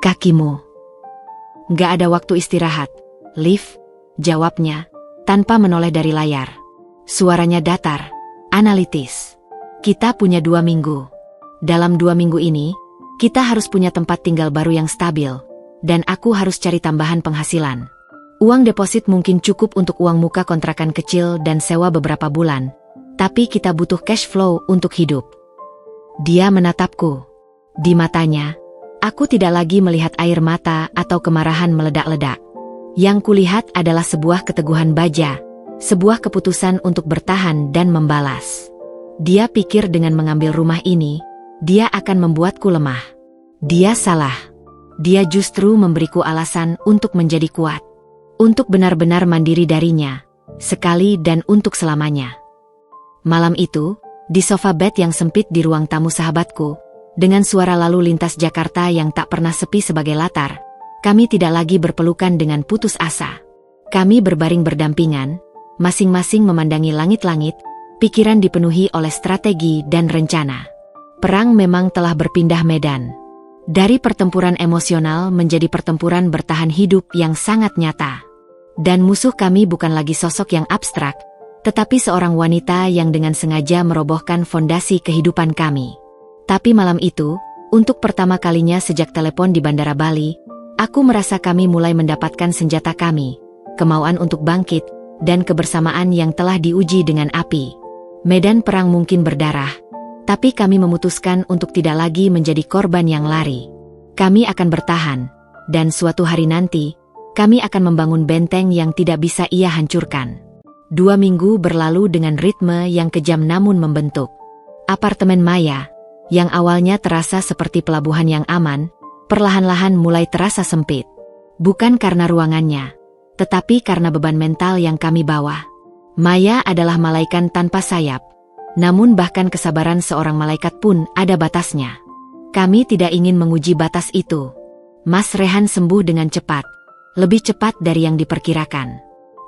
Kakimu. Gak ada waktu istirahat, Liv, jawabnya, tanpa menoleh dari layar. Suaranya datar, analitis. Kita punya 2 minggu. Dalam 2 minggu ini, kita harus punya tempat tinggal baru yang stabil, dan aku harus cari tambahan penghasilan. Uang deposit mungkin cukup untuk uang muka kontrakan kecil dan sewa beberapa bulan, tapi kita butuh cash flow untuk hidup. Dia menatapku. Di matanya, aku tidak lagi melihat air mata atau kemarahan meledak-ledak. Yang kulihat adalah sebuah keteguhan baja, sebuah keputusan untuk bertahan dan membalas. Dia pikir dengan mengambil rumah ini, dia akan membuatku lemah. Dia salah. Dia justru memberiku alasan untuk menjadi kuat. Untuk benar-benar mandiri darinya, sekali dan untuk selamanya. Malam itu, di sofa bed yang sempit di ruang tamu sahabatku, dengan suara lalu lintas Jakarta yang tak pernah sepi sebagai latar, kami tidak lagi berpelukan dengan putus asa. Kami berbaring berdampingan, masing-masing memandangi langit-langit, pikiran dipenuhi oleh strategi dan rencana. Perang memang telah berpindah medan. Dari pertempuran emosional menjadi pertempuran bertahan hidup yang sangat nyata. Dan musuh kami bukan lagi sosok yang abstrak, tetapi seorang wanita yang dengan sengaja merobohkan fondasi kehidupan kami. Tapi malam itu, untuk pertama kalinya sejak telepon di Bandara Bali, aku merasa kami mulai mendapatkan senjata kami, kemauan untuk bangkit, dan kebersamaan yang telah diuji dengan api. Medan perang mungkin berdarah, tapi kami memutuskan untuk tidak lagi menjadi korban yang lari. Kami akan bertahan, dan suatu hari nanti, kami akan membangun benteng yang tidak bisa ia hancurkan. 2 minggu berlalu dengan ritme yang kejam namun membentuk. Apartemen Maya, yang awalnya terasa seperti pelabuhan yang aman, perlahan-lahan mulai terasa sempit. Bukan karena ruangannya, tetapi karena beban mental yang kami bawa. Maya adalah malaikat tanpa sayap, namun bahkan kesabaran seorang malaikat pun ada batasnya. Kami tidak ingin menguji batas itu. Mas Rehan sembuh dengan cepat, lebih cepat dari yang diperkirakan.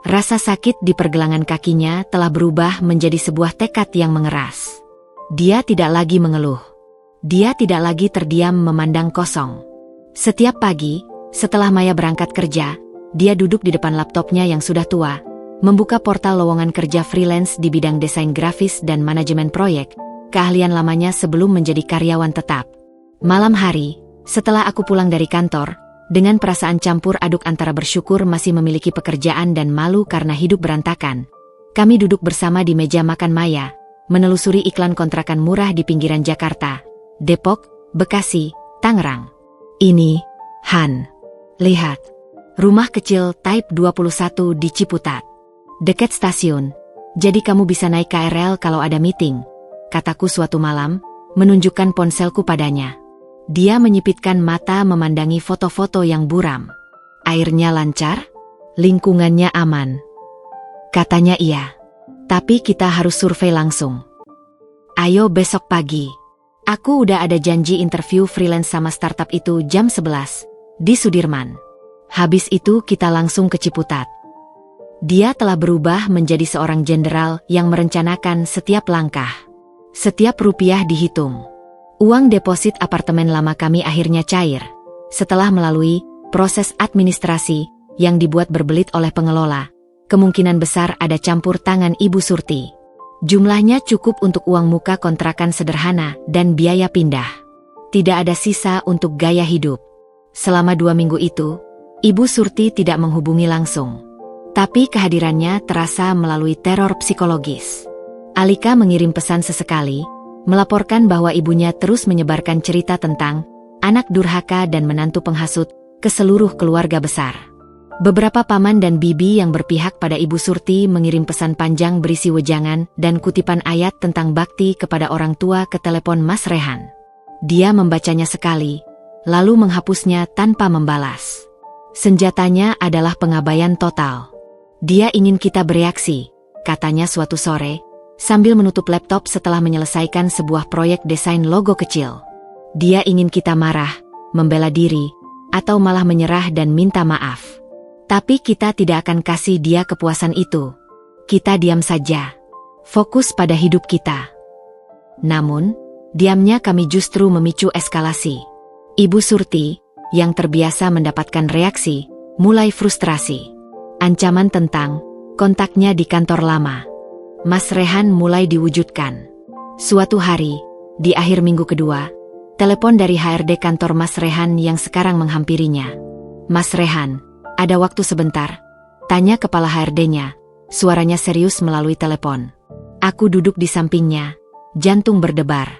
Rasa sakit di pergelangan kakinya telah berubah menjadi sebuah tekad yang mengeras. Dia tidak lagi mengeluh. Dia tidak lagi terdiam memandang kosong. Setiap pagi, setelah Maya berangkat kerja, dia duduk di depan laptopnya yang sudah tua, membuka portal lowongan kerja freelance di bidang desain grafis dan manajemen proyek, keahlian lamanya sebelum menjadi karyawan tetap. Malam hari, setelah aku pulang dari kantor, dengan perasaan campur aduk antara bersyukur masih memiliki pekerjaan dan malu karena hidup berantakan, kami duduk bersama di meja makan Maya, menelusuri iklan kontrakan murah di pinggiran Jakarta, Depok, Bekasi, Tangerang. Ini, Han. Lihat. Rumah kecil Type 21 di Ciputat. Dekat stasiun. Jadi kamu bisa naik KRL kalau ada meeting, kataku suatu malam, menunjukkan ponselku padanya. Dia menyipitkan mata memandangi foto-foto yang buram. Airnya lancar? Lingkungannya aman? Katanya iya. Tapi kita harus survei langsung. Ayo besok pagi. Aku udah ada janji interview freelance sama startup itu jam 11 di Sudirman. Habis itu kita langsung ke Ciputat. Dia telah berubah menjadi seorang jenderal yang merencanakan setiap langkah. Setiap rupiah dihitung. Uang deposit apartemen lama kami akhirnya cair. Setelah melalui proses administrasi yang dibuat berbelit oleh pengelola, kemungkinan besar ada campur tangan Ibu Surti. Jumlahnya cukup untuk uang muka kontrakan sederhana dan biaya pindah. Tidak ada sisa untuk gaya hidup. Selama 2 minggu itu, Ibu Surti tidak menghubungi langsung. Tapi kehadirannya terasa melalui teror psikologis. Alika mengirim pesan sesekali, melaporkan bahwa ibunya terus menyebarkan cerita tentang anak durhaka dan menantu penghasut ke seluruh keluarga besar. Beberapa paman dan bibi yang berpihak pada Ibu Surti mengirim pesan panjang berisi wejangan dan kutipan ayat tentang bakti kepada orang tua ke telepon Mas Rehan. Dia membacanya sekali, lalu menghapusnya tanpa membalas. Senjatanya adalah pengabaian total. Dia ingin kita bereaksi, katanya suatu sore, sambil menutup laptop setelah menyelesaikan sebuah proyek desain logo kecil. Dia ingin kita marah, membela diri, atau malah menyerah dan minta maaf. Tapi kita tidak akan kasih dia kepuasan itu. Kita diam saja. Fokus pada hidup kita. Namun, diamnya kami justru memicu eskalasi. Ibu Surti, yang terbiasa mendapatkan reaksi, mulai frustrasi. Ancaman tentang kontaknya di kantor lama Mas Rehan mulai diwujudkan. Suatu hari, di akhir minggu kedua, telepon dari HRD kantor Mas Rehan yang sekarang menghampirinya. Mas Rehan, ada waktu sebentar? Tanya kepala HRD-nya, suaranya serius melalui telepon. Aku duduk di sampingnya, jantung berdebar.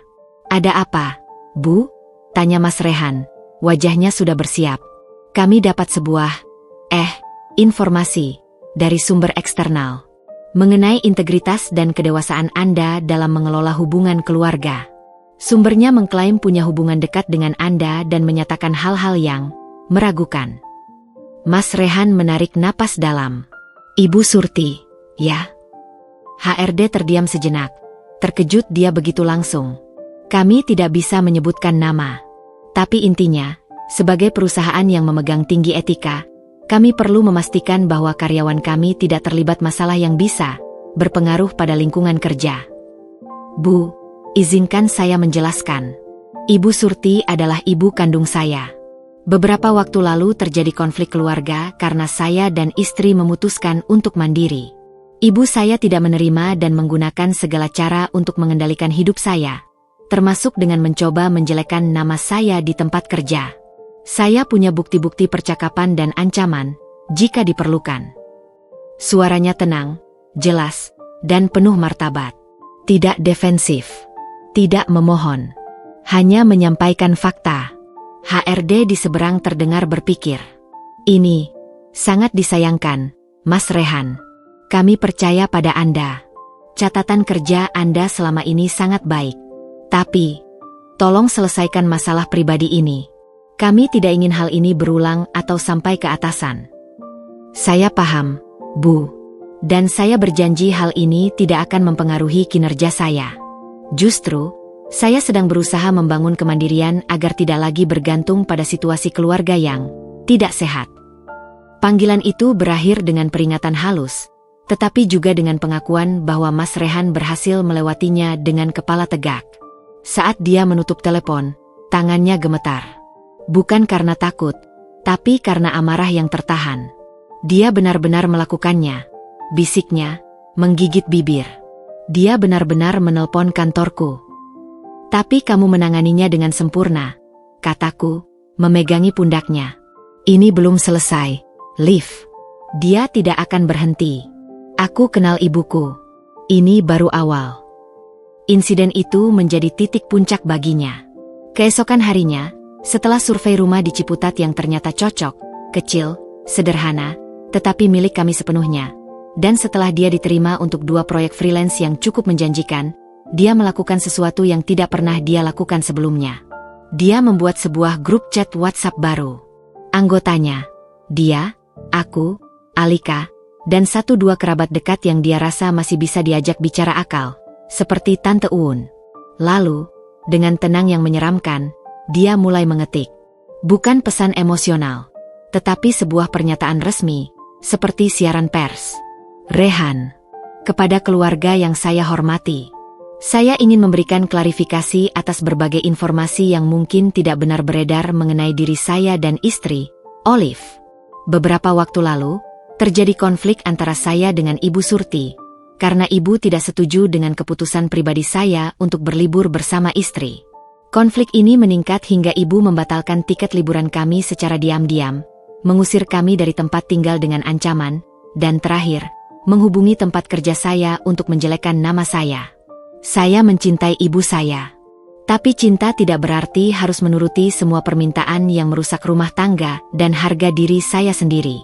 Ada apa, Bu? Tanya Mas Rehan, wajahnya sudah bersiap. Kami dapat sebuah, informasi, dari sumber eksternal. Mengenai integritas dan kedewasaan Anda dalam mengelola hubungan keluarga. Sumbernya mengklaim punya hubungan dekat dengan Anda dan menyatakan hal-hal yang meragukan. Mas Rehan menarik napas dalam. Ibu Surti, ya? HRD terdiam sejenak. Terkejut dia begitu langsung. Kami tidak bisa menyebutkan nama. Tapi intinya, sebagai perusahaan yang memegang tinggi etika, kami perlu memastikan bahwa karyawan kami tidak terlibat masalah yang bisa berpengaruh pada lingkungan kerja. Bu, izinkan saya menjelaskan. Ibu Surti adalah ibu kandung saya. Beberapa waktu lalu terjadi konflik keluarga karena saya dan istri memutuskan untuk mandiri. Ibu saya tidak menerima dan menggunakan segala cara untuk mengendalikan hidup saya, termasuk dengan mencoba menjelekkan nama saya di tempat kerja. Saya punya bukti-bukti percakapan dan ancaman, jika diperlukan. Suaranya tenang, jelas, dan penuh martabat. Tidak defensif. Tidak memohon. Hanya menyampaikan fakta. HRD di seberang terdengar berpikir. Ini sangat disayangkan, Mas Rehan. Kami percaya pada Anda. Catatan kerja Anda selama ini sangat baik. Tapi, tolong selesaikan masalah pribadi ini. Kami tidak ingin hal ini berulang atau sampai ke atasan. Saya paham, Bu. Dan saya berjanji hal ini tidak akan mempengaruhi kinerja saya. Justru, saya sedang berusaha membangun kemandirian agar tidak lagi bergantung pada situasi keluarga yang tidak sehat. Panggilan itu berakhir dengan peringatan halus, tetapi juga dengan pengakuan bahwa Mas Rehan berhasil melewatinya dengan kepala tegak. Saat dia menutup telepon, tangannya gemetar. Bukan karena takut, tapi karena amarah yang tertahan. Dia benar-benar melakukannya, bisiknya, menggigit bibir. Dia benar-benar menelpon kantorku. Tapi kamu menanganinya dengan sempurna, kataku, memegangi pundaknya. Ini belum selesai, Liv. Dia tidak akan berhenti. Aku kenal ibuku. Ini baru awal. Insiden itu menjadi titik puncak baginya. Keesokan harinya, setelah survei rumah di Ciputat yang ternyata cocok, kecil, sederhana, tetapi milik kami sepenuhnya, dan setelah dia diterima untuk 2 proyek freelance yang cukup menjanjikan, dia melakukan sesuatu yang tidak pernah dia lakukan sebelumnya. Dia membuat sebuah grup chat WhatsApp baru. Anggotanya, Dia, aku, Alika, dan 1-2 kerabat dekat yang dia rasa masih bisa diajak bicara akal, seperti Tante Uun. Lalu, dengan tenang yang menyeramkan, dia mulai mengetik. Bukan pesan emosional, tetapi sebuah pernyataan resmi, seperti siaran pers. Rehan, kepada keluarga yang saya hormati. Saya ingin memberikan klarifikasi atas berbagai informasi yang mungkin tidak benar beredar mengenai diri saya dan istri, Olive. Beberapa waktu lalu, terjadi konflik antara saya dengan Ibu Surti, karena Ibu tidak setuju dengan keputusan pribadi saya untuk berlibur bersama istri. Konflik ini meningkat hingga Ibu membatalkan tiket liburan kami secara diam-diam, mengusir kami dari tempat tinggal dengan ancaman, dan terakhir, menghubungi tempat kerja saya untuk menjelekkan nama saya. Saya mencintai ibu saya. Tapi cinta tidak berarti harus menuruti semua permintaan yang merusak rumah tangga dan harga diri saya sendiri.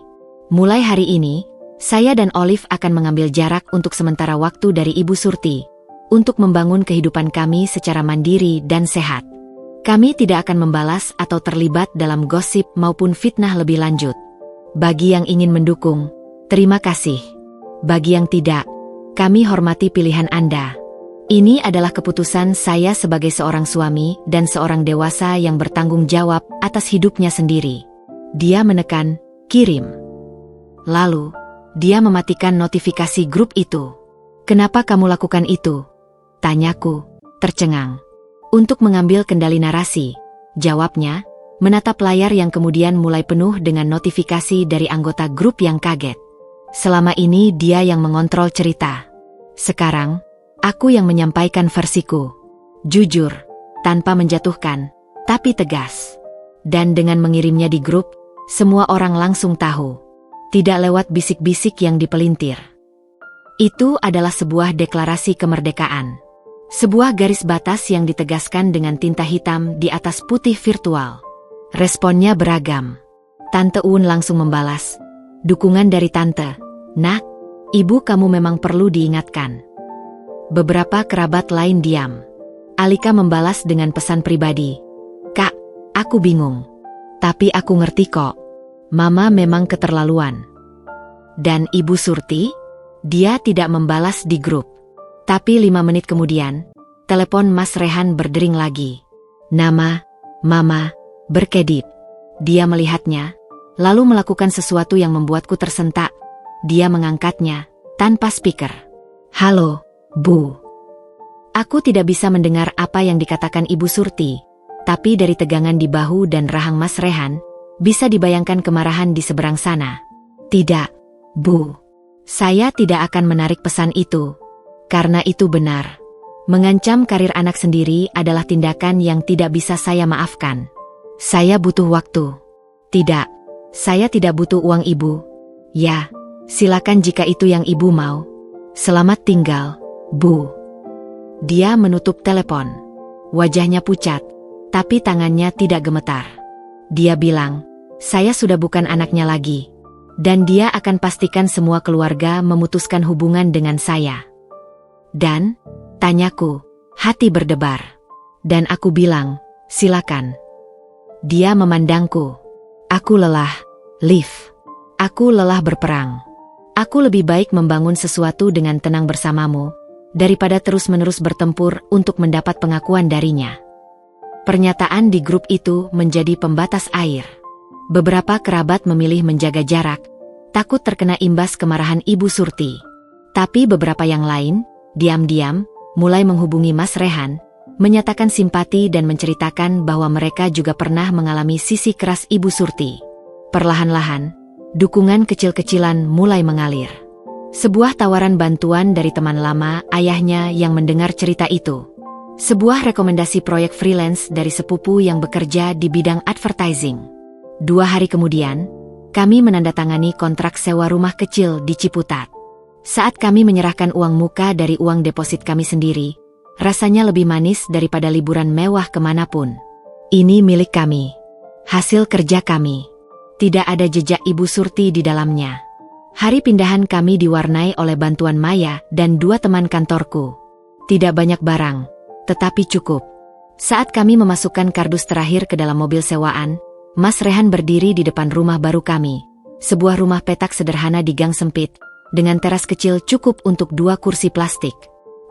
Mulai hari ini, saya dan Olive akan mengambil jarak untuk sementara waktu dari Ibu Surti, untuk membangun kehidupan kami secara mandiri dan sehat. Kami tidak akan membalas atau terlibat dalam gosip maupun fitnah lebih lanjut. Bagi yang ingin mendukung, terima kasih. Bagi yang tidak, kami hormati pilihan Anda. Ini adalah keputusan saya sebagai seorang suami dan seorang dewasa yang bertanggung jawab atas hidupnya sendiri. Dia menekan kirim. Lalu, dia mematikan notifikasi grup itu. Kenapa kamu lakukan itu? Tanyaku, tercengang. Untuk mengambil kendali narasi, jawabnya, menatap layar yang kemudian mulai penuh dengan notifikasi dari anggota grup yang kaget. Selama ini dia yang mengontrol cerita. Sekarang, aku yang menyampaikan versiku. Jujur, tanpa menjatuhkan, tapi tegas. Dan dengan mengirimnya di grup, semua orang langsung tahu. Tidak lewat bisik-bisik yang dipelintir. Itu adalah sebuah deklarasi kemerdekaan. Sebuah garis batas yang ditegaskan dengan tinta hitam di atas putih virtual. Responnya beragam. Tante Uun langsung membalas. Dukungan dari Tante. Nak, ibu kamu memang perlu diingatkan. Beberapa kerabat lain diam. Alika membalas dengan pesan pribadi. Kak, aku bingung. Tapi aku ngerti kok. Mama memang keterlaluan. Dan Ibu Surti? Dia tidak membalas di grup. Tapi 5 menit kemudian, telepon Mas Rehan berdering lagi. Nama, Mama, berkedip. Dia melihatnya, lalu melakukan sesuatu yang membuatku tersentak. Dia mengangkatnya, tanpa speaker. Halo, Bu. Aku tidak bisa mendengar apa yang dikatakan Ibu Surti, tapi dari tegangan di bahu dan rahang Mas Rehan, bisa dibayangkan kemarahan di seberang sana. Tidak, Bu. Saya tidak akan menarik pesan itu. Karena itu benar. Mengancam karir anak sendiri adalah tindakan yang tidak bisa saya maafkan. Saya butuh waktu. Tidak, saya tidak butuh uang Ibu. Ya, silakan jika itu yang Ibu mau. Selamat tinggal, Bu. Dia menutup telepon. Wajahnya pucat, tapi tangannya tidak gemetar. Dia bilang, saya sudah bukan anaknya lagi. Dan dia akan pastikan semua keluarga memutuskan hubungan dengan saya. Dan, tanyaku, hati berdebar. Dan aku bilang, silakan. Dia memandangku. Aku lelah, Liv. Aku lelah berperang. Aku lebih baik membangun sesuatu dengan tenang bersamamu, daripada terus-menerus bertempur untuk mendapat pengakuan darinya. Pernyataan di grup itu menjadi pembatas air. Beberapa kerabat memilih menjaga jarak, takut terkena imbas kemarahan Ibu Surti. Tapi beberapa yang lain, diam-diam, mulai menghubungi Mas Rehan, menyatakan simpati dan menceritakan bahwa mereka juga pernah mengalami sisi keras Ibu Surti. Perlahan-lahan, dukungan kecil-kecilan mulai mengalir. Sebuah tawaran bantuan dari teman lama ayahnya yang mendengar cerita itu. Sebuah rekomendasi proyek freelance dari sepupu yang bekerja di bidang advertising. 2 hari kemudian, kami menandatangani kontrak sewa rumah kecil di Ciputat. Saat kami menyerahkan uang muka dari uang deposit kami sendiri, rasanya lebih manis daripada liburan mewah kemanapun. Ini milik kami. Hasil kerja kami. Tidak ada jejak Ibu Surti di dalamnya. Hari pindahan kami diwarnai oleh bantuan Maya dan 2 teman kantorku. Tidak banyak barang, tetapi cukup. Saat kami memasukkan kardus terakhir ke dalam mobil sewaan, Mas Rehan berdiri di depan rumah baru kami, sebuah rumah petak sederhana di gang sempit, dengan teras kecil cukup untuk 2 kursi plastik.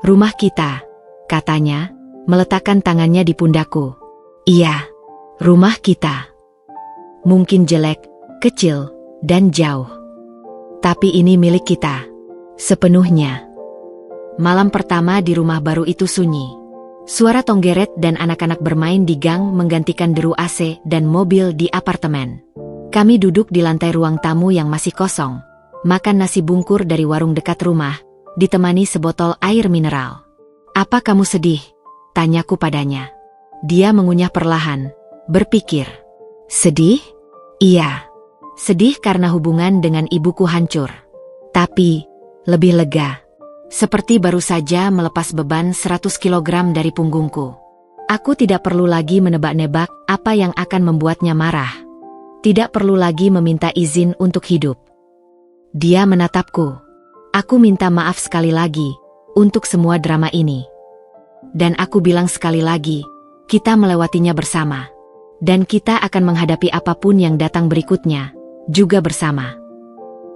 "Rumah kita," katanya, meletakkan tangannya di pundakku. "Iya, rumah kita. Mungkin jelek, kecil, dan jauh. Tapi ini milik kita. Sepenuhnya." Malam pertama di rumah baru itu sunyi. Suara tonggeret dan anak-anak bermain di gang menggantikan deru AC dan mobil di apartemen. Kami duduk di lantai ruang tamu yang masih kosong, makan nasi bungkur dari warung dekat rumah, ditemani sebotol air mineral. "Apa kamu sedih?" tanyaku padanya. Dia mengunyah perlahan, berpikir. "Sedih? Iya. Sedih karena hubungan dengan ibuku hancur. Tapi, lebih lega. Seperti baru saja melepas beban 100 kilogram dari punggungku. Aku tidak perlu lagi menebak-nebak apa yang akan membuatnya marah. Tidak perlu lagi meminta izin untuk hidup." Dia menatapku. "Aku minta maaf sekali lagi untuk semua drama ini. Dan aku bilang sekali lagi, kita melewatinya bersama. Dan kita akan menghadapi apapun yang datang berikutnya, juga bersama.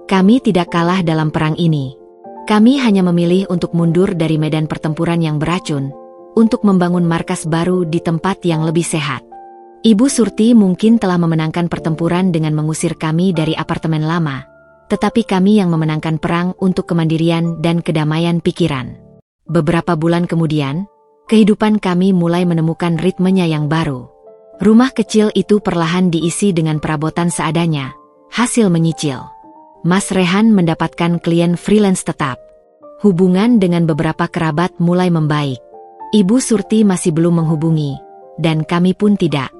Kami tidak kalah dalam perang ini. Kami hanya memilih untuk mundur dari medan pertempuran yang beracun, untuk membangun markas baru di tempat yang lebih sehat." Ibu Surti mungkin telah memenangkan pertempuran dengan mengusir kami dari apartemen lama, tetapi kami yang memenangkan perang untuk kemandirian dan kedamaian pikiran. Beberapa bulan kemudian, kehidupan kami mulai menemukan ritmenya yang baru. Rumah kecil itu perlahan diisi dengan perabotan seadanya, hasil menyicil. Mas Rehan mendapatkan klien freelance tetap. Hubungan dengan beberapa kerabat mulai membaik. Ibu Surti masih belum menghubungi, dan kami pun tidak.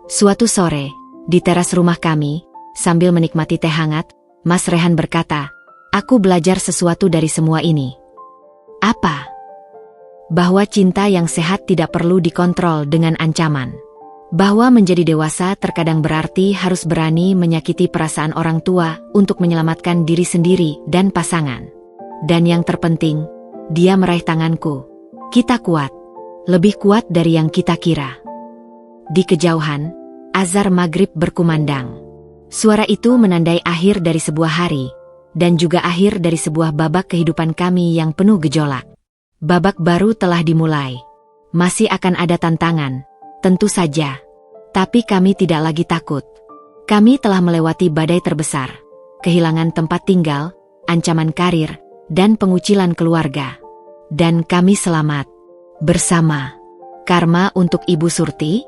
Suatu sore, di teras rumah kami, sambil menikmati teh hangat, Mas Rehan berkata, "Aku belajar sesuatu dari semua ini." "Apa?" "Bahwa cinta yang sehat tidak perlu dikontrol dengan ancaman. Bahwa menjadi dewasa terkadang berarti harus berani menyakiti perasaan orang tua untuk menyelamatkan diri sendiri dan pasangan. Dan yang terpenting, dia meraih tanganku. Kita kuat. Lebih kuat dari yang kita kira." Di kejauhan, azar maghrib berkumandang. Suara itu menandai akhir dari sebuah hari, dan juga akhir dari sebuah babak kehidupan kami yang penuh gejolak. Babak baru telah dimulai. Masih akan ada tantangan, tentu saja. Tapi kami tidak lagi takut. Kami telah melewati badai terbesar, kehilangan tempat tinggal, ancaman karir, dan pengucilan keluarga. Dan kami selamat. Bersama. Karma untuk Ibu Surti?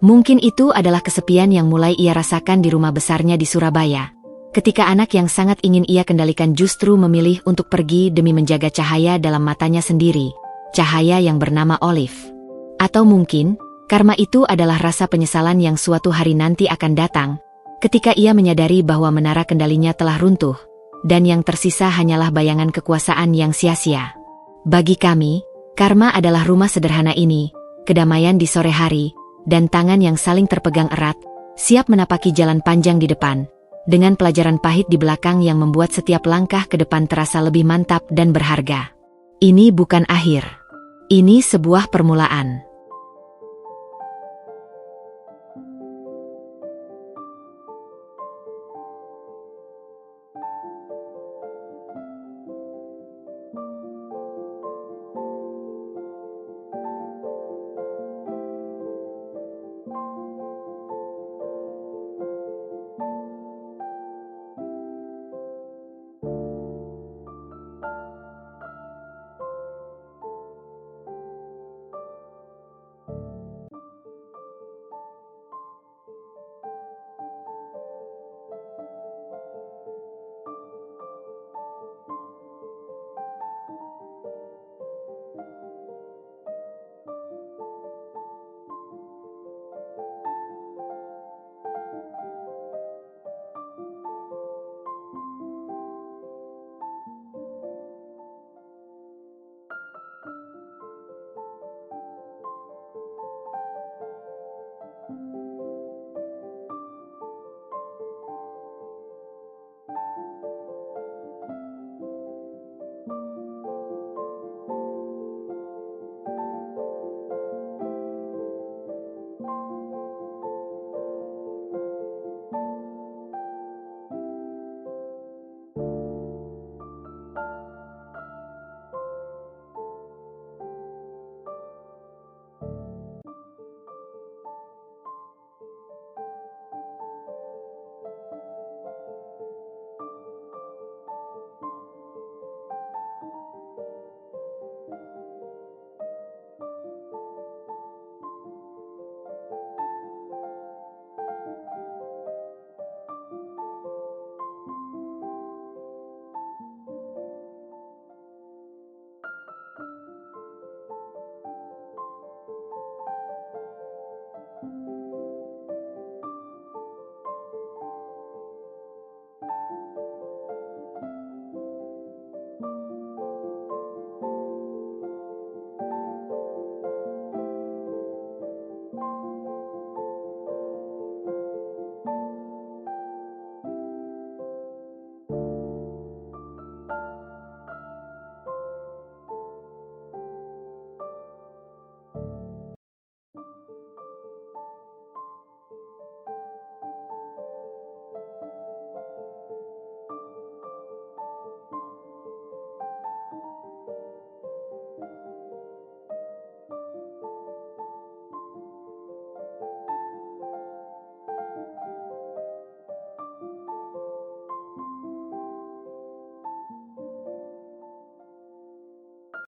Mungkin itu adalah kesepian yang mulai ia rasakan di rumah besarnya di Surabaya. Ketika anak yang sangat ingin ia kendalikan justru memilih untuk pergi demi menjaga cahaya dalam matanya sendiri. Cahaya yang bernama Olive. Atau mungkin, karma itu adalah rasa penyesalan yang suatu hari nanti akan datang, ketika ia menyadari bahwa menara kendalinya telah runtuh, dan yang tersisa hanyalah bayangan kekuasaan yang sia-sia. Bagi kami, karma adalah rumah sederhana ini, kedamaian di sore hari, dan tangan yang saling terpegang erat, siap menapaki jalan panjang di depan, dengan pelajaran pahit di belakang yang membuat setiap langkah ke depan terasa lebih mantap dan berharga. Ini bukan akhir. Ini sebuah permulaan.